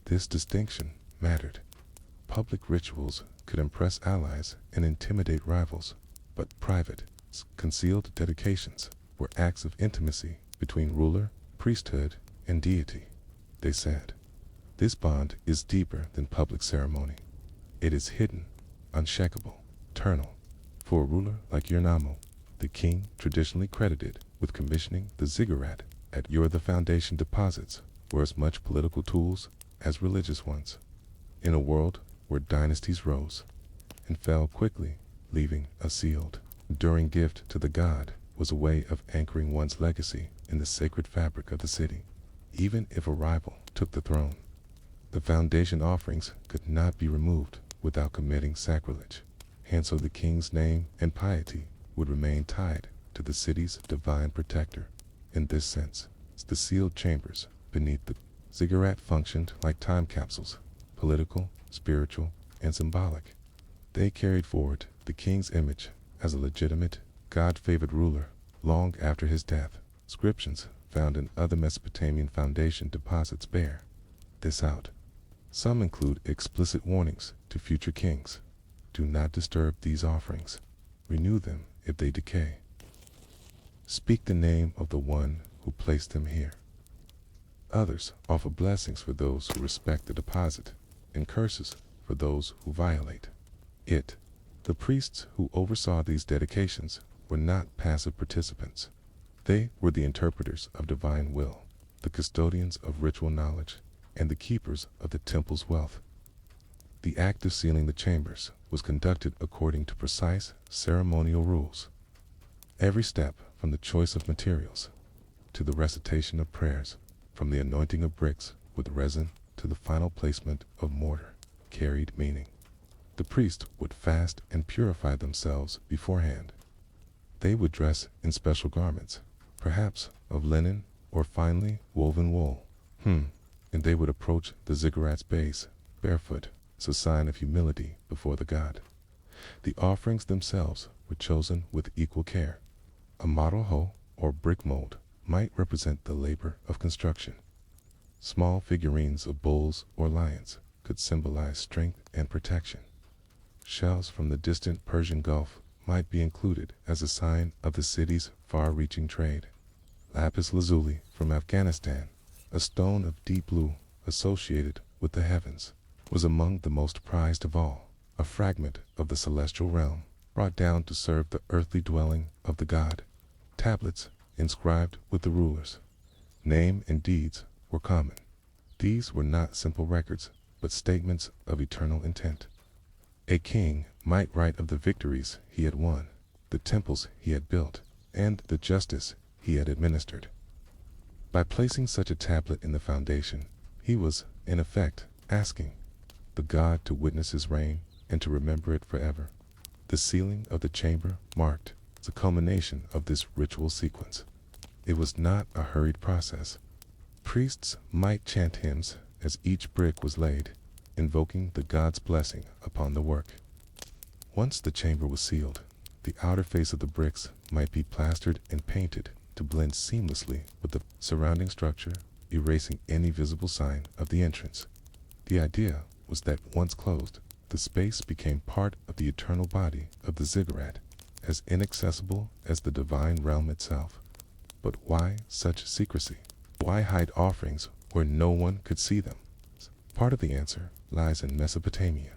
This distinction mattered. Public rituals could impress allies and intimidate rivals, but private, concealed dedications were acts of intimacy between ruler, priesthood, and deity. They said, "This bond is deeper than public ceremony. It is hidden, unshakable, eternal." For a ruler like Urnamo, the king traditionally credited with commissioning the Ziggurat at the foundation deposits were as much political tools as religious ones. In a world where dynasties rose and fell quickly, leaving a sealed, enduring gift to the god was a way of anchoring one's legacy in the sacred fabric of the city, even if a rival took the throne. The foundation offerings could not be removed without committing sacrilege, and so the king's name and piety would remain tied to the city's divine protector. In this sense, the sealed chambers beneath the Ziggurat functioned like time capsules, political, spiritual, and symbolic. They carried forward the king's image as a legitimate, God-favored ruler long after his death. Inscriptions found in other Mesopotamian foundation deposits bear this out. Some include explicit warnings to future kings. Do not disturb these offerings. Renew them if they decay. Speak the name of the one who placed them here. Others offer blessings for those who respect the deposit, and curses for those who violate it. The priests who oversaw these dedications were not passive participants. They were the interpreters of divine will, the custodians of ritual knowledge, and the keepers of the temple's wealth. The act of sealing the chambers was conducted according to precise ceremonial rules. Every step, from the choice of materials to the recitation of prayers, from the anointing of bricks with resin to the final placement of mortar, carried meaning. The priest would fast and purify themselves beforehand. They would dress in special garments, perhaps of linen or finely woven wool. And they would approach the ziggurat's base barefoot as a sign of humility before the god. The offerings themselves were chosen with equal care. A model hoe or brick mold might represent the labor of construction. Small figurines of bulls or lions could symbolize strength and protection. Shells from the distant Persian Gulf might be included as a sign of the city's far-reaching trade. Lapis lazuli from Afghanistan, a stone of deep blue associated with the heavens, was among the most prized of all, a fragment of the celestial realm brought down to serve the earthly dwelling of the god. Tablets inscribed with the ruler's name and deeds were common. These were not simple records, but statements of eternal intent. A king might write of the victories he had won, the temples he had built, and the justice he had administered. By placing such a tablet in the foundation, he was, in effect, asking the god to witness his reign and to remember it forever. The sealing of the chamber marked the culmination of this ritual sequence. It was not a hurried process. Priests might chant hymns as each brick was laid, invoking the god's blessing upon the work. Once the chamber was sealed, the outer face of the bricks might be plastered and painted to blend seamlessly with the surrounding structure, erasing any visible sign of the entrance. The idea was that once closed, the space became part of the eternal body of the ziggurat, as inaccessible as the divine realm itself. But why such secrecy? Why hide offerings where no one could see them? Part of the answer lies in Mesopotamian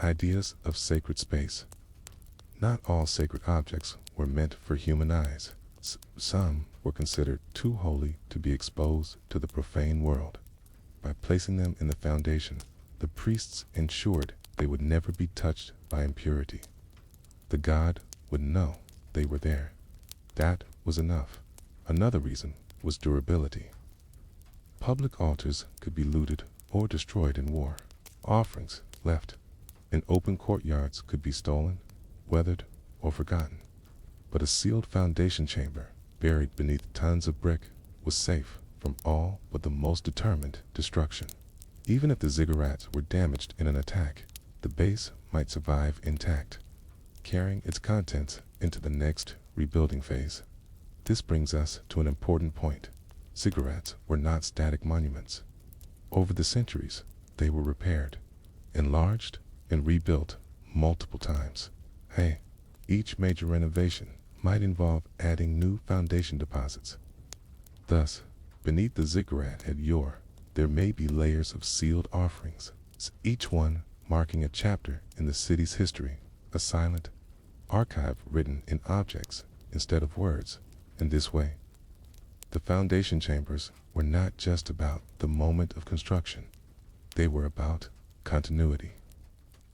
ideas of sacred space. Not all sacred objects were meant for human eyes. Some were considered too holy to be exposed to the profane world. By placing them in the foundation, the priests ensured they would never be touched by impurity. The god would know they were there. That was enough. Another reason was durability. Public altars could be looted or destroyed in war. Offerings left in open courtyards could be stolen, weathered, or forgotten. But a sealed foundation chamber, buried beneath tons of brick, was safe from all but the most determined destruction. Even if the ziggurats were damaged in an attack, the base might survive intact, carrying its contents into the next rebuilding phase. This brings us to an important point. Ziggurats were not static monuments. Over the centuries, they were repaired, enlarged, and rebuilt multiple times. Each major renovation might involve adding new foundation deposits. Thus, beneath the ziggurat at Ur, there may be layers of sealed offerings, each one marking a chapter in the city's history, a silent archive written in objects instead of words. In this way, the foundation chambers were not just about the moment of construction. They were about continuity.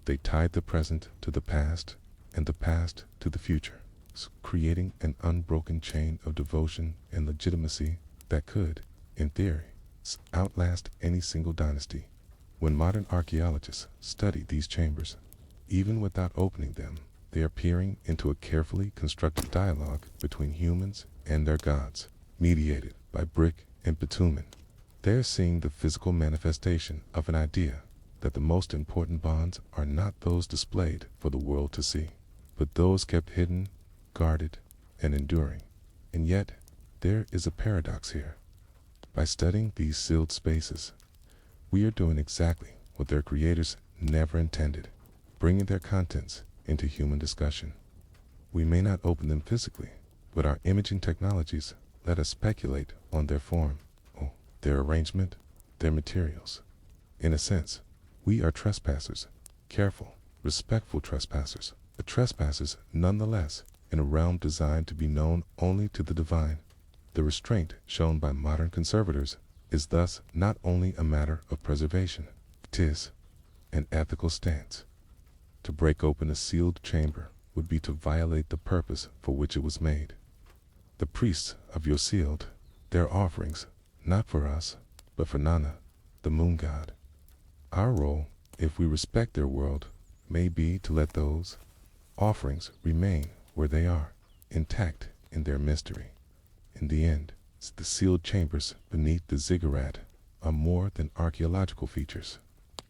They tied the present to the past and the past to the future, creating an unbroken chain of devotion and legitimacy that could, in theory, outlast any single dynasty. When modern archaeologists study these chambers, even without opening them, they are peering into a carefully constructed dialogue between humans and their gods, mediated by brick and bitumen. They are seeing the physical manifestation of an idea that the most important bonds are not those displayed for the world to see, but those kept hidden, guarded, and enduring. And yet, there is a paradox here. By studying these sealed spaces, we are doing exactly what their creators never intended, bringing their contents into human discussion. We may not open them physically, but our imaging technologies let us speculate on their form, their arrangement, their materials. In a sense, we are trespassers, careful, respectful trespassers, but trespassers nonetheless in a realm designed to be known only to the divine. The restraint shown by modern conservators is thus not only a matter of preservation, it is an ethical stance. To break open a sealed chamber would be to violate the purpose for which it was made. The priests of Ur sealed their offerings, not for us, but for Nana, the moon god. Our role, if we respect their world, may be to let those offerings remain where they are, intact in their mystery. In the end, the sealed chambers beneath the ziggurat are more than archaeological features.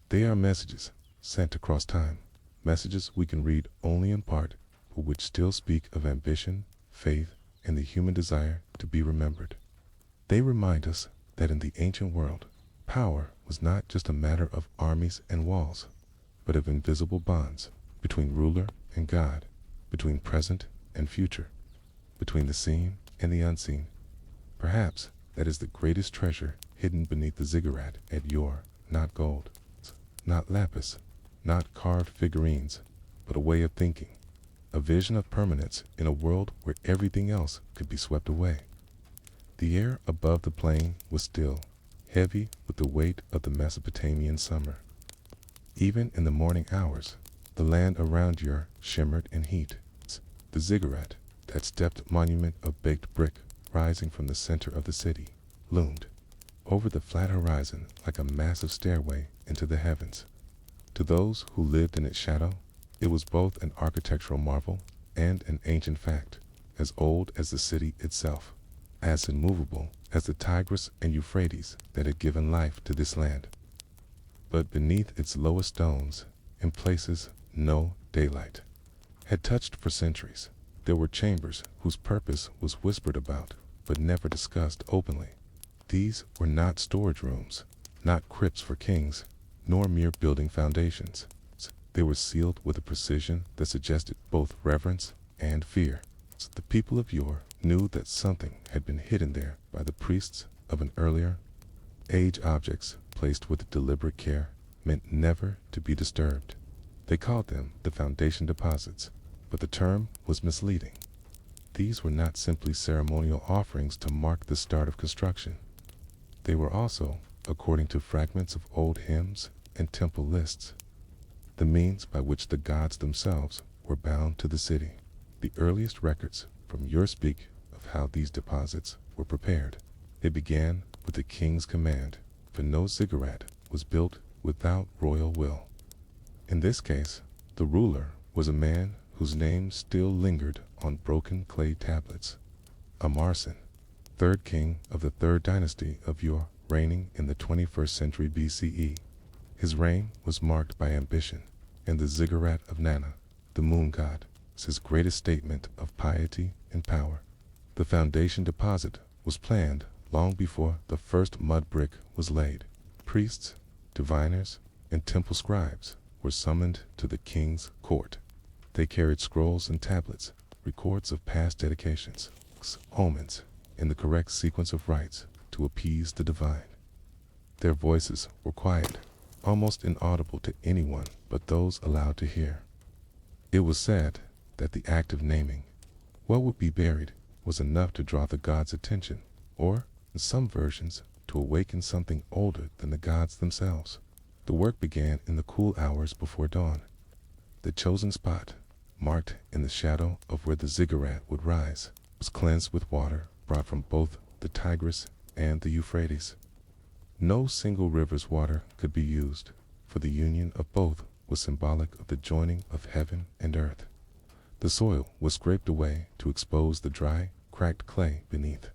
They are messages sent across time, messages we can read only in part, but which still speak of ambition, faith, and the human desire to be remembered. They remind us that in the ancient world, power was not just a matter of armies and walls, but of invisible bonds between ruler and God, between present and future, between the seen and the unseen. Perhaps that is the greatest treasure hidden beneath the ziggurat at Ur, not gold, not lapis, not carved figurines, but a way of thinking, a vision of permanence in a world where everything else could be swept away. The air above the plain was still, heavy with the weight of the Mesopotamian summer. Even in the morning hours, the land around Ur shimmered in heat. The ziggurat, that stepped monument of baked brick rising from the center of the city, loomed over the flat horizon like a massive stairway into the heavens. To those who lived in its shadow, it was both an architectural marvel and an ancient fact, as old as the city itself, as immovable as the Tigris and Euphrates that had given life to this land. But beneath its lowest stones, in places no daylight had touched for centuries, there were chambers whose purpose was whispered about but never discussed openly. These were not storage rooms, not crypts for kings, nor mere building foundations. They were sealed with a precision that suggested both reverence and fear. The people of Ur knew that something had been hidden there by the priests of an earlier age. Objects placed with deliberate care meant never to be disturbed. They called them the foundation deposits, but the term was misleading. These were not simply ceremonial offerings to mark the start of construction. They were also, according to fragments of old hymns and temple lists, the means by which the gods themselves were bound to the city. The earliest records from Ur speak of how these deposits were prepared. It began with the king's command, for no ziggurat was built without royal will. In this case, the ruler was a man whose name still lingered on broken clay tablets. Amarsin, third king of the third dynasty of Ur, reigning in the 21st century BCE. His reign was marked by ambition, and the Ziggurat of Nana, the moon god, was his greatest statement of piety and power. The foundation deposit was planned long before the first mud brick was laid. Priests, diviners, and temple scribes were summoned to the king's court. They carried scrolls and tablets, records of past dedications, omens, in the correct sequence of rites to appease the divine. Their voices were quiet, almost inaudible to anyone but those allowed to hear. It was said that the act of naming what would be buried was enough to draw the gods' attention, or, in some versions, to awaken something older than the gods themselves. The work began in the cool hours before dawn. The chosen spot, marked in the shadow of where the ziggurat would rise, was cleansed with water brought from both the Tigris and the Euphrates. No single river's water could be used, for the union of both was symbolic of the joining of heaven and earth. The soil was scraped away to expose the dry, cracked clay beneath.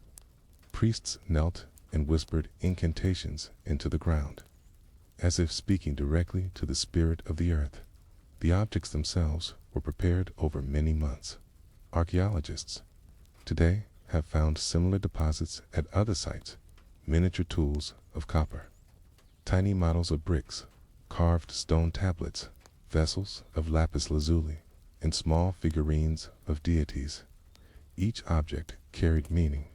Priests knelt and whispered incantations into the ground, as if speaking directly to the spirit of the earth. The objects themselves were prepared over many months. Archaeologists today have found similar deposits at other sites, miniature tools of copper, tiny models of bricks, carved stone tablets, vessels of lapis lazuli, and small figurines of deities. Each object carried meaning,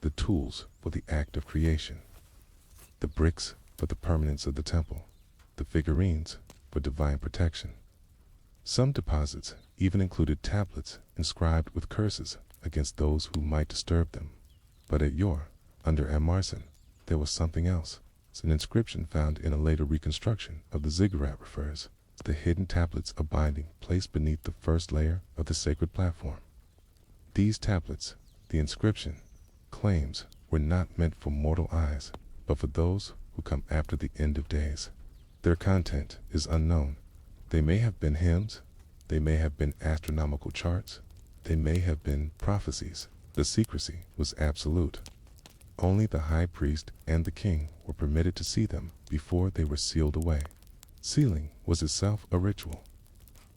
the tools for the act of creation, the bricks for the permanence of the temple, the figurines for divine protection. Some deposits even included tablets inscribed with curses against those who might disturb them. But at Ur, under Amarsin, there was something else. An inscription found in a later reconstruction of the ziggurat refers to the hidden tablets of binding placed beneath the first layer of the sacred platform. These tablets, the inscription, claims were not meant for mortal eyes, but for those who come after the end of days. Their content is unknown. They may have been hymns, they may have been astronomical charts, they may have been prophecies. The secrecy was absolute. Only the high priest and the king were permitted to see them before they were sealed away. Sealing was itself a ritual.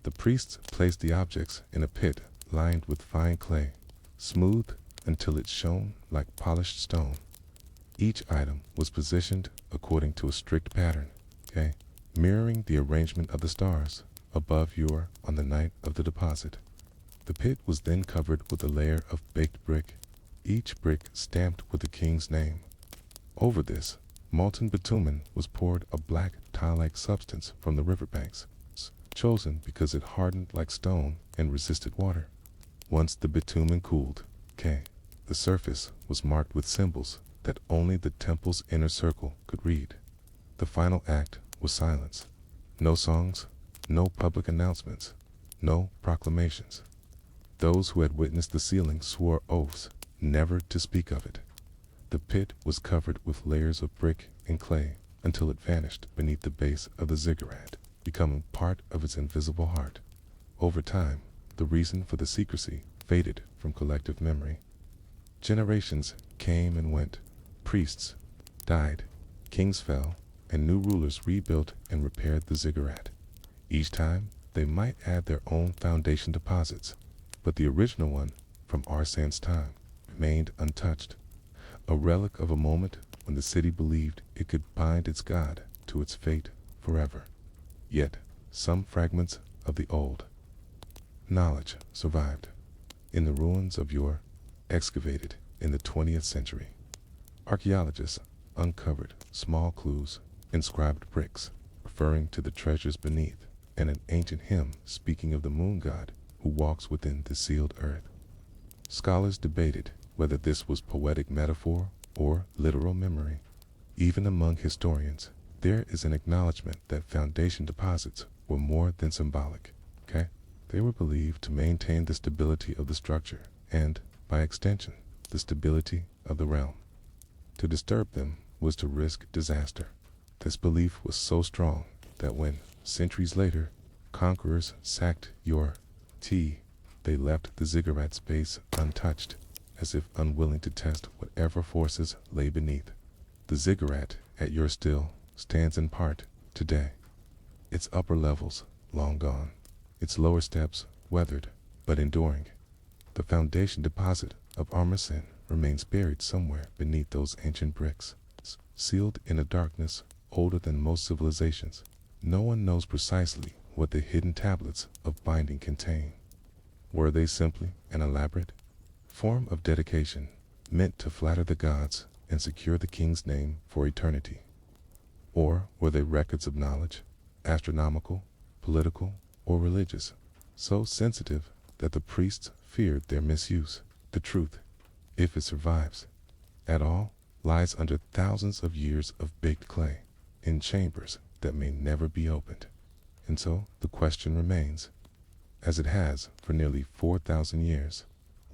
The priests placed the objects in a pit lined with fine clay, smooth until it shone like polished stone. Each item was positioned according to a strict pattern, mirroring the arrangement of the stars above Ur on the night of the deposit. The pit was then covered with a layer of baked brick, each brick stamped with the king's name. Over this, molten bitumen was poured, a black tile-like substance from the riverbanks, chosen because it hardened like stone and resisted water. Once the bitumen cooled, the surface was marked with symbols that only the temple's inner circle could read. The final act was silence. No songs, no public announcements, no proclamations. Those who had witnessed the sealing swore oaths never to speak of it. The pit was covered with layers of brick and clay until it vanished beneath the base of the ziggurat, becoming part of its invisible heart. Over time, the reason for the secrecy faded from collective memory. Generations came and went. Priests died, kings fell, and new rulers rebuilt and repaired the ziggurat. Each time, they might add their own foundation deposits, but the original one from Arsan's time remained untouched, a relic of a moment when the city believed it could bind its god to its fate forever. Yet, some fragments of the old knowledge survived in the ruins of Ur, excavated in the 20th century. Archaeologists uncovered small clues, inscribed bricks referring to the treasures beneath, and an ancient hymn speaking of the moon god who walks within the sealed earth. Scholars debated whether this was poetic metaphor or literal memory. Even among historians, there is an acknowledgement that foundation deposits were more than symbolic. They were believed to maintain the stability of the structure and, by extension, the stability of the realm. To disturb them was to risk disaster. This belief was so strong that when, centuries later, conquerors sacked they left the Ziggurat space untouched, as if unwilling to test whatever forces lay beneath. The Ziggurat at still stands in part today. Its upper levels long gone, its lower steps weathered but enduring. The foundation deposit of Armasin remains buried somewhere beneath those ancient bricks, sealed in a darkness older than most civilizations. No one knows precisely what the hidden tablets of binding contain. Were they simply an elaborate form of dedication meant to flatter the gods and secure the king's name for eternity? Or were they records of knowledge, astronomical, political, or religious, so sensitive that the priests feared their misuse? The truth, if it survives at all, lies under thousands of years of baked clay, in chambers that may never be opened. And so the question remains, as it has for nearly 4,000 years,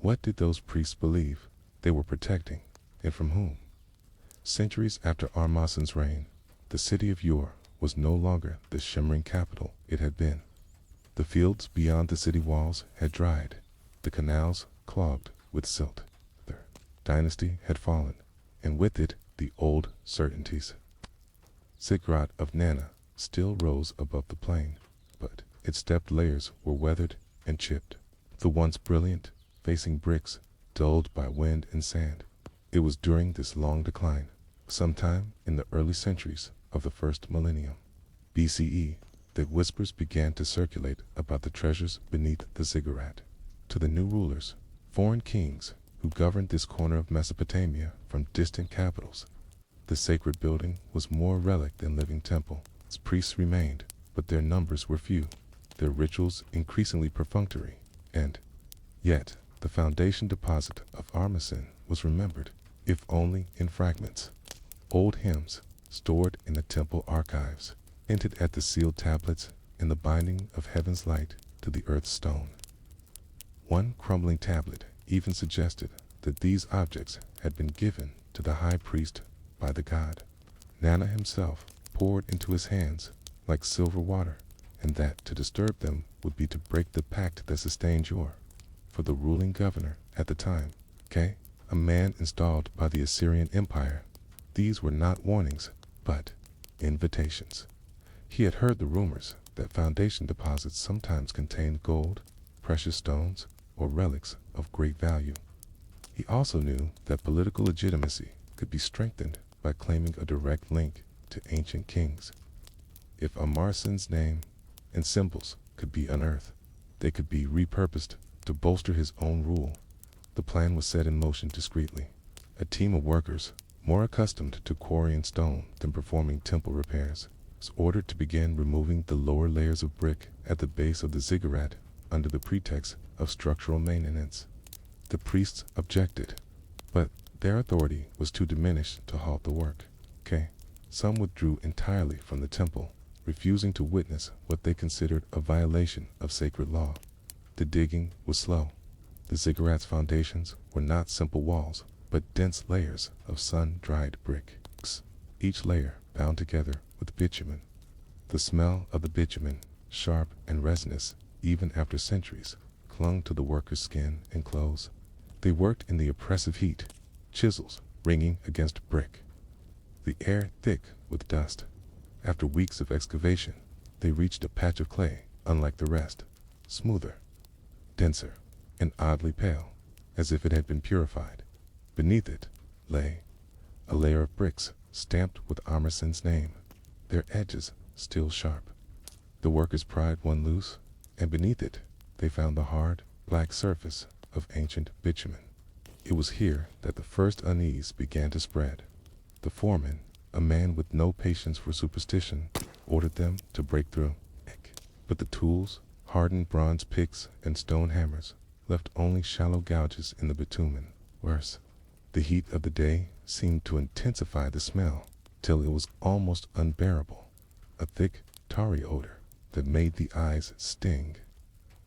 what did those priests believe they were protecting, and from whom? Centuries after Armasin's reign, the city of was no longer the shimmering capital it had been. The fields beyond the city walls had dried, the canals clogged with silt. Their dynasty had fallen, and with it the old certainties. Ziggurat of Nana still rose above the plain, but its stepped layers were weathered and chipped, the once brilliant facing bricks dulled by wind and sand. It was during this long decline, sometime in the early centuries of the first millennium, BCE, that whispers began to circulate about the treasures beneath the Ziggurat. To the new rulers, foreign kings who governed this corner of Mesopotamia from distant capitals, the sacred building was more relic than living temple. Its priests remained, but their numbers were few, their rituals increasingly perfunctory, and yet the foundation deposit of Armasin was remembered, if only in fragments. Old hymns, stored in the temple archives, hinted at the sealed tablets and the binding of heaven's light to the earth's stone. One crumbling tablet even suggested that these objects had been given to the high priest by the god. Nana himself poured into his hands like silver water, and that to disturb them would be to break the pact that sustained for the ruling governor at the time, a man installed by the Assyrian Empire. These were not warnings, but invitations. He had heard the rumors that foundation deposits sometimes contained gold, precious stones, or relics of great value. He also knew that political legitimacy could be strengthened by claiming a direct link to ancient kings. If Amarsin's name and symbols could be unearthed, they could be repurposed to bolster his own rule. The plan was set in motion discreetly. A team of workers, more accustomed to quarrying stone than performing temple repairs, was ordered to begin removing the lower layers of brick at the base of the ziggurat under the pretext of structural maintenance. The priests objected, but their authority was too diminished to halt the work. Some withdrew entirely from the temple, refusing to witness what they considered a violation of sacred law. The digging was slow. The ziggurat's foundations were not simple walls, but dense layers of sun-dried bricks, each layer bound together with bitumen. The smell of the bitumen, sharp and resinous even after centuries, clung to the workers' skin and clothes. They worked in the oppressive heat, chisels ringing against brick, the air thick with dust. After weeks of excavation, they reached a patch of clay unlike the rest, smoother, denser, and oddly pale, as if it had been purified. Beneath it lay a layer of bricks stamped with Amarsin's name, their edges still sharp. The workers pried one loose, and beneath it they found the hard, black surface of ancient bitumen. It was here that the first unease began to spread. The foreman, a man with no patience for superstition, ordered them to break through. But the tools, hardened bronze picks and stone hammers, left only shallow gouges in the bitumen. Worse, the heat of the day seemed to intensify the smell till it was almost unbearable, a thick, tarry odor that made the eyes sting.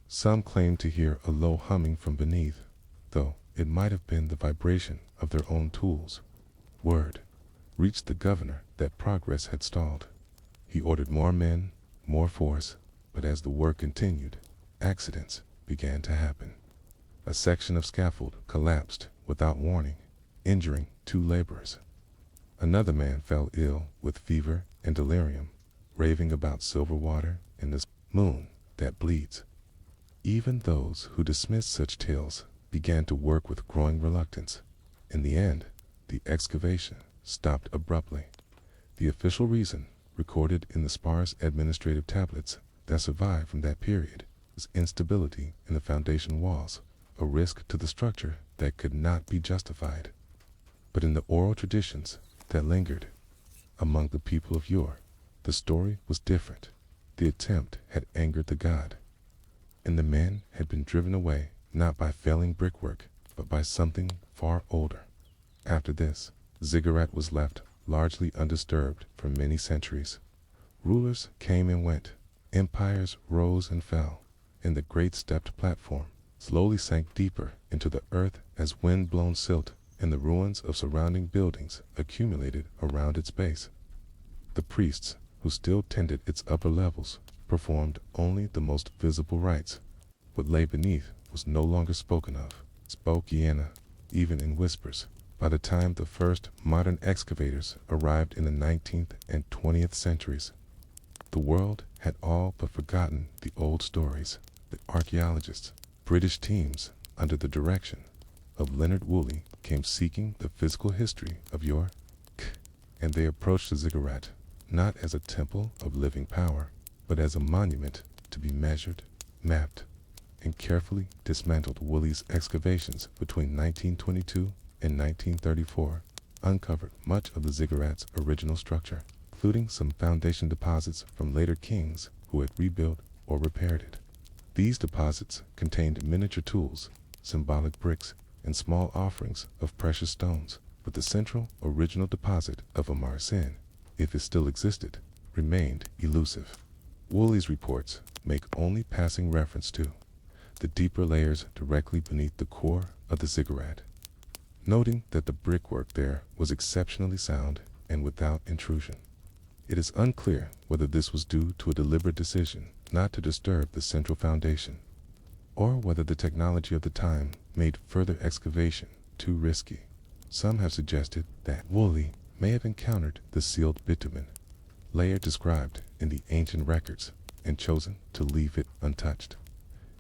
Some claimed to hear a low humming from beneath, though it might have been the vibration of their own tools. Word reached the governor that progress had stalled. He ordered more men, more force, but as the work continued, accidents began to happen. A section of scaffold collapsed without warning, injuring 2 laborers. Another man fell ill with fever and delirium, raving about silver water and the moon that bleeds. Even those who dismissed such tales began to work with growing reluctance. In the end, the excavation stopped abruptly. The official reason, recorded in the sparse administrative tablets that survived from that period, was instability in the foundation walls, a risk to the structure that could not be justified. But in the oral traditions that lingered among the people of yore, the story was different. The attempt had angered the god, and the men had been driven away not by failing brickwork, but by something far older. After this, Ziggurat was left largely undisturbed for many centuries. Rulers came and went, empires rose and fell, and the great stepped platform slowly sank deeper into the earth as wind-blown silt and the ruins of surrounding buildings accumulated around its base. The priests, who still tended its upper levels, performed only the most visible rites. What lay beneath was no longer spoken of, even in whispers. By the time the first modern excavators arrived in the 19th and 20th centuries, the world had all but forgotten the old stories. The archaeologists, British teams under the direction of Leonard Woolley, came seeking the physical history of yore, and they approached the Ziggurat not as a temple of living power, but as a monument to be measured, mapped, and carefully dismantled. Woolley's excavations between 1922 and 1934 uncovered much of the Ziggurat's original structure, including some foundation deposits from later kings who had rebuilt or repaired it. These deposits contained miniature tools, symbolic bricks, and small offerings of precious stones, but the central original deposit of Amarsin, if it still existed, remained elusive. Woolley's reports make only passing reference to the deeper layers directly beneath the core of the Ziggurat, noting that the brickwork there was exceptionally sound and without intrusion. It is unclear whether this was due to a deliberate decision not to disturb the central foundation, or whether the technology of the time made further excavation too risky. Some have suggested that Woolley may have encountered the sealed bitumen layer described in the ancient records and chosen to leave it untouched.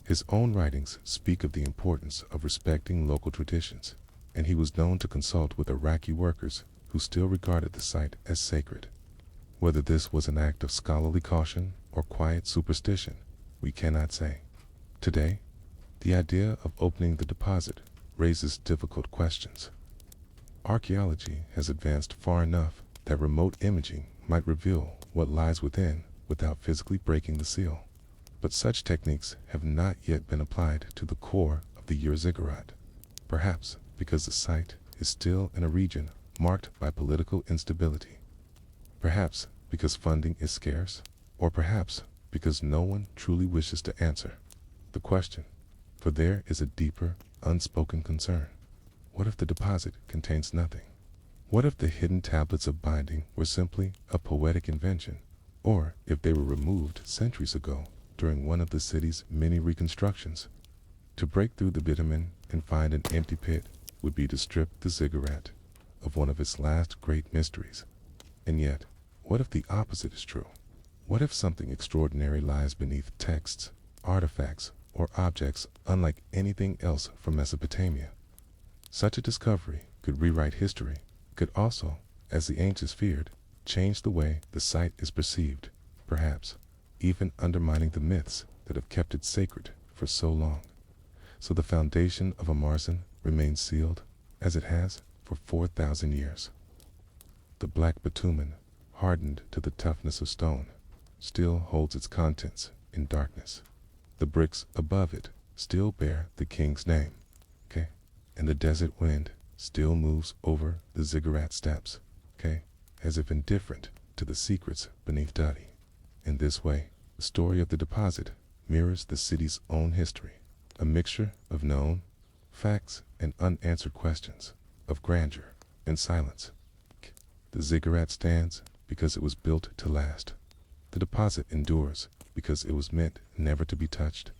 His own writings speak of the importance of respecting local traditions, and he was known to consult with Iraqi workers who still regarded the site as sacred. Whether this was an act of scholarly caution or quiet superstition, we cannot say. Today, the idea of opening the deposit raises difficult questions. Archaeology has advanced far enough that remote imaging might reveal what lies within without physically breaking the seal. But such techniques have not yet been applied to the core of the Ziggurat, perhaps because the site is still in a region marked by political instability, perhaps because funding is scarce, or perhaps because no one truly wishes to answer the question. For there is a deeper, unspoken concern. What if the deposit contains nothing? What if the hidden tablets of binding were simply a poetic invention, or if they were removed centuries ago during one of the city's many reconstructions? To break through the bitumen and find an empty pit would be to strip the Ziggurat of one of its last great mysteries. And yet, what if the opposite is true? What if something extraordinary lies beneath texts, artifacts, or objects unlike anything else from Mesopotamia? Such a discovery could rewrite history, could also, as the ancients feared, change the way the site is perceived, perhaps even undermining the myths that have kept it sacred for so long. So the foundation of Amarsin remains sealed, as it has for 4,000 years. The black bitumen, hardened to the toughness of stone, still holds its contents in darkness. The bricks above it still bear the king's name, and the desert wind still moves over the Ziggurat steps, as if indifferent to the secrets beneath Dadi. In this way, the story of the deposit mirrors the city's own history, a mixture of known facts and unanswered questions, of grandeur and silence, The ziggurat stands because it was built to last. The deposit endures because it was meant never to be touched.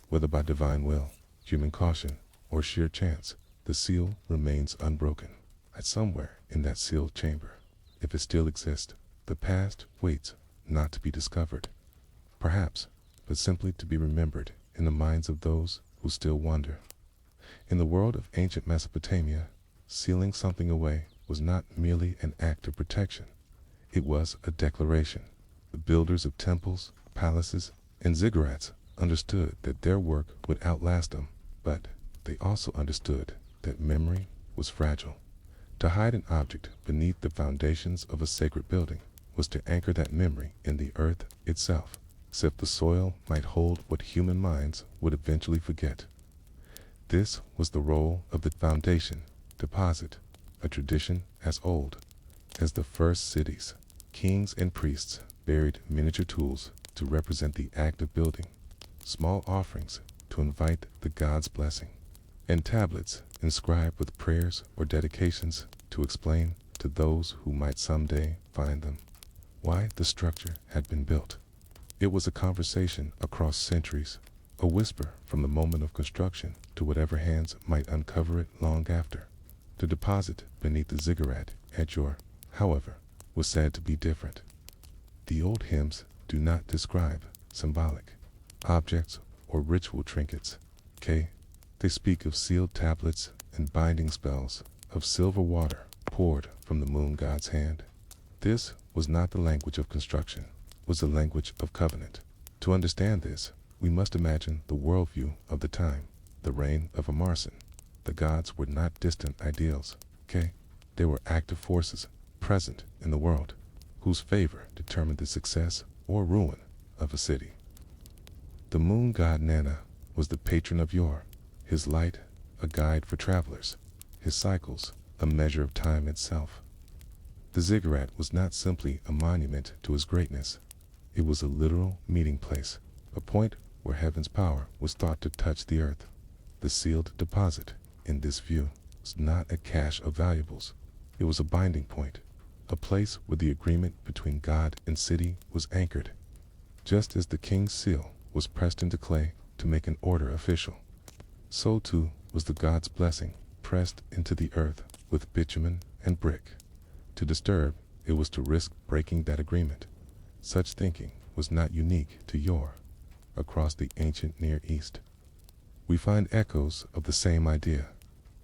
Whether by divine will, human caution, or sheer chance, the seal remains unbroken. And somewhere in that sealed chamber, if it still exists, the past waits not to be discovered, perhaps, but simply to be remembered in the minds of those who still wonder. In the world of ancient Mesopotamia, sealing something away was not merely an act of protection. It was a declaration. The builders of temples, palaces, and ziggurats understood that their work would outlast them, but they also understood that memory was fragile. To hide an object beneath the foundations of a sacred building was to anchor that memory in the earth itself, as if the soil might hold what human minds would eventually forget. This was the role of the foundation deposit, a tradition as old as the first cities. Kings and priests buried miniature tools to represent the act of building, small offerings to invite the god's blessing, and tablets inscribed with prayers or dedications to explain to those who might someday find them why the structure had been built. It was a conversation across centuries, a whisper from the moment of construction to whatever hands might uncover it long after. The deposit beneath the ziggurat at Ur, however, was said to be different. The old hymns do not describe symbolic objects or ritual trinkets. They speak of sealed tablets and binding spells, of silver water poured from the moon god's hand. This was not the language of construction, it was the language of covenant. To understand this, we must imagine the worldview of the time, the reign of Amarsin. The gods were not distant ideals, They were active forces present in the world, whose favor determined the success or ruin of a city. The moon god Nana was the patron of Ur, his light a guide for travelers, his cycles a measure of time itself. The ziggurat was not simply a monument to his greatness, it was a literal meeting place, a point where heaven's power was thought to touch the earth. The sealed deposit, in this view, was not a cache of valuables, it was a binding point, a place where the agreement between God and city was anchored. Just as the king's seal was pressed into clay to make an order official, so too was the god's blessing pressed into the earth with bitumen and brick. To disturb it was to risk breaking that agreement. Such thinking was not unique to Ur. Across the ancient Near East, we find echoes of the same idea.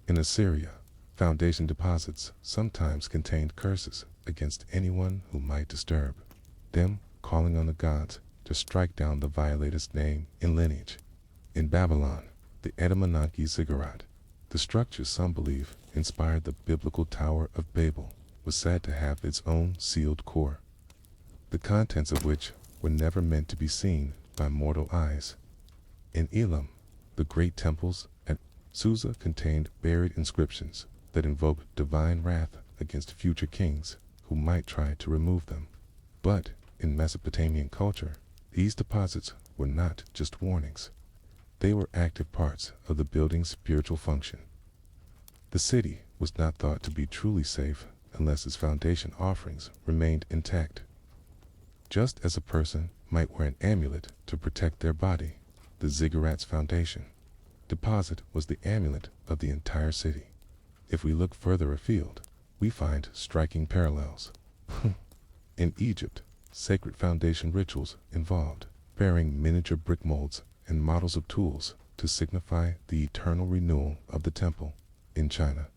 In Assyria, foundation deposits sometimes contained curses against anyone who might disturb them, calling on the gods to strike down the violator's name and lineage. In Babylon, the Edamanaki Ziggurat, the structure some believe inspired the biblical Tower of Babel, was said to have its own sealed core, the contents of which were never meant to be seen by mortal eyes. In Elam, the great temples at Susa contained buried inscriptions that invoked divine wrath against future kings who might try to remove them. But in Mesopotamian culture, these deposits were not just warnings. They were active parts of the building's spiritual function. The city was not thought to be truly safe unless its foundation offerings remained intact. Just as a person might wear an amulet to protect their body, the ziggurat's foundation deposit was the amulet of the entire city. If we look further afield, we find striking parallels. In Egypt, sacred foundation rituals involved bearing miniature brick molds and models of tools to signify the eternal renewal of the temple. In China,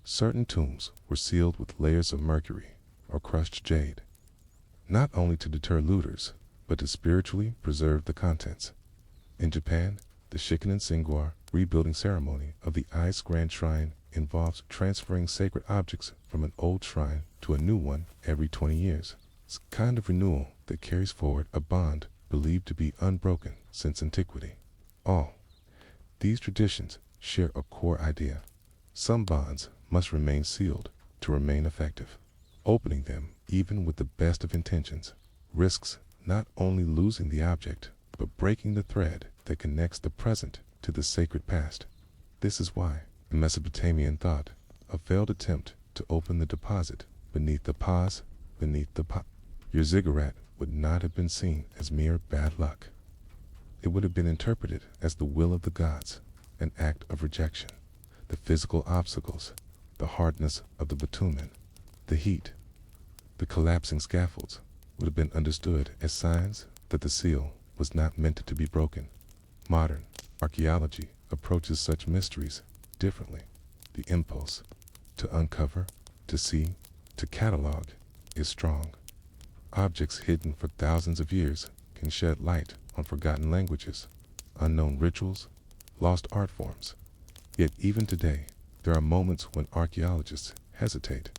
certain tombs were sealed with layers of mercury or crushed jade, not only to deter looters, but to spiritually preserve the contents. In Japan, the Shikinen Singwar rebuilding ceremony of the Ice Grand Shrine involves transferring sacred objects from an old shrine to a new one every 20 years. It's a kind of renewal that carries forward a bond believed to be unbroken since antiquity. All these traditions share a core idea. Some bonds must remain sealed to remain effective. Opening them, even with the best of intentions, risks not only losing the object, but breaking the thread that connects the present to the sacred past. This is why, in Mesopotamian thought, a failed attempt to open the deposit beneath the pause, beneath the pot. Your ziggurat would not have been seen as mere bad luck. It would have been interpreted as the will of the gods, an act of rejection. The physical obstacles, the hardness of the bitumen, the heat, the collapsing scaffolds would have been understood as signs that the seal was not meant to be broken. Modern archaeology approaches such mysteries differently. The impulse to uncover, to see, to catalog is strong. Objects hidden for thousands of years can shed light on forgotten languages, unknown rituals, lost art forms. Yet even today, there are moments when archaeologists hesitate,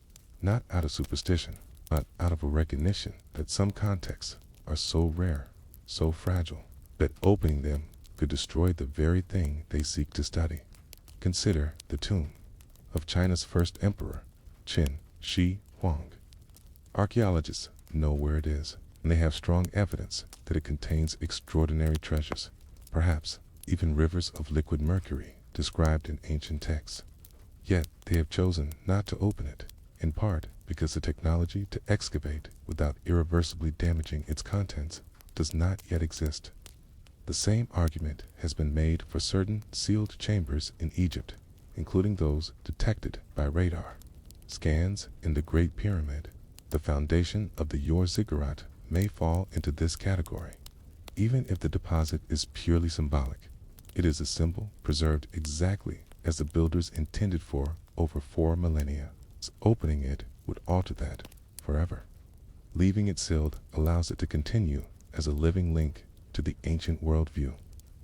not out of superstition, but out of a recognition that some contexts are so rare, so fragile, that opening them could destroy the very thing they seek to study. Consider the tomb of China's first emperor, Qin Shi Huang. Archaeologists know where it is, and they have strong evidence that it contains extraordinary treasures, perhaps even rivers of liquid mercury described in ancient texts. Yet they have chosen not to open it, in part because the technology to excavate without irreversibly damaging its contents does not yet exist. The same argument has been made for certain sealed chambers in Egypt, including those detected by radar. Scans in the Great Pyramid, the foundation of the Ur Ziggurat, may fall into this category. Even if the deposit is purely symbolic, it is a symbol preserved exactly as the builders intended for over 4 millennia. Opening it would alter that forever. Leaving it sealed allows it to continue as a living link to the ancient worldview,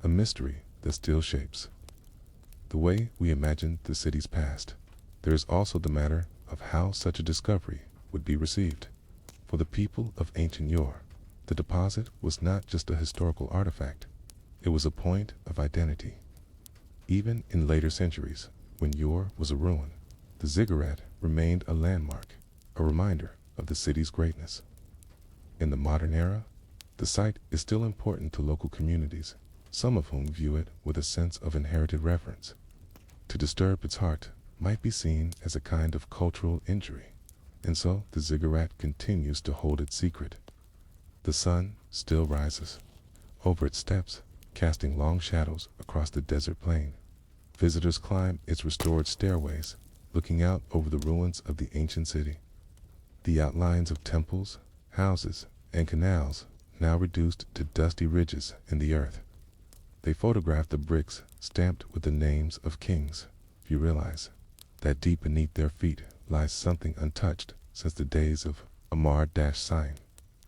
a mystery that still shapes the way we imagine the city's past. There is also the matter of how such a discovery would be received. For the people of ancient Ur, the deposit was not just a historical artifact, it was a point of identity. Even in later centuries, when Ur was a ruin, the ziggurat remained a landmark, a reminder of the city's greatness. In the modern era, the site is still important to local communities, some of whom view it with a sense of inherited reverence. To disturb its heart might be seen as a kind of cultural injury, and so the ziggurat continues to hold its secret. The sun still rises over its steps, casting long shadows across the desert plain. Visitors climb its restored stairways, looking out over the ruins of the ancient city. The outlines of temples, houses, and canals now reduced to dusty ridges in the earth. They photograph the bricks stamped with the names of kings. You realize that deep beneath their feet lies something untouched since the days of Amar-Sin.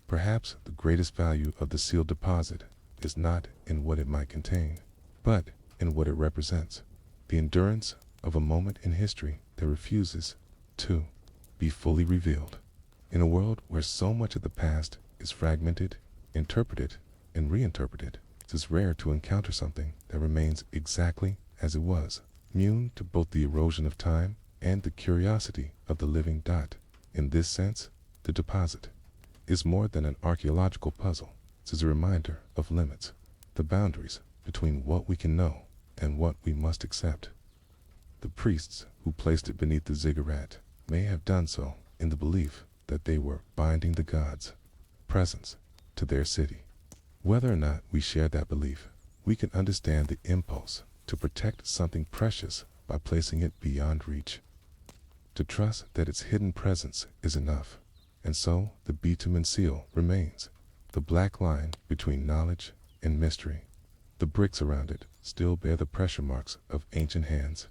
Perhaps the greatest value of the sealed deposit is not in what it might contain, but in what it represents. The endurance of a moment in history that refuses to be fully revealed. In a world where so much of the past is fragmented, interpreted, and reinterpreted, it is rare to encounter something that remains exactly as it was, immune to both the erosion of time and the curiosity of the living dot. In this sense, the deposit is more than an archaeological puzzle. It is a reminder of limits, the boundaries between what we can know and what we must accept. The priests who placed it beneath the ziggurat may have done so in the belief that they were binding the gods' presence to their city. Whether or not we share that belief, we can understand the impulse to protect something precious by placing it beyond reach. To trust that its hidden presence is enough, and so the bitumen seal remains, the black line between knowledge and mystery. The bricks around it still bear the pressure marks of ancient hands.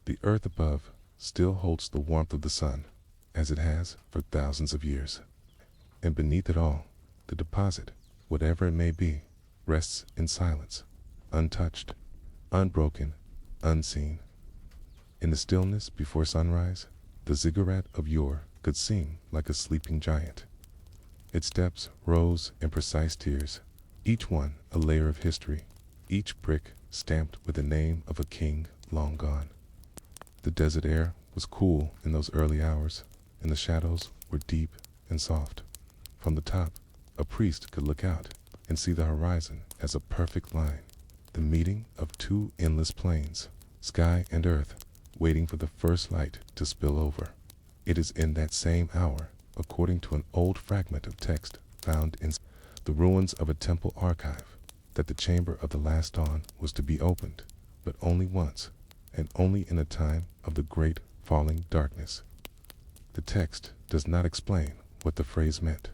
The earth above still holds the warmth of the sun, as it has for thousands of years. And beneath it all, the deposit, whatever it may be, rests in silence, untouched, unbroken, unseen. In the stillness before sunrise, the ziggurat of Ur could seem like a sleeping giant. Its steps rose in precise tiers, each one a layer of history, each brick stamped with the name of a king long gone. The desert air was cool in those early hours, and the shadows were deep and soft. From the top, a priest could look out and see the horizon as a perfect line, the meeting of two endless plains, sky and earth, waiting for the first light to spill over. It is in that same hour, according to an old fragment of text found in the ruins of a temple archive, that the chamber of the last dawn was to be opened, but only once, and only in a time of the great falling darkness. The text does not explain what the phrase meant.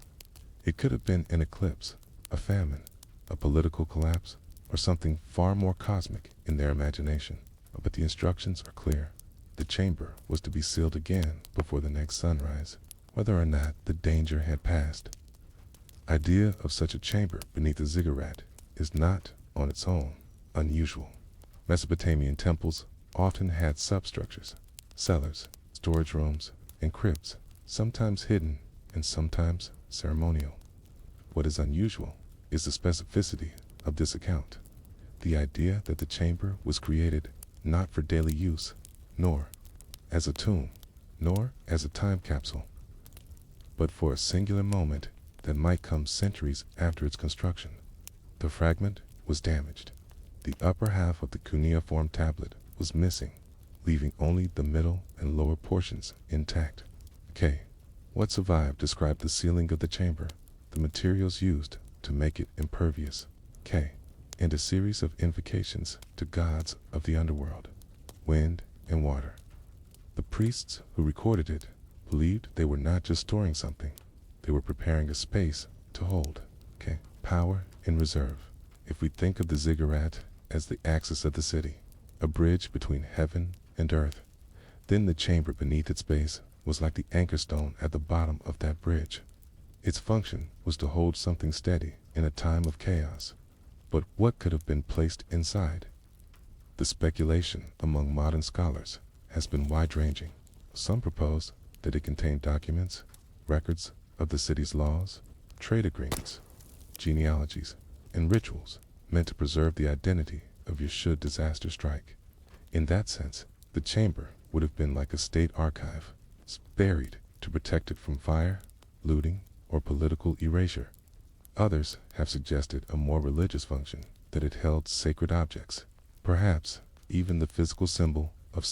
It could have been an eclipse, a famine, a political collapse, or something far more cosmic in their imagination. But the instructions are clear. The chamber was to be sealed again before the next sunrise, whether or not the danger had passed. Idea of such a chamber beneath the ziggurat is not, on its own, unusual. Mesopotamian temples often had substructures, cellars, storage rooms, and crypts, sometimes hidden and sometimes ceremonial. What is unusual is the specificity of this account. The idea that the chamber was created not for daily use, nor as a tomb, nor as a time capsule, but for a singular moment that might come centuries after its construction. The fragment was damaged. The upper half of the cuneiform tablet was missing, leaving only the middle and lower portions intact. K. What survived described the sealing of the chamber, the materials used to make it impervious. K. And a series of invocations to gods of the underworld, wind and water. The priests who recorded it believed they were not just storing something, they were preparing a space to hold. K. Power in reserve. If we think of the ziggurat as the axis of the city, a bridge between heaven and earth, then the chamber beneath its base was like the anchor stone at the bottom of that bridge. Its function was to hold something steady in a time of chaos. But what could have been placed inside? The speculation among modern scholars has been wide-ranging. Some propose that it contained documents, records of the city's laws, trade agreements, genealogies, and rituals meant to preserve the identity of you should disaster strike. In that sense, the chamber would have been like a state archive, buried to protect it from fire, looting, or political erasure. Others have suggested a more religious function, that it held sacred objects, perhaps even the physical symbol of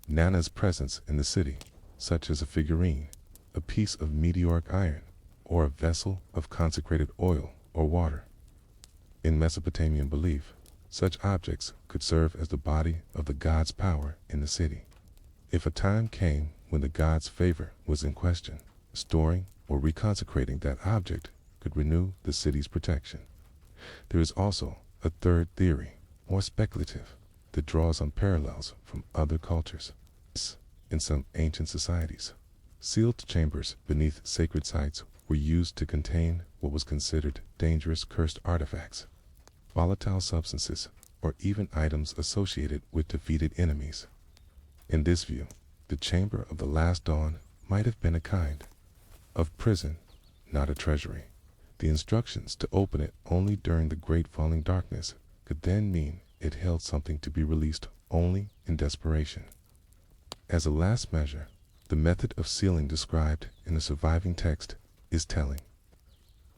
Nana's presence in the city, such as a figurine, a piece of meteoric iron, or a vessel of consecrated oil or water. In Mesopotamian belief, such objects could serve as the body of the god's power in the city. If a time came when the god's favor was in question, storing or reconsecrating that object could renew the city's protection. There is also a third theory, more speculative, that draws on parallels from other cultures. In some ancient societies, sealed chambers beneath sacred sites were used to contain what was considered dangerous cursed artifacts, volatile substances, or even items associated with defeated enemies. In this view, the chamber of the last dawn might have been a kind of prison, not a treasury. The instructions to open it only during the great falling darkness could then mean it held something to be released only in desperation. As a last measure, the method of sealing described in the surviving text is telling.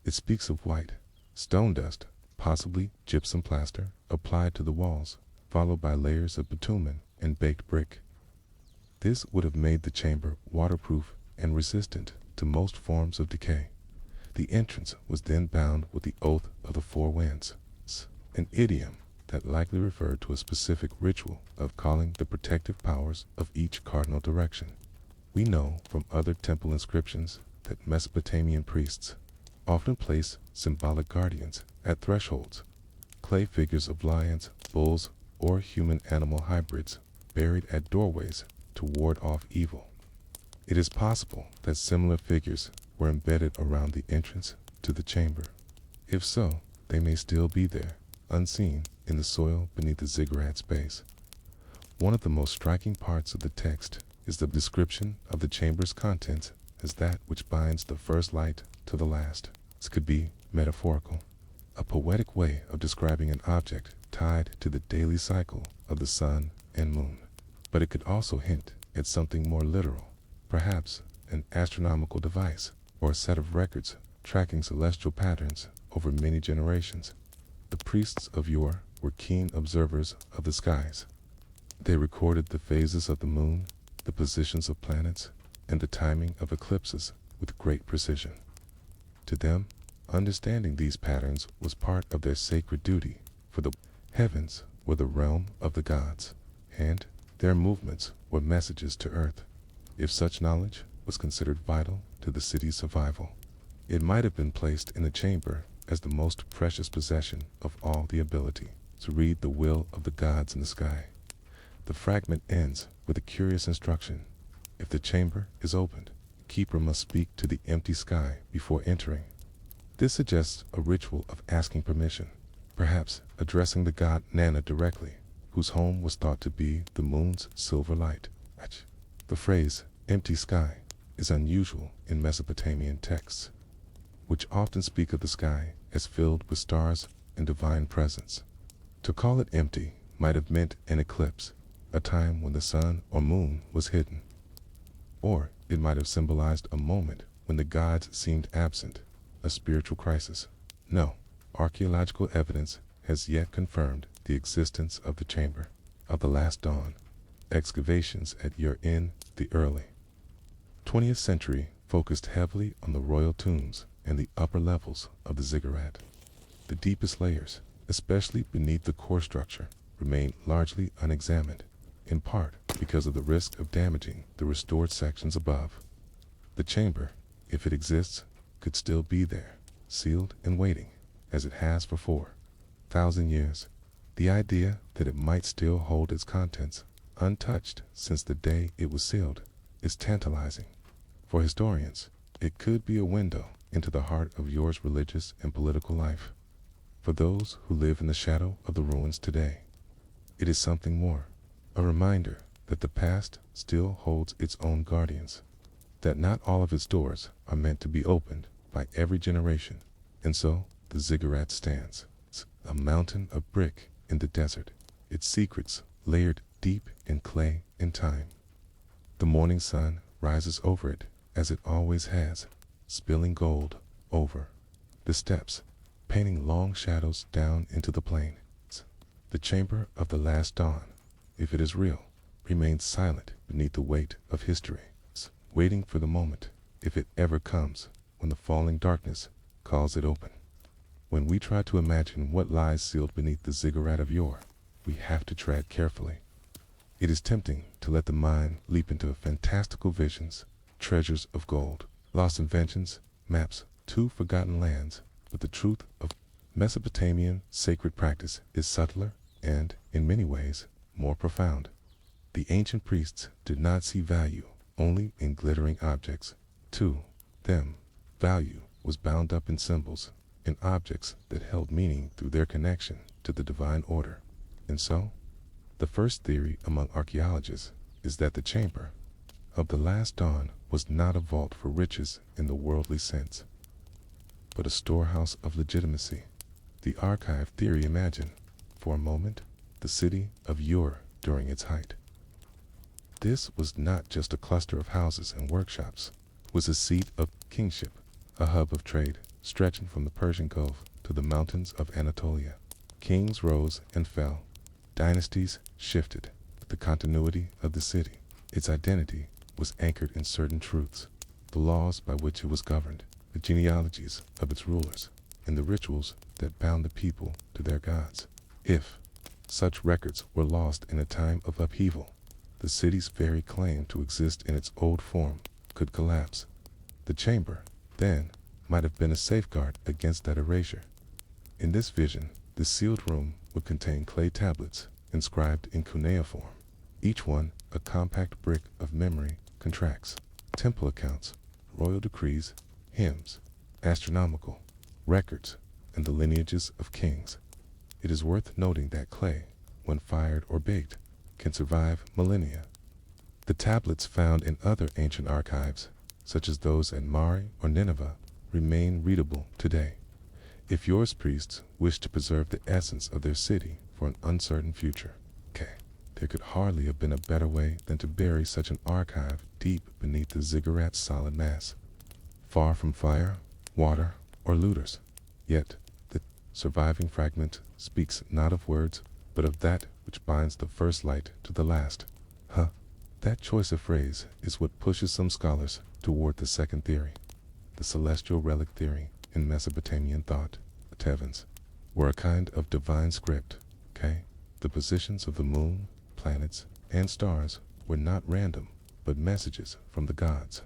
It speaks of white, stone dust, possibly gypsum plaster, applied to the walls, followed by layers of bitumen and baked brick. This would have made the chamber waterproof and resistant to most forms of decay. The entrance was then bound with the oath of the four winds, an idiom that likely referred to a specific ritual of calling the protective powers of each cardinal direction. We know from other temple inscriptions that Mesopotamian priests often place symbolic guardians at thresholds, clay figures of lions, bulls, or human-animal hybrids buried at doorways to ward off evil. It is possible that similar figures were embedded around the entrance to the chamber. If so, they may still be there, unseen in the soil beneath the ziggurat's base. One of the most striking parts of the text is the description of the chamber's contents as that which binds the first light to the last. This could be metaphorical, a poetic way of describing an object tied to the daily cycle of the sun and moon. But it could also hint at something more literal, perhaps an astronomical device or a set of records tracking celestial patterns over many generations. The priests of yore were keen observers of the skies. They recorded the phases of the moon, the positions of planets, and the timing of eclipses with great precision. To them, understanding these patterns was part of their sacred duty, for the heavens were the realm of the gods, and their movements were messages to earth. If such knowledge was considered vital to the city's survival, it might have been placed in the chamber as the most precious possession of all. The ability to read the will of the gods in the sky. The fragment ends with a curious instruction. If the chamber is opened, the keeper must speak to the empty sky before entering. This suggests a ritual of asking permission, perhaps addressing the god Nana directly, whose home was thought to be the moon's silver light. The phrase, empty sky, is unusual in Mesopotamian texts, which often speak of the sky as filled with stars and divine presence. To call it empty might have meant an eclipse, a time when the sun or moon was hidden. Or it might have symbolized a moment when the gods seemed absent, a spiritual crisis. No, archaeological evidence has yet confirmed the existence of the chamber of the last dawn. Excavations at Ur in the early 20th century focused heavily on the royal tombs and the upper levels of the ziggurat. The deepest layers, especially beneath the core structure, remain largely unexamined, in part because of the risk of damaging the restored sections above. The chamber, if it exists, could still be there, sealed and waiting, as it has for 4,000 years. The idea that it might still hold its contents, untouched since the day it was sealed, is tantalizing. For historians, it could be a window into the heart of Ur's religious and political life. For those who live in the shadow of the ruins today, it is something more, a reminder that the past still holds its own guardians, that not all of its doors are meant to be opened by every generation. And so the ziggurat stands, a mountain of brick in the desert, its secrets layered deep in clay and time. The morning sun rises over it, as it always has, spilling gold over the steps, painting long shadows down into the plain. The chamber of the last dawn, if it is real, remains silent beneath the weight of history, waiting for the moment, if it ever comes, when the falling darkness calls it open. When we try to imagine what lies sealed beneath the ziggurat of yore, we have to tread carefully. It is tempting to let the mind leap into fantastical visions, treasures of gold, lost inventions, maps to forgotten lands, but the truth of Mesopotamian sacred practice is subtler and, in many ways, more profound. The ancient priests did not see value only in glittering objects. To them, value was bound up in symbols, in objects that held meaning through their connection to the divine order. And so, the first theory among archaeologists is that the chamber of the last dawn was not a vault for riches in the worldly sense, but a storehouse of legitimacy. The archive theory imagined, for a moment, the city of Ur during its height. This was not just a cluster of houses and workshops, it was a seat of kingship, a hub of trade, stretching from the Persian Gulf to the mountains of Anatolia. Kings rose and fell, dynasties shifted, but the continuity of the city, its identity, was anchored in certain truths, the laws by which it was governed, the genealogies of its rulers, and the rituals that bound the people to their gods. If such records were lost in a time of upheaval, the city's very claim to exist in its old form could collapse. The chamber, then, might have been a safeguard against that erasure. In this vision, the sealed room would contain clay tablets inscribed in cuneiform, each one a compact brick of memory, contracts, temple accounts, royal decrees, hymns, astronomical records, and the lineages of kings. It is worth noting that clay, when fired or baked, can survive millennia. The tablets found in other ancient archives, such as those at Mari or Nineveh, remain readable today. If Ur's priests wished to preserve the essence of their city for an uncertain future, there could hardly have been a better way than to bury such an archive deep beneath the ziggurat's solid mass, far from fire, water, or looters. Yet, the surviving fragment speaks not of words, but of that which binds the first light to the last. That That choice of phrase is what pushes some scholars toward the second theory, the celestial relic theory. In Mesopotamian thought, the heavens were a kind of divine script, okay? The positions of the moon, planets, and stars were not random, but messages from the gods.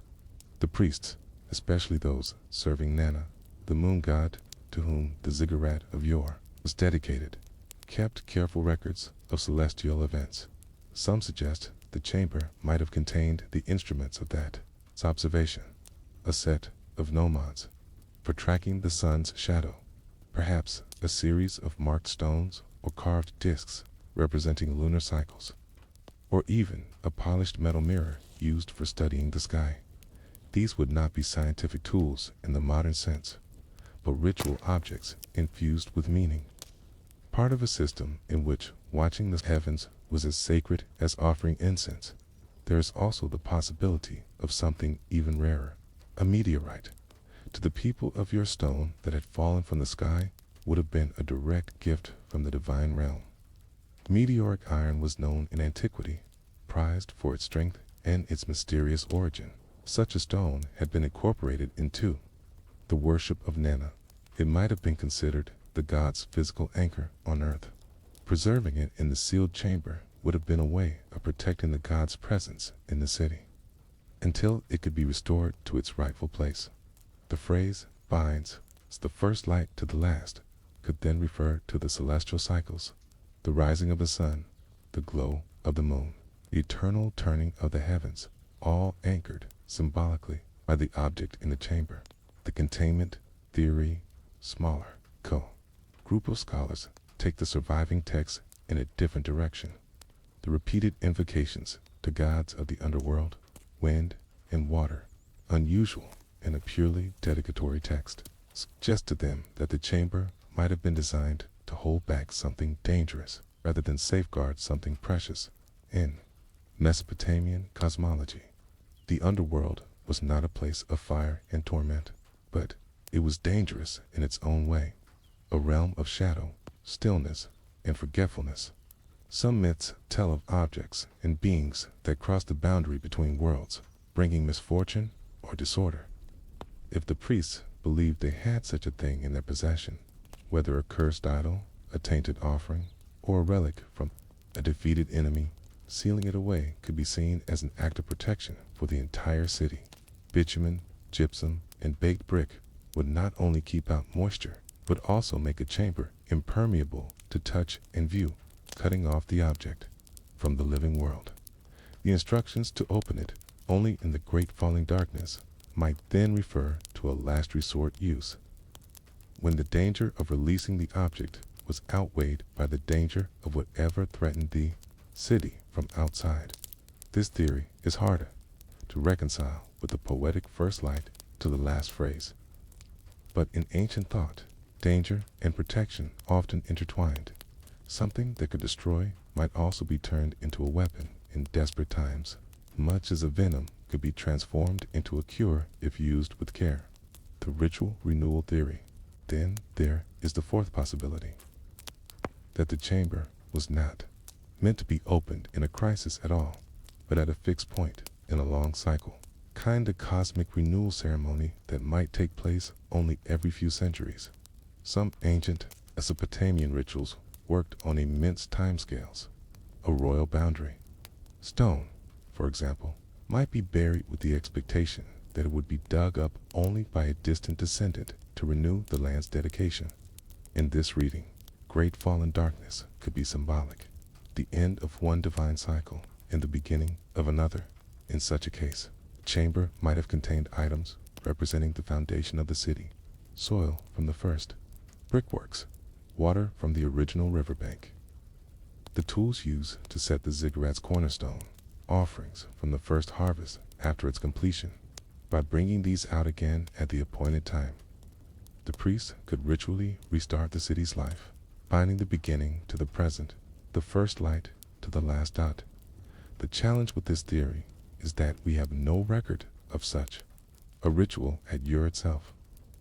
The priests, especially those serving Nana, the moon god to whom the Ziggurat of yore was dedicated, kept careful records of celestial events. Some suggest the chamber might have contained the instruments of that observation, a set of nomods for tracking the sun's shadow, perhaps a series of marked stones or carved discs representing lunar cycles, or even a polished metal mirror used for studying the sky. These would not be scientific tools in the modern sense, but ritual objects infused with meaning. Part of a system in which watching the heavens was as sacred as offering incense. There is also the possibility of something even rarer, a meteorite. To the people of your stone that had fallen from the sky would have been a direct gift from the divine realm. Meteoric iron was known in antiquity, prized for its strength and its mysterious origin. Such a stone had been incorporated into the worship of Nana. It might have been considered the god's physical anchor on earth. Preserving it in the sealed chamber would have been a way of protecting the god's presence in the city, until it could be restored to its rightful place. The phrase binds the first light to the last could then refer to the celestial cycles, the rising of the sun, the glow of the moon, the eternal turning of the heavens, all anchored symbolically by the object in the chamber. The containment theory, smaller group of scholars take the surviving text in a different direction. The repeated invocations to gods of the underworld, wind, and water, unusual in a purely dedicatory text, suggest to them that the chamber might have been designed to hold back something dangerous rather than safeguard something precious. In Mesopotamian cosmology, the underworld was not a place of fire and torment, but it was dangerous in its own way, a realm of shadow, stillness, and forgetfulness. Some myths tell of objects and beings that cross the boundary between worlds, bringing misfortune or disorder. If the priests believed they had such a thing in their possession, whether a cursed idol, a tainted offering, or a relic from a defeated enemy, sealing it away could be seen as an act of protection for the entire city. Bitumen, gypsum, and baked brick would not only keep out moisture, but also make a chamber impermeable to touch and view, cutting off the object from the living world. The instructions to open it only in the great falling darkness might then refer to a last resort use, when the danger of releasing the object was outweighed by the danger of whatever threatened the city from outside. This theory is harder to reconcile with the poetic first light to the last phrase. But in ancient thought, danger and protection often intertwined. Something that could destroy might also be turned into a weapon in desperate times, much as a venom could be transformed into a cure if used with care. The ritual renewal theory. Then there is the fourth possibility, that the chamber was not meant to be opened in a crisis at all, but at a fixed point in a long cycle, kind of cosmic renewal ceremony that might take place only every few centuries. Some ancient Mesopotamian rituals worked on immense timescales. A royal boundary stone, for example, might be buried with the expectation that it would be dug up only by a distant descendant to renew the land's dedication. In this reading, great fallen darkness could be symbolic, the end of one divine cycle and the beginning of another. In such a case, the chamber might have contained items representing the foundation of the city, soil from the first brickworks, water from the original riverbank, the tools used to set the ziggurat's cornerstone, offerings from the first harvest after its completion. By bringing these out again at the appointed time, the priest could ritually restart the city's life, binding the beginning to the present, the first light to the last dot. The challenge with this theory is that we have no record of such a ritual at Ur itself,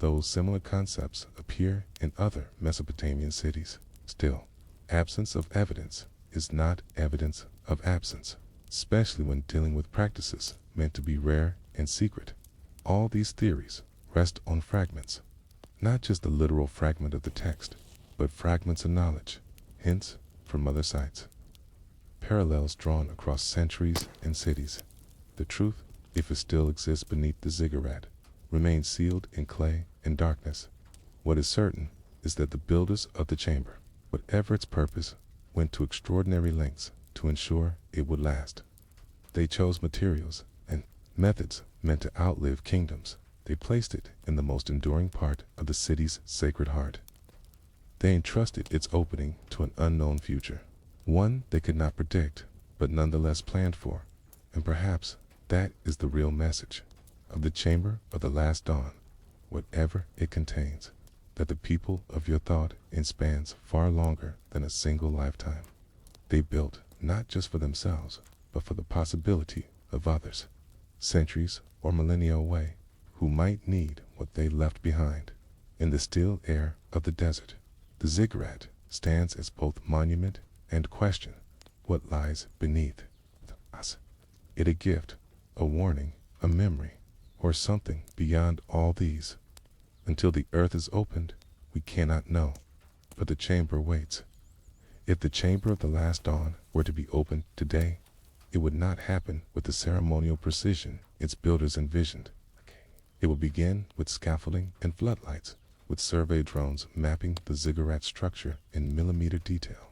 though similar concepts appear in other Mesopotamian cities. Still, absence of evidence is not evidence of absence. especially when dealing with practices meant to be rare and secret. All these theories rest on fragments, not just the literal fragment of the text, but fragments of knowledge, hints from other sites, parallels drawn across centuries and cities. The truth, if it still exists beneath the ziggurat, remains sealed in clay and darkness. What is certain is that the builders of the chamber, whatever its purpose, went to extraordinary lengths to ensure it would last. They chose materials and methods meant to outlive kingdoms. They placed it in the most enduring part of the city's sacred heart. They entrusted its opening to an unknown future, one they could not predict, but nonetheless planned for. And perhaps that is the real message of the Chamber of the Last Dawn, whatever it contains, that the people of your thought spans far longer than a single lifetime. They built not just for themselves, but for the possibility of others, centuries or millennia away, who might need what they left behind. In the still air of the desert, the ziggurat stands as both monument and question. What lies beneath us? It a gift, a warning, a memory, or something beyond all these? Until the earth is opened, we cannot know, but the chamber waits. If the chamber of the last dawn were to be opened today, it would not happen with the ceremonial precision its builders envisioned. It would begin with scaffolding and floodlights, with survey drones mapping the ziggurat structure in millimeter detail.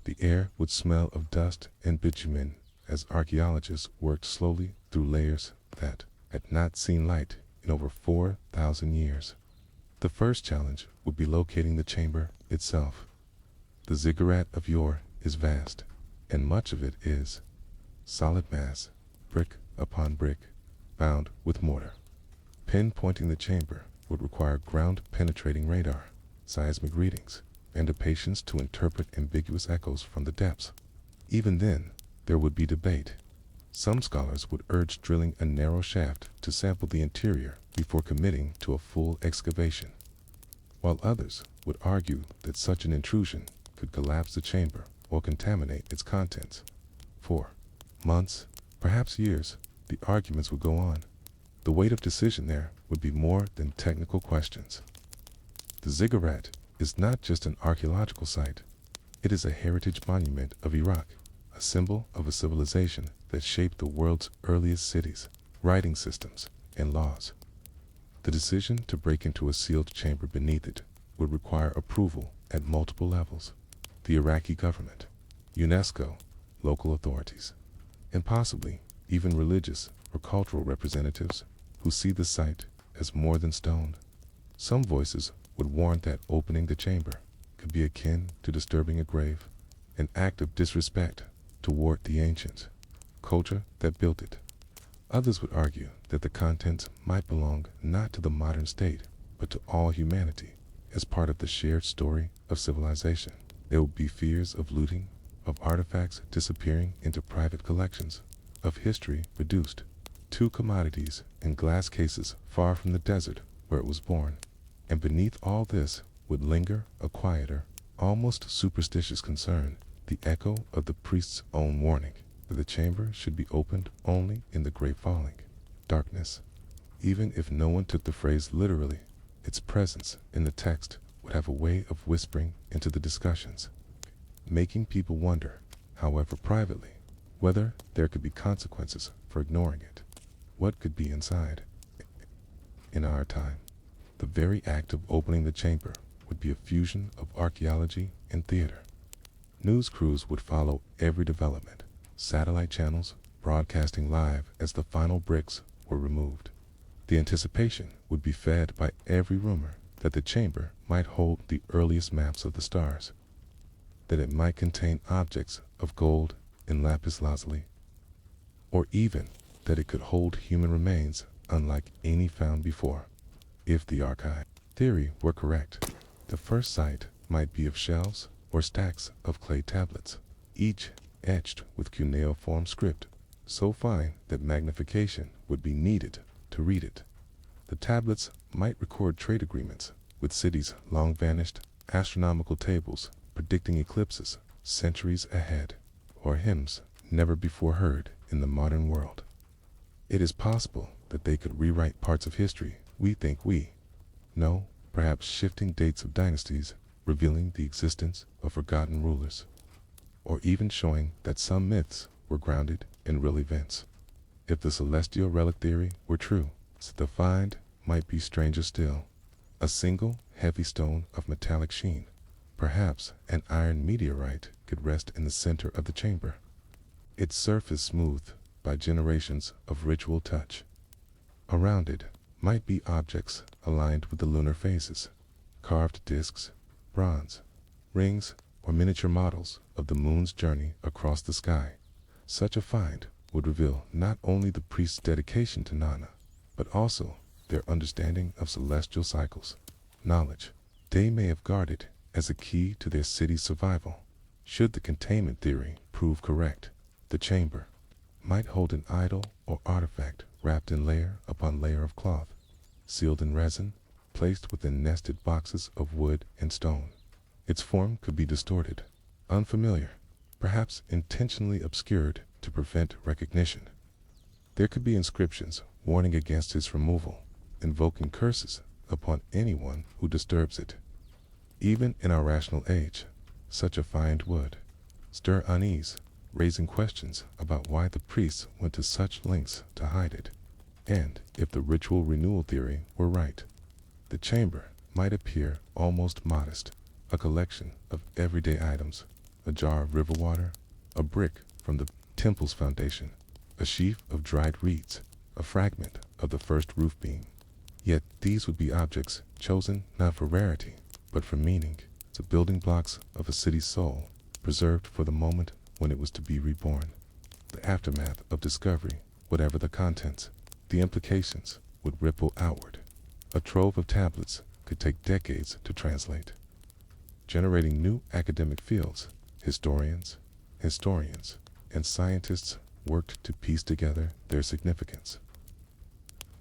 The air would smell of dust and bitumen as archaeologists worked slowly through layers that had not seen light in over 4,000 years. The first challenge would be locating the chamber itself. The ziggurat of yore is vast, and much of it is solid mass, brick upon brick, bound with mortar. Pinpointing the chamber would require ground-penetrating radar, seismic readings, and a patience to interpret ambiguous echoes from the depths. Even then, there would be debate. Some scholars would urge drilling a narrow shaft to sample the interior before committing to a full excavation, while others would argue that such an intrusion could collapse the chamber or contaminate its contents. For months, perhaps years, the arguments would go on. The weight of decision there would be more than technical questions. The ziggurat is not just an archaeological site. It is a heritage monument of Iraq, a symbol of a civilization that shaped the world's earliest cities, writing systems, and laws. The decision to break into a sealed chamber beneath it would require approval at multiple levels: the Iraqi government, UNESCO, local authorities, and possibly even religious or cultural representatives who see the site as more than stone. Some voices would warn that opening the chamber could be akin to disturbing a grave, an act of disrespect toward the ancient culture that built it. Others would argue that the contents might belong not to the modern state, but to all humanity as part of the shared story of civilization. There would be fears of looting, of artifacts disappearing into private collections, of history reduced to commodities in glass cases far from the desert where it was born. And beneath all this would linger a quieter, almost superstitious concern, the echo of the priest's own warning that the chamber should be opened only in the great falling darkness. Even if no one took the phrase literally, its presence in the text would have a way of whispering into the discussions, making people wonder, however privately, whether there could be consequences for ignoring it. What could be inside? In our time, the very act of opening the chamber would be a fusion of archaeology and theater. News crews would follow every development, satellite channels broadcasting live as the final bricks were removed. The anticipation would be fed by every rumor that the chamber might hold the earliest maps of the stars, that it might contain objects of gold and lapis lazuli, or even that it could hold human remains unlike any found before. If the archive theory were correct, the first site might be of shelves or stacks of clay tablets, each etched with cuneiform script, so fine that magnification would be needed to read it. The tablets might record trade agreements with cities long vanished, astronomical tables predicting eclipses centuries ahead, or hymns never before heard in the modern world. It is possible that they could rewrite parts of history we think we know, perhaps shifting dates of dynasties, revealing the existence of forgotten rulers, or even showing that some myths were grounded in real events. If the celestial relic theory were true, the find might be stranger still. A single heavy stone of metallic sheen, perhaps an iron meteorite, could rest in the center of the chamber, its surface smoothed by generations of ritual touch. Around it might be objects aligned with the lunar phases, carved discs, bronze, rings, or miniature models of the moon's journey across the sky. Such a find would reveal not only the priest's dedication to Nana, but also their understanding of celestial cycles, knowledge they may have guarded as a key to their city's survival. Should the containment theory prove correct, the chamber might hold an idol or artifact wrapped in layer upon layer of cloth, sealed in resin, placed within nested boxes of wood and stone. Its form could be distorted, unfamiliar, perhaps intentionally obscured to prevent recognition. There could be inscriptions warning against its removal, invoking curses upon anyone who disturbs it. Even in our rational age, such a find would stir unease, raising questions about why the priests went to such lengths to hide it. And if the ritual renewal theory were right, the chamber might appear almost modest, a collection of everyday items, a jar of river water, a brick from the temple's foundation, a sheaf of dried reeds, a fragment of the first roof beam. Yet these would be objects chosen not for rarity, but for meaning, the building blocks of a city's soul, preserved for the moment when it was to be reborn. The aftermath of discovery, whatever the contents, the implications would ripple outward. A trove of tablets could take decades to translate, generating new academic fields. Historians, and scientists worked to piece together their significance.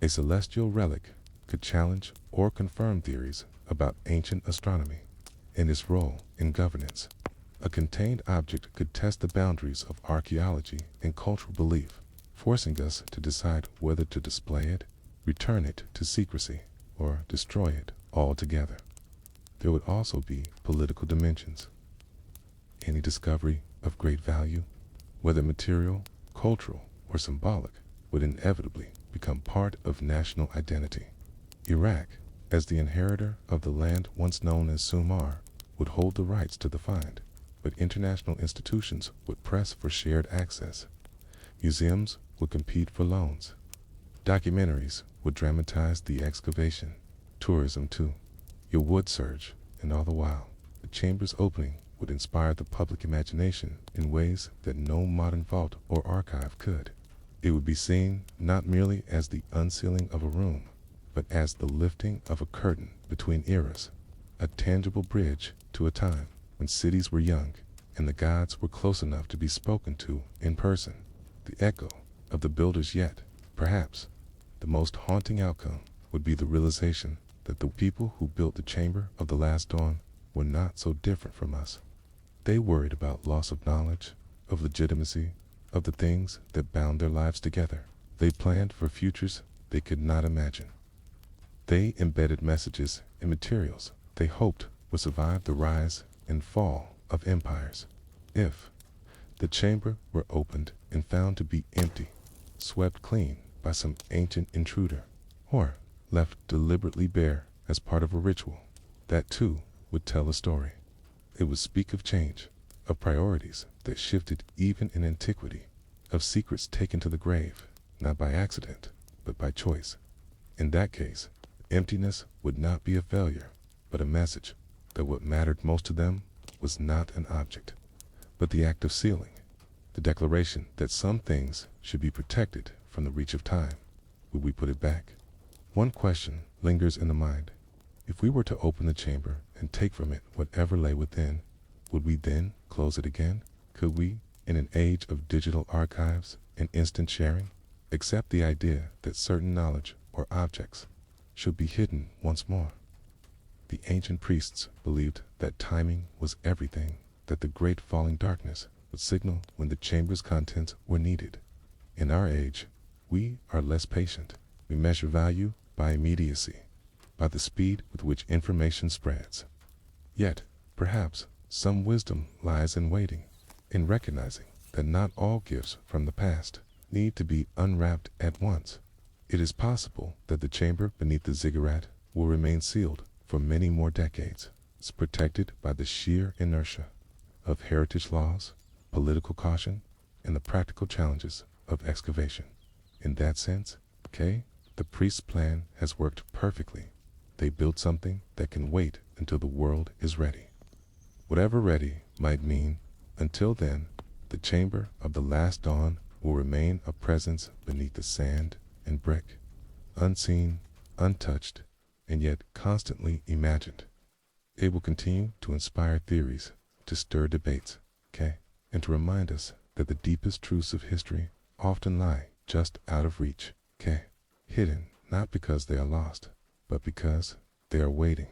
A celestial relic could challenge or confirm theories about ancient astronomy and its role in governance. A contained object could test the boundaries of archaeology and cultural belief, forcing us to decide whether to display it, return it to secrecy, or destroy it altogether. There would also be political dimensions. Any discovery of great value, whether material, cultural, or symbolic, would inevitably become part of national identity. Iraq, as the inheritor of the land once known as Sumar, would hold the rights to the find, but international institutions would press for shared access. Museums would compete for loans. Documentaries would dramatize the excavation. Tourism, too. It would surge, and all the while, the chamber's opening would inspire the public imagination in ways that no modern vault or archive could. It would be seen not merely as the unsealing of a room, but as the lifting of a curtain between eras, a tangible bridge to a time when cities were young and the gods were close enough to be spoken to in person. The echo of the builders yet, perhaps, the most haunting outcome would be the realization that the people who built the Chamber of the Last Dawn were not so different from us. They worried about loss of knowledge, of legitimacy, of the things that bound their lives together. They planned for futures they could not imagine. They embedded messages in materials they hoped would survive the rise and fall of empires. If the chamber were opened and found to be empty, swept clean by some ancient intruder, or left deliberately bare as part of a ritual, that too would tell a story. It would speak of change, of priorities that shifted even in antiquity, of secrets taken to the grave, not by accident, but by choice. In that case, emptiness would not be a failure, but a message that what mattered most to them was not an object, but the act of sealing, the declaration that some things should be protected from the reach of time. Would we put it back? One question lingers in the mind. If we were to open the chamber and take from it whatever lay within, would we then close it again? Could we, in an age of digital archives and instant sharing, accept the idea that certain knowledge or objects should be hidden once more? The ancient priests believed that timing was everything, that the great falling darkness would signal when the chamber's contents were needed. In our age, we are less patient. We measure value by immediacy, by the speed with which information spreads. Yet, perhaps, some wisdom lies in waiting, in recognizing that not all gifts from the past need to be unwrapped at once. It is possible that the chamber beneath the ziggurat will remain sealed for many more decades, protected by the sheer inertia of heritage laws, political caution, and the practical challenges of excavation. In that sense, the priest's plan has worked perfectly. They built something that can wait until the world is ready. Whatever ready might mean, until then, the chamber of the last dawn will remain a presence beneath the sand and brick, unseen, untouched, and yet constantly imagined. It will continue to inspire theories, to stir debates, and to remind us that the deepest truths of history often lie just out of reach, hidden not because they are lost, but because they are waiting.